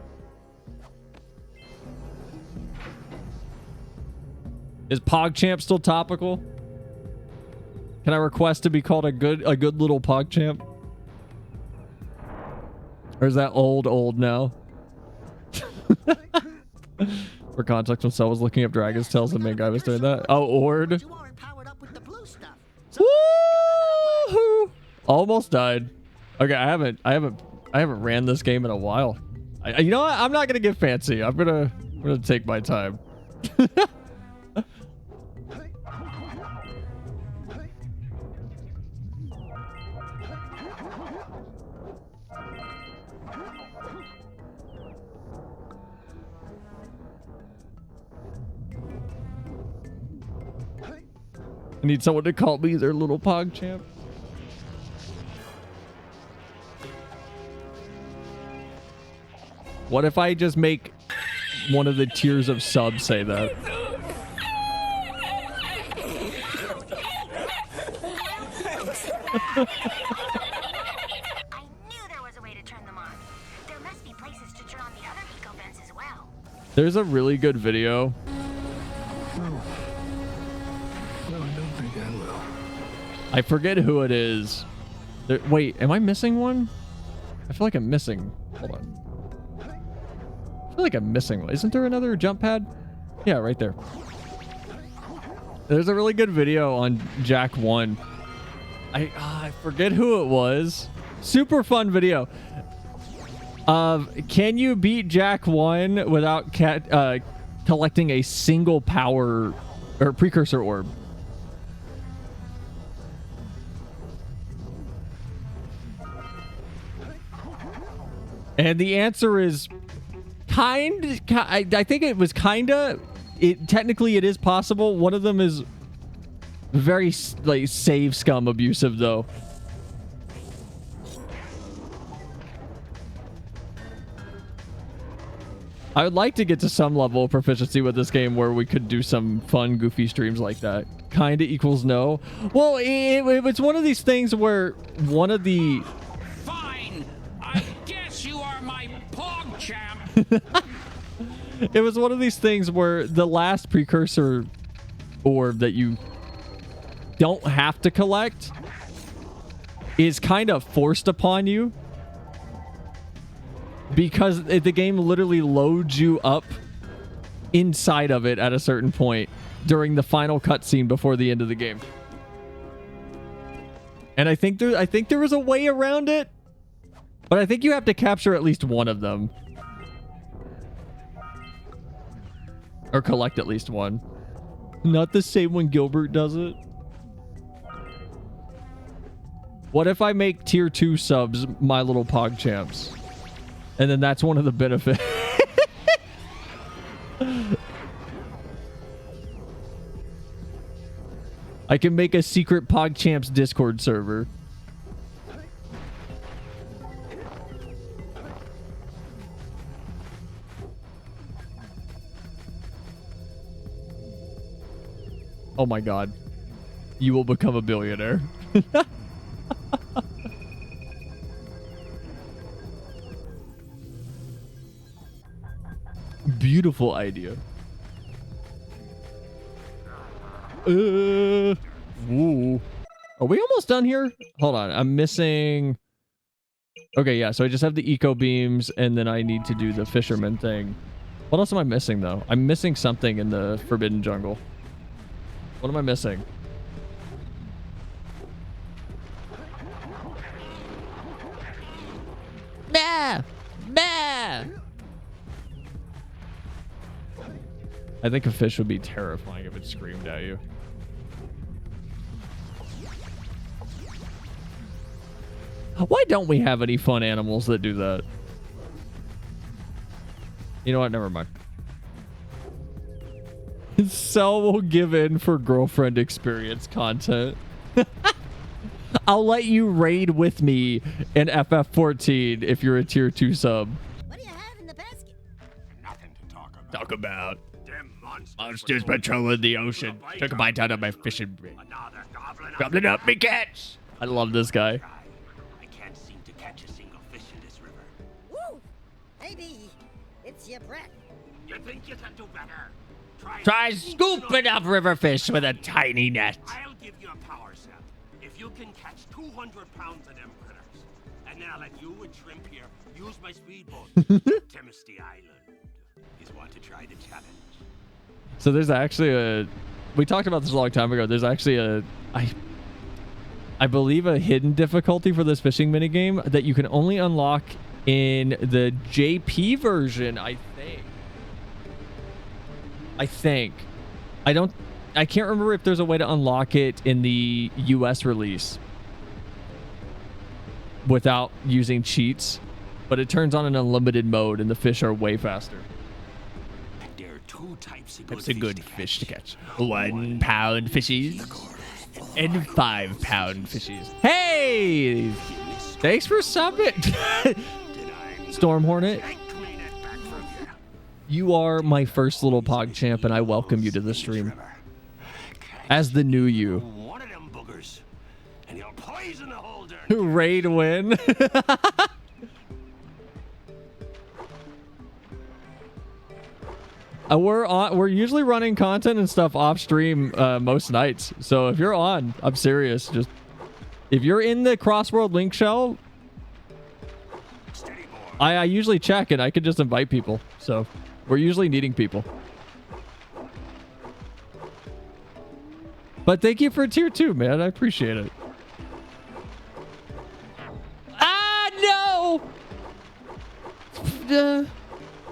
Is PogChamp still topical? Can I request to be called a good little PogChamp? Or is that old now? For context, when Cell was looking up Dragon's Tales, the main guy was doing that. Oh, Ord. Woo-hoo! Almost died. Okay, I haven't ran this game in a while. You know what? I'm not gonna get fancy. I'm gonna take my time. I need someone to call me their little PogChamp. What if I just make one of the tiers of subs say that? I knew there was a way to turn them on. There must be places to turn on the other eco vents as well. There's a really good video. I forget who it is. Wait, am I missing one? I feel like I'm missing. Hold on. I feel like I'm missing one. Isn't there another jump pad? Yeah, right there. There's a really good video on Jack 1. I forget who it was. Super fun video. Can you beat Jack 1 without collecting a single power or precursor orb? And the answer is I think it was kinda. Technically it is possible. One of them is very like save scum abusive though. I would like to get to some level of proficiency with this game where we could do some fun goofy streams like that. Kinda equals no. Well, it's one of these things where one of the it was one of these things where the last precursor orb that you don't have to collect is kind of forced upon you because the game literally loads you up inside of it at a certain point during the final cutscene before the end of the game. And I think there was a way around it, but I think you have to capture at least one of them. Or collect at least one. Not the same when Gilbert does it. What if I make tier 2 subs My Little Pog Champs? And then that's one of the benefits. I can make a secret Pog Champs Discord server. Oh my god. You will become a billionaire. Beautiful idea. Ooh. Are we almost done here? Hold on. I'm missing... Okay, yeah. So I just have the eco beams, and then I need to do the fisherman thing. What else am I missing, though? I'm missing something in the Forbidden Jungle. What am I missing? Bah! Bah! I think a fish would be terrifying if it screamed at you. Why don't we have any fun animals that do that? You know what? Never mind. Cell will give in for girlfriend experience content. I'll let you raid with me in FF14 if you're a tier 2 sub. What do you have in the basket? Nothing to talk about. Talk about. Them Monsters patrolling the ocean. Took a bite out of my fishing rig. Gobbling up me catch. I love this guy. I can't seem to catch a single fish in this river. Woo! Maybe it's your breath. You think you can do better? Try scooping up river fish with a tiny net. I'll give you a power set. If you can catch 200 pounds of them critters, and then I'll let you and Shrimp here use my speedboat. Timothy Island. Is want to try the challenge? So there's actually a... We talked about this a long time ago. There's actually a... I believe a hidden difficulty for this fishing minigame that you can only unlock in the JP version, I think. I can't remember if there's a way to unlock it in the US release without using cheats, but it turns on an unlimited mode and the fish are way faster. There are two types of good fish to catch. 1 pound fishies and 5 pound fishies. Hey! Thanks for subbing. Storm Hornet. You are my first little Pog Champ, and I welcome you to the stream. As the new you. One of them boogers, and he'll poison the whole darn. Raid win. We're usually running content and stuff off stream most nights. So if you're on, I'm serious. Just if you're in the Crossworld link shell, I usually check and I can just invite people. So we're usually needing people. But thank you for tier 2, man. I appreciate it. Ah, no!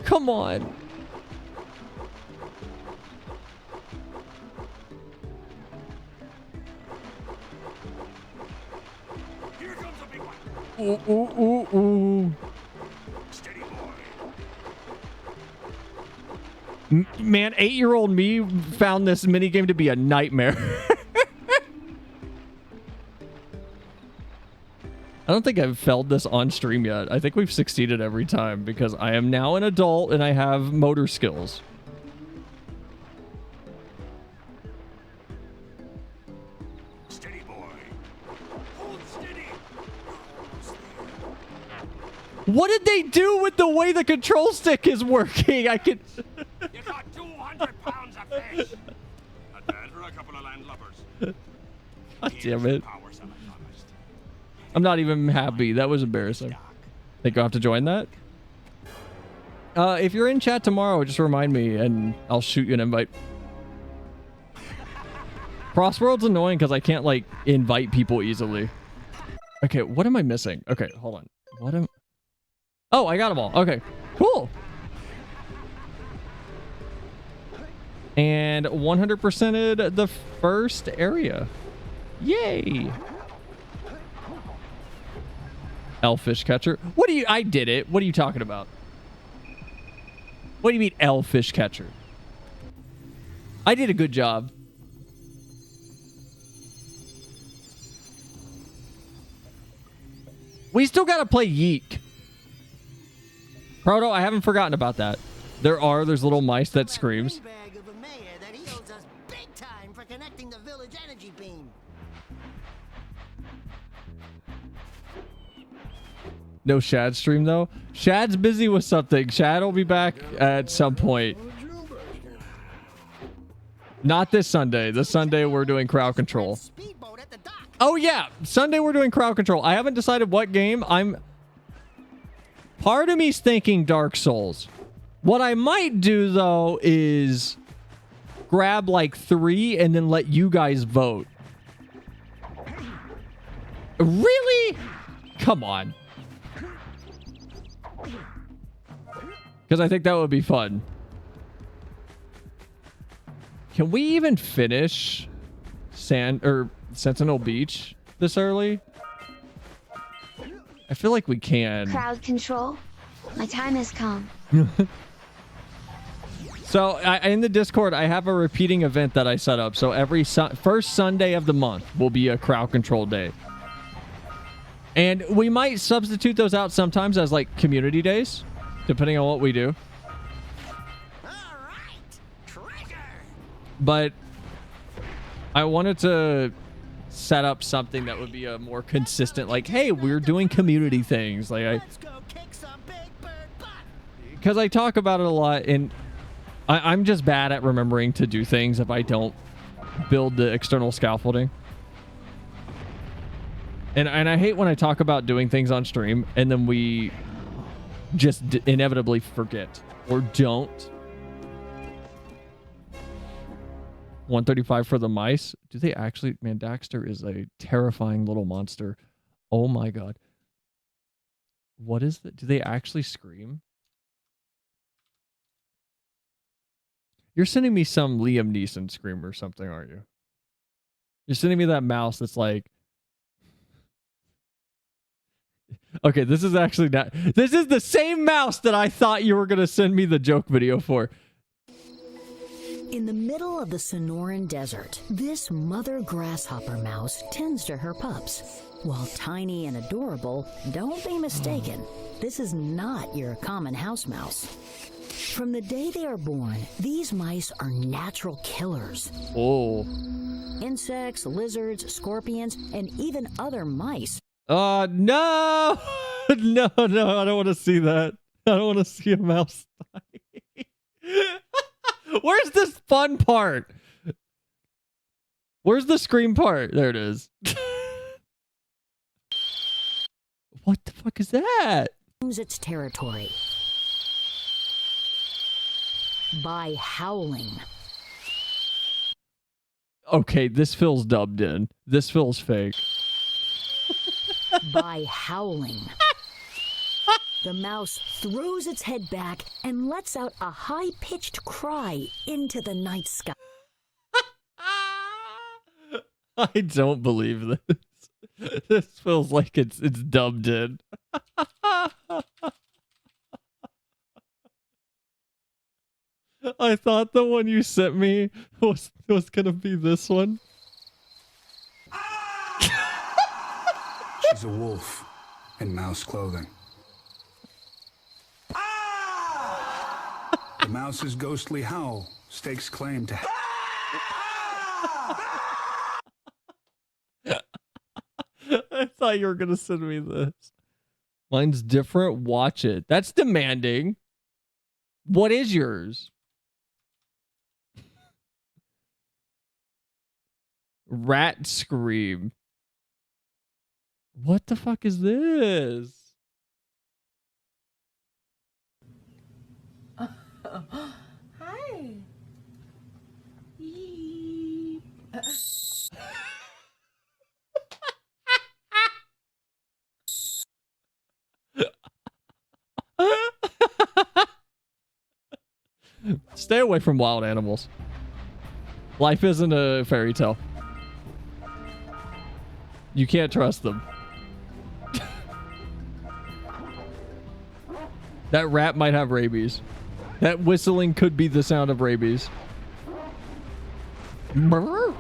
Come on. Here comes a big one. Ooh, ooh, ooh, ooh. Steady boy. Man, 8-year-old me found this minigame to be a nightmare. I don't think I've failed this on stream yet. I think we've succeeded every time because I am now an adult and I have motor skills. Steady boy. Hold steady. What did they do with the way the control stick is working? I could... You got 200 pounds of fish. Not bad for a couple of landlubbers. God damn it. I'm not even happy. That was embarrassing. Think I'll have to join that? If you're in chat tomorrow, just remind me and I'll shoot you an invite. Crossworld's annoying because I can't, like, invite people easily. Okay, what am I missing? Okay, hold on. What am... Oh, I got them all. Okay, cool. And 100%ed the first area. Yay! Elfish catcher. What do you... I did it. What are you talking about? What do you mean elfish catcher? I did a good job. We still gotta play Yeek. Proto, I haven't forgotten about that. There's little mice that screams. No Shad stream though. Shad's busy with something. Shad will be back at some point. Not this Sunday. This Sunday we're doing crowd control. Oh yeah, Sunday we're doing crowd control. I haven't decided what game. Part of me's thinking Dark Souls. What I might do though is grab like 3 and then let you guys vote. Really? Come on. Because I think that would be fun. Can we even finish Sentinel Beach this early? I feel like we can. Crowd control. My time has come. So in the Discord, I have a repeating event that I set up. So every first Sunday of the month will be a crowd control day. And we might substitute those out sometimes as like community days, depending on what we do. But I wanted to set up something that would be a more consistent, like, hey, we're doing community things. Like, because I talk about it a lot, and I'm just bad at remembering to do things if I don't build the external scaffolding. And I hate when I talk about doing things on stream and then we just inevitably forget or don't. 135 for the mice. Do they actually... Man, Daxter is a terrifying little monster. Oh my god. What is that? Do they actually scream? You're sending me some Liam Neeson scream or something, aren't you? You're sending me that mouse that's like... Okay, this is actually not... This is the same mouse that I thought you were going to send me the joke video for. In the middle of the Sonoran Desert, this mother grasshopper mouse tends to her pups. While tiny and adorable, don't be mistaken, this is not your common house mouse. From the day they are born, these mice are natural killers. Oh. Insects, lizards, scorpions, and even other mice. No! No, I don't want to see that. I don't want to see a mouse die. Where's this fun part? Where's the scream part? There it is. What the fuck is that? Its territory by howling. Okay, this feels dubbed in. This feels fake. By howling. The mouse throws its head back and lets out a high-pitched cry into the night sky. I don't believe this. This feels like it's dubbed in. I thought the one you sent me was gonna be this one. She's a wolf in mouse clothing. The mouse's ghostly howl stakes claim to... I thought you were gonna send me this. Mine's different. Watch it. That's demanding. What is yours? Rat scream. What the fuck is this? Hi. Stay away from wild animals. Life isn't a fairy tale. You can't trust them. That rat might have rabies. That whistling could be the sound of rabies. Brr.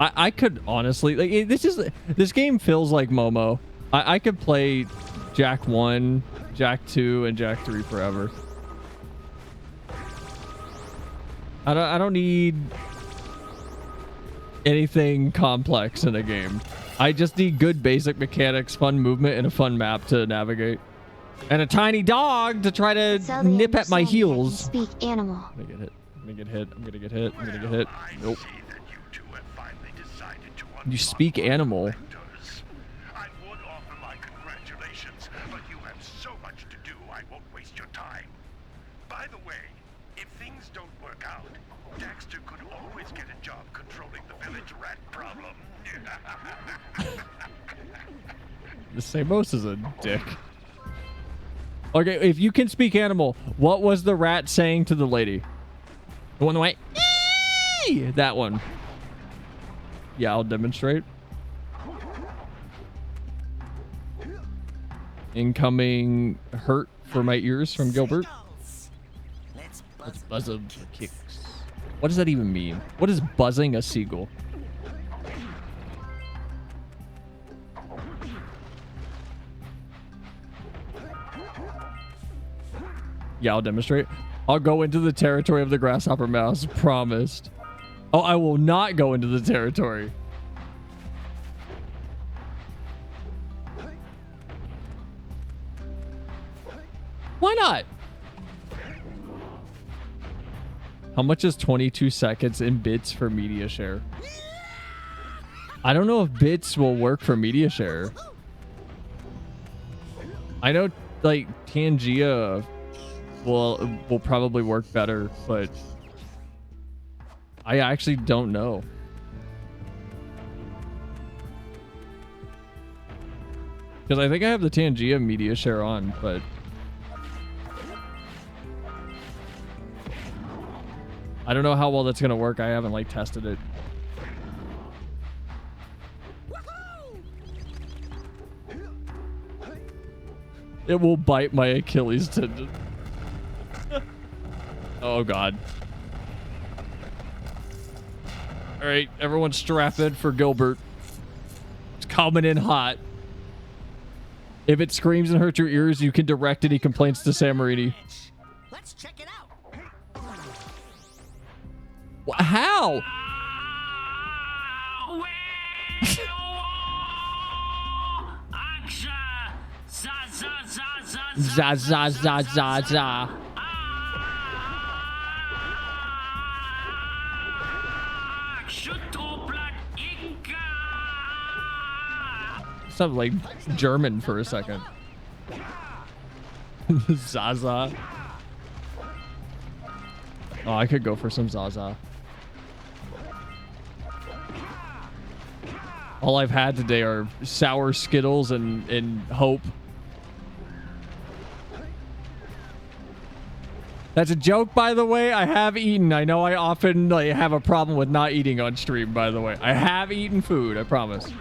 I could honestly like this game feels like Momo. I could play Jack 1, Jack 2, and Jack 3 forever. I don't need anything complex in a game. I just need good basic mechanics, fun movement, and a fun map to navigate. And a tiny dog to try to nip at my heels. Speak animal. I'm gonna get hit. I'm gonna get hit. I'm gonna get hit. I'm gonna get hit. Nope. You speak animal. I would offer my congratulations, but you have so much to do, I won't waste your time. By the way, if things don't work out, Daxter could always get a job controlling the village rat problem. The Samos is a dick. Okay, if you can speak animal, what was the rat saying to the lady? The one that went, "Eee!" That one. Yeah, I'll demonstrate. Incoming hurt for my ears from Gilbert. Let's buzz them for kicks. What does that even mean? What is buzzing a seagull? Yeah, I'll demonstrate. I'll go into the territory of the grasshopper mouse. Promised. Oh, I will not go into the territory. Why not? How much is 22 seconds in bits for media share? I don't know if bits will work for media share. I know like Tangia will probably work better, but I actually don't know. Because I think I have the Tangia media share on, but I don't know how well that's gonna work. I haven't like tested it. It will bite my Achilles tendon. Oh god. All right, everyone strap in for Gilbert. It's coming in hot. If it screams and hurts your ears, you can direct any complaints to Samarini. Let's check it out. How? Za za za za za. Sounds like German for a second. Zaza. Oh, I could go for some Zaza. All I've had today are sour Skittles and Hope. That's a joke, by the way. I have eaten. I know I often have a problem with not eating on stream, by the way. I have eaten food, I promise.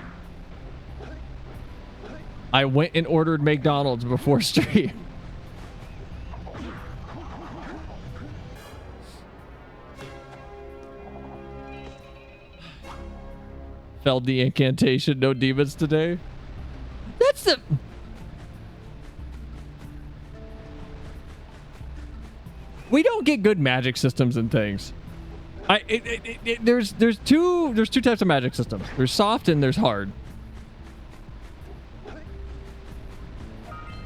I went and ordered McDonald's before stream. Failed the incantation. No demons today. That's the... We don't get good magic systems and things. There's two types of magic systems. There's soft and there's hard.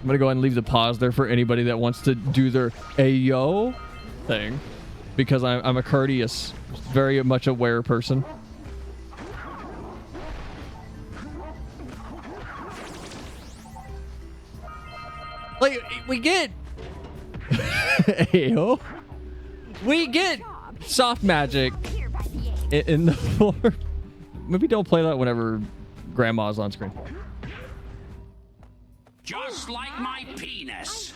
I'm gonna go ahead and leave the pause there for anybody that wants to do their Ayo thing, because I'm a courteous, very much aware person. Like we get Ayo, we get soft magic in the form. Maybe don't play that whenever Grandma's on screen. Just like my penis.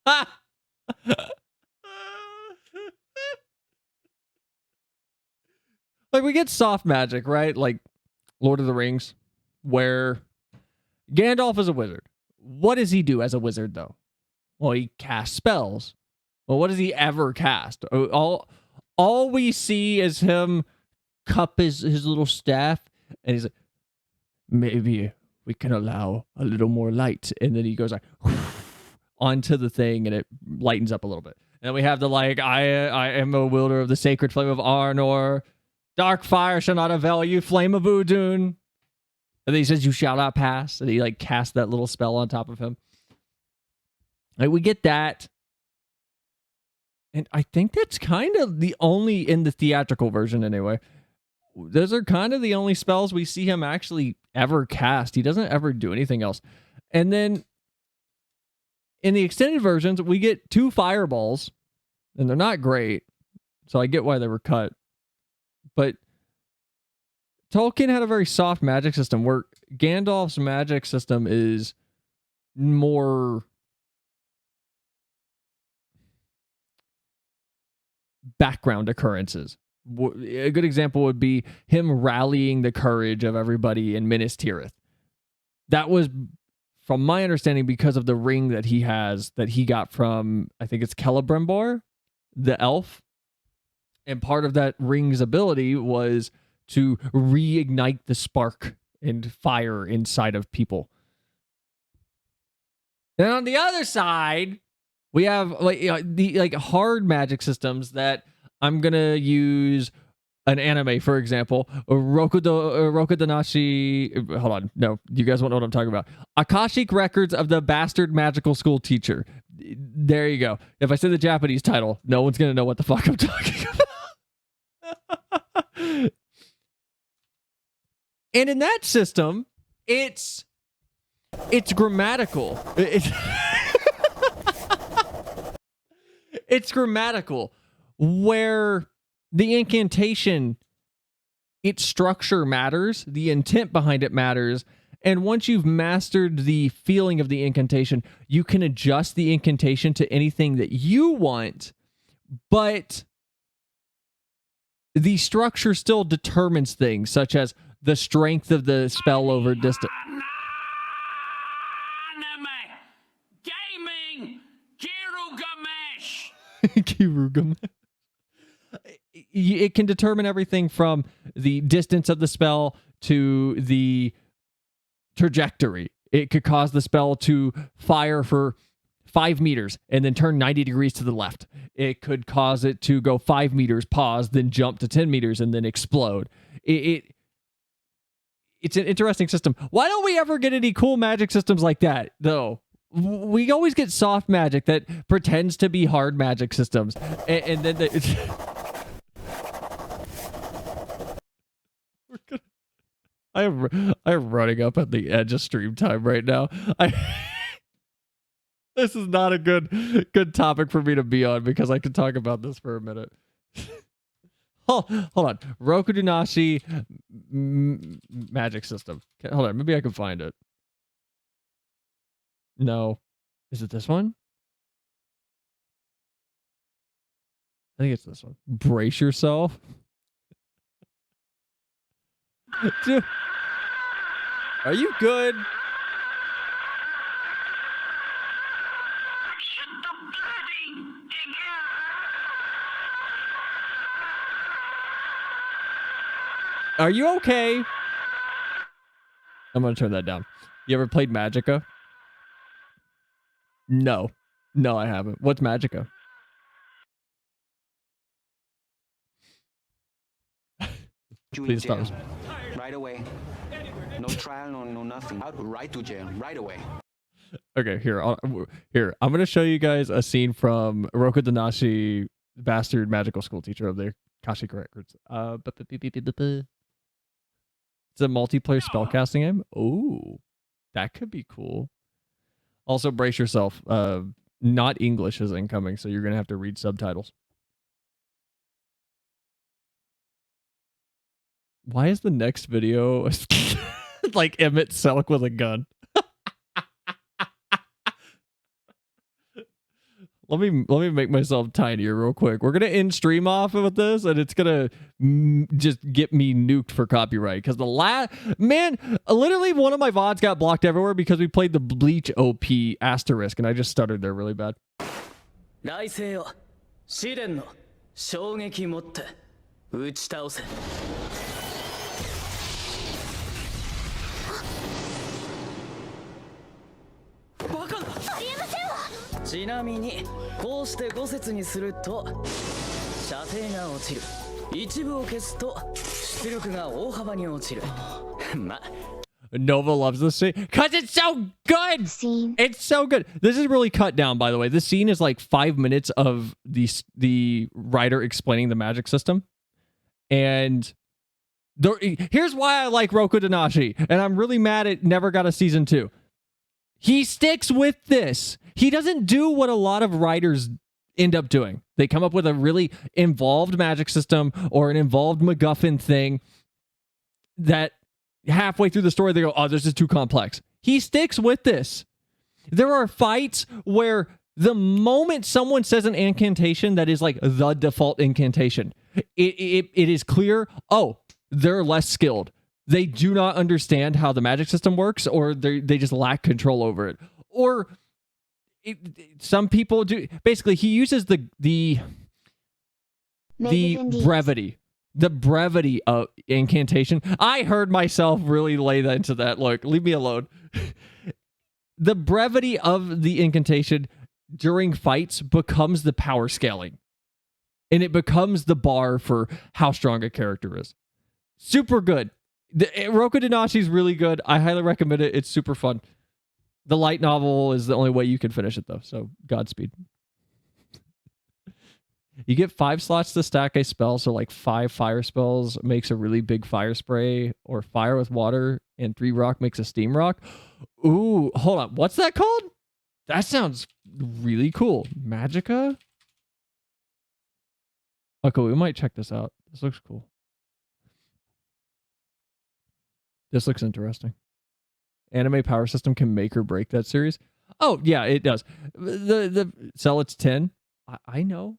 Like, we get soft magic, right? Like Lord of the Rings, where Gandalf is a wizard. What does he do as a wizard, though? Well, he casts spells. Well, what does he ever cast? All we see is him cup his little staff, and he's like, maybe we can allow a little more light. And then he goes like onto the thing, and it lightens up a little bit. And we have the like, I am a wielder of the sacred flame of Arnor. Dark fire shall not avail you, flame of Udun. And then he says, you shall not pass. And he like casts that little spell on top of him. Like, we get that. And I think that's kind of the only, in the theatrical version anyway, those are kind of the only spells we see him actually ever cast. He doesn't ever do anything else. And then in the extended versions, we get 2 fireballs, and they're not great. So I get why they were cut. But Tolkien had a very soft magic system, where Gandalf's magic system is more background occurrences. A good example would be him rallying the courage of everybody in Minas Tirith. That was, from my understanding, because of the ring that he has, that he got from, I think it's Celebrimbor, the elf. And part of that ring's ability was to reignite the spark and fire inside of people. And on the other side, we have the hard magic systems that I'm gonna use an anime, for example, Rokudanashi. Hold on, no, you guys won't know what I'm talking about. Akashic Records of the Bastard Magical School Teacher. There you go. If I say the Japanese title, no one's gonna know what the fuck I'm talking about. And in that system, it's grammatical. It's grammatical, where the incantation, its structure matters, the intent behind it matters, and once you've mastered the feeling of the incantation, you can adjust the incantation to anything that you want, but the structure still determines things, such as the strength of the spell over distance. Gaming, Girugamesh. Girugamesh. It can determine everything from the distance of the spell to the trajectory. It could cause the spell to fire for 5 meters and then turn 90 degrees to the left. It could cause it to go 5 meters, pause, then jump to 10 meters and then explode. It's an interesting system. Why don't we ever get any cool magic systems like that, though? We always get soft magic that pretends to be hard magic systems. And then I am running up at the edge of stream time right now. This is not a good topic for me to be on, because I could talk about this for a minute. Hold on. Rokudunashi magic system. Hold on. Maybe I can find it. No. Is it this one? I think it's this one. Brace yourself. Dude, are you good? Are you okay? I'm gonna turn that down. You ever played Magicka? No. No, I haven't. What's Magicka? Please stop. Right away. No trial, no nothing. Out right to jail. Right away. Okay, here. I'm gonna show you guys a scene from Rokudanashi, Bastard Magical School Teacher of the Akashic Records. It's a multiplayer spellcasting game. Oh, that could be cool. Also, brace yourself. Not English is incoming, so you're gonna have to read subtitles. Why is the next video like Emmett Selk with a gun? Let me make myself tinier real quick. We're gonna end stream off with this, and it's gonna just get me nuked for copyright. Because literally one of my VODs got blocked everywhere because we played the Bleach OP asterisk, and I just stuttered there really bad. 来世よ試練の衝撃持って打ち倒せ。バカな。ありえませんわ。ちなみにこうして5節にすると射程が落ちる。一部を消すと出力が大幅に落ちる。ま。Nova loves this scene because it's so good. It's so good. This is really cut down, by the way. This scene is like 5 minutes of the writer explaining the magic system. And here's why I like Roku Danashi, and I'm really mad it never got a season 2. He sticks with this. He doesn't do what a lot of writers end up doing. They come up with a really involved magic system or an involved MacGuffin thing that halfway through the story they go, oh, this is too complex. He sticks with this. There are fights where the moment someone says an incantation that is like the default incantation, it is clear, oh, they're less skilled. They do not understand how the magic system works, or they just lack control over it. Or some people do. Basically, he uses the brevity. The brevity of incantation. I heard myself really lay that into that. Look, leave me alone. The brevity of the incantation during fights becomes the power scaling. And it becomes the bar for how strong a character is. Super good. Roku Danashi is really good. I highly recommend it. It's super fun. The light novel is the only way you can finish it, though. So, Godspeed. You get 5 slots to stack a spell, so like 5 fire spells makes a really big fire spray, or fire with water, and 3 rock makes a steam rock. Ooh, hold on. What's that called? That sounds really cool. Magica? Okay, we might check this out. This looks cool. This looks interesting. Anime Power System can make or break that series. Oh, yeah, it does. The Cell, it's 10. I know.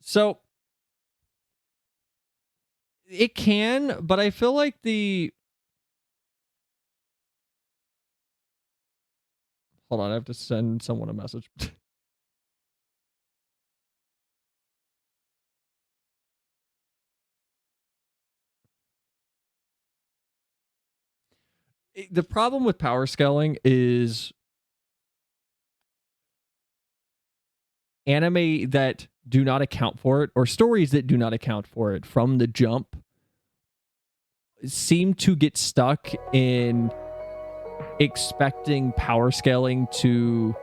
So it can, but I feel like hold on, I have to send someone a message. The problem with power scaling is anime that do not account for it, or stories that do not account for it from the jump, seem to get stuck in expecting power scaling to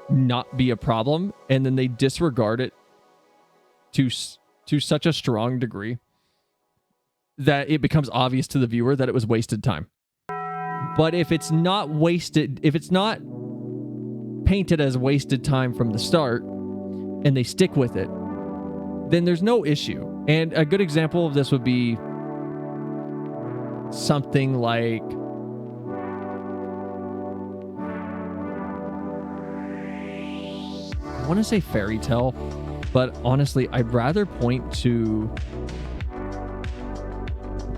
not be a problem, and then they disregard it to such a strong degree that it becomes obvious to the viewer that it was wasted time. But if it's not wasted, if it's not painted as wasted time from the start, and they stick with it, then there's no issue. And a good example of this would be something like I want to say Fairy Tale, but honestly, I'd rather point to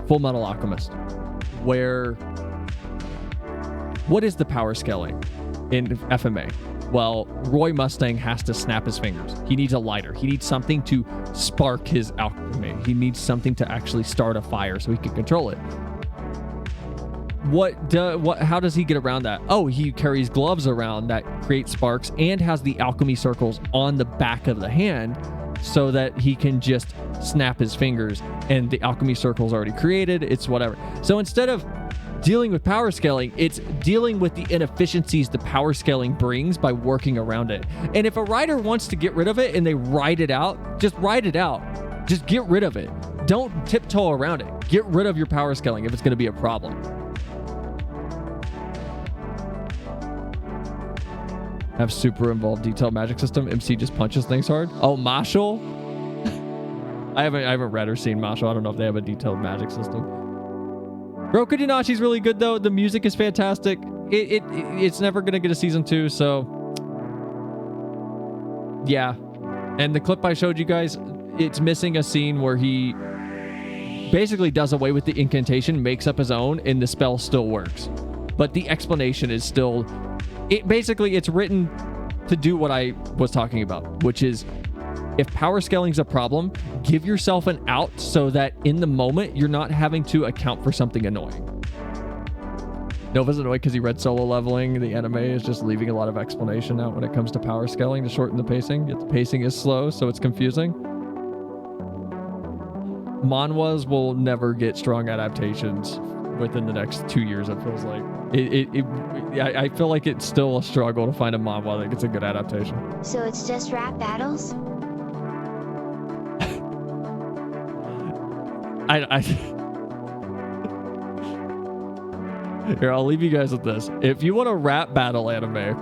Full Metal Alchemist, where what is the power scaling in FMA? Well, Roy Mustang has to snap his fingers. He needs a lighter. He needs something to spark his alchemy. He needs something to actually start a fire so he can control it. How does he get around that? Oh, he carries gloves around that create sparks and has the alchemy circles on the back of the hand so that he can just snap his fingers and the alchemy circle's already created. It's whatever. So instead of dealing with power scaling, it's dealing with the inefficiencies the power scaling brings by working around it. And if a writer wants to get rid of it and they write it out, just write it out. Just get rid of it. Don't tiptoe around it. Get rid of your power scaling if it's going to be a problem. Have super involved detailed magic system. MC just punches things hard. Oh, Marshall? I haven't read or seen Marshall. I don't know if they have a detailed magic system. Roku Dinashi's really good though. The music is fantastic. It's never gonna get a season 2, so Yeah. And the clip I showed you guys, it's missing a scene where he basically does away with the incantation, makes up his own, and the spell still works. But the explanation is still... It's written to do what I was talking about, which is if power scaling is a problem, give yourself an out so that in the moment, you're not having to account for something annoying. Nova's annoyed because he read Solo Leveling. The anime is just leaving a lot of explanation out when it comes to power scaling to shorten the pacing. Yet the pacing is slow, so it's confusing. Manhwas will never get strong adaptations within the next 2 years, it feels like. I feel like it's still a struggle to find a manhwa that gets a good adaptation. So it's just rap battles? Here, I'll leave you guys with this. If you want a rap battle anime,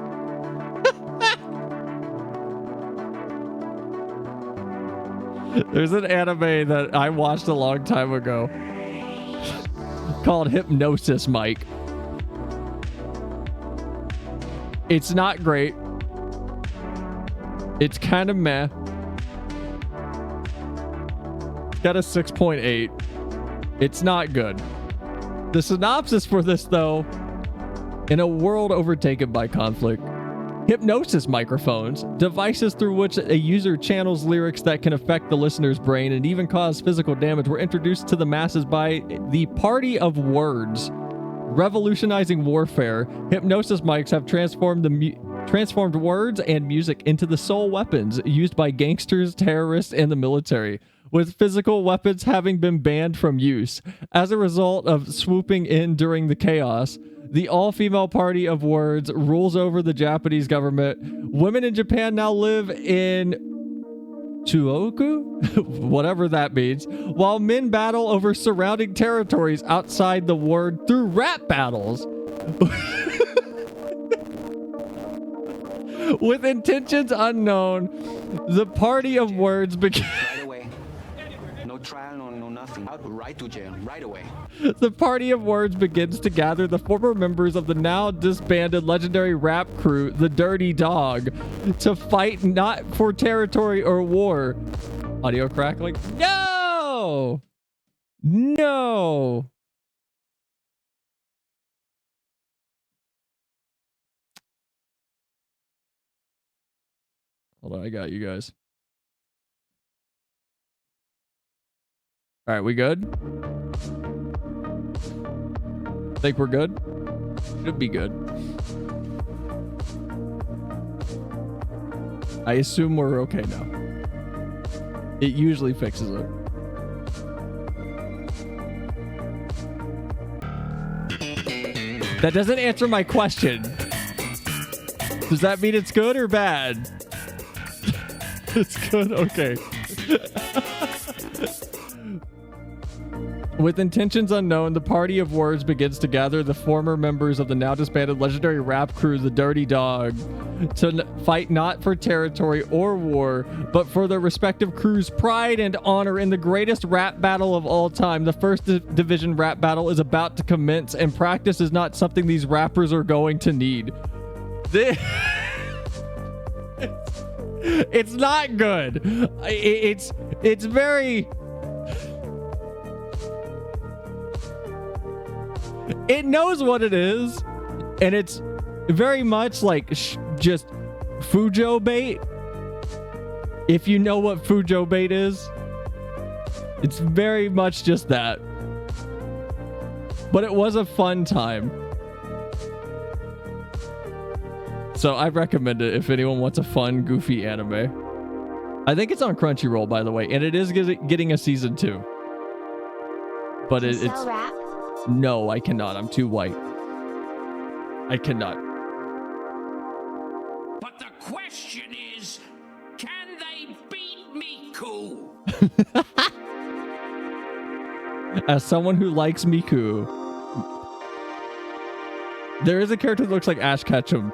there's an anime that I watched a long time ago called Hypnosis Mike. It's not great. It's kind of meh. It's got a 6.8. It's not good. The synopsis for this, though, in a world overtaken by conflict, hypnosis microphones, devices through which a user channels lyrics that can affect the listener's brain and even cause physical damage, were introduced to the masses by the Party of Words. Revolutionizing warfare, hypnosis mics have transformed words and music into the sole weapons used by gangsters, terrorists, and the military, with physical weapons having been banned from use. As a result of swooping in during the chaos, the all-female Party of Words rules over the Japanese government. Women in Japan now live in Chuoku, whatever that means, while men battle over surrounding territories outside the word through rap battles. With intentions unknown, the Party of Words began... Right away. No trial, no nothing. Out right to jail, right away. The Party of Words begins to gather the former members of the now disbanded legendary rap crew, the Dirty Dog, to fight not for territory or war. Audio crackling. No! No! Hold on, I got you guys. All right, we good? Think we're good? Should be good. I assume we're okay now. It usually fixes it. That doesn't answer my question. Does that mean it's good or bad? It's good? Okay. With intentions unknown, the Party of Words begins to gather the former members of the now disbanded legendary rap crew, the Dirty Dog, to fight not for territory or war, but for their respective crews' pride and honor in the greatest rap battle of all time. The first division rap battle is about to commence, and practice is not something these rappers are going to need. It's not good. It's very... It knows what it is, and it's very much like just Fujo bait. If you know what Fujo bait is, it's very much just that. But it was a fun time. So I recommend it if anyone wants a fun, goofy anime. I think it's on Crunchyroll, by the way, and it is getting a season 2. But it's... rap? No, I cannot. I'm too white. I cannot. But the question is, can they beat Miku? As someone who likes Miku, there is a character that looks like Ash Ketchum.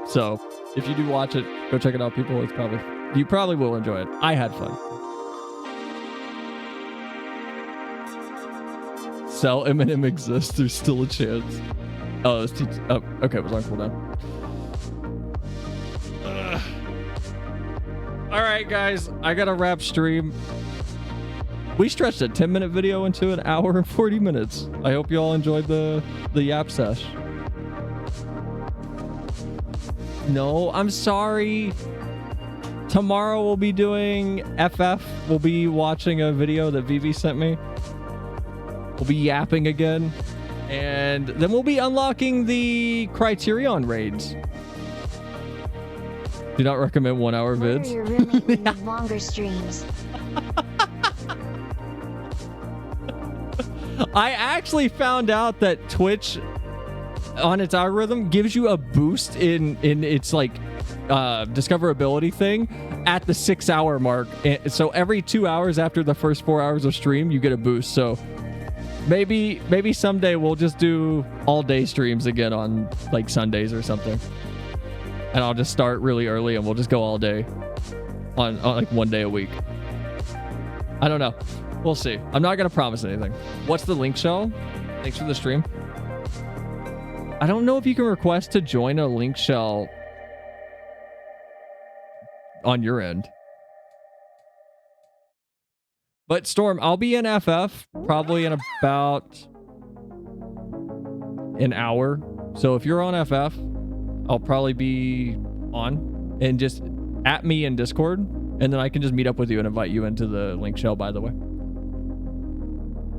So, if you do watch it, go check it out, people. You probably will enjoy it. I had fun. Cell Eminem exists, there's still a chance. Oh, it's okay, it was on cooldown. All right, guys, I gotta wrap stream. We stretched a 10-minute video into an hour and 40 minutes. I hope you all enjoyed the yap sesh. No, I'm sorry. Tomorrow we'll be doing FF. We'll be watching a video that Vivi sent me. We'll be yapping again. And then we'll be unlocking the Criterion raids. Do not recommend 1 hour Murder vids. your roommate when you need longer streams. I actually found out that Twitch on its algorithm gives you a boost in its like discoverability thing at the 6 hour mark. And so every 2 hours after the first 4 hours of stream, you get a boost. So maybe someday we'll just do all day streams again on like Sundays or something. And I'll just start really early and we'll just go all day on like 1 day a week. I don't know. We'll see. I'm not going to promise anything. What's the link shell? Thanks for the stream. I don't know if you can request to join a link shell on your end. But Storm, I'll be in FF probably in about an hour. So if you're on FF, I'll probably be on and just at me in Discord. And then I can just meet up with you and invite you into the link shell, by the way.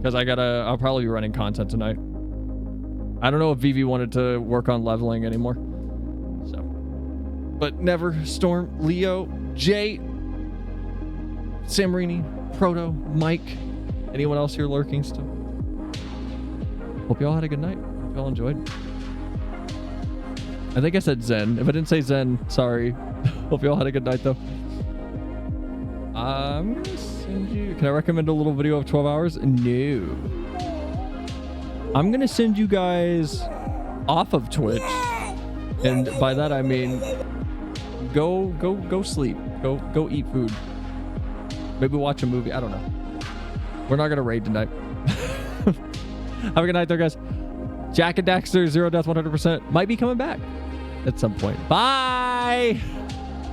Because I'll probably be running content tonight. I don't know if Vivi wanted to work on leveling anymore. So, but never. Storm, Leo, Jay, Samrini, Proto, Mike, anyone else here lurking still? Hope y'all had a good night. Hope y'all enjoyed. I think I said Zen. If I didn't say Zen, sorry. Hope y'all had a good night though. I'm gonna send you. Can I recommend a little video of 12 hours? No. I'm gonna send you guys off of Twitch, and by that I mean go sleep, go eat food, maybe watch a movie. I don't know. We're not gonna raid tonight. Have a good night there, guys. Jack and Daxter, 0 death 100% might be coming back at some point. Bye.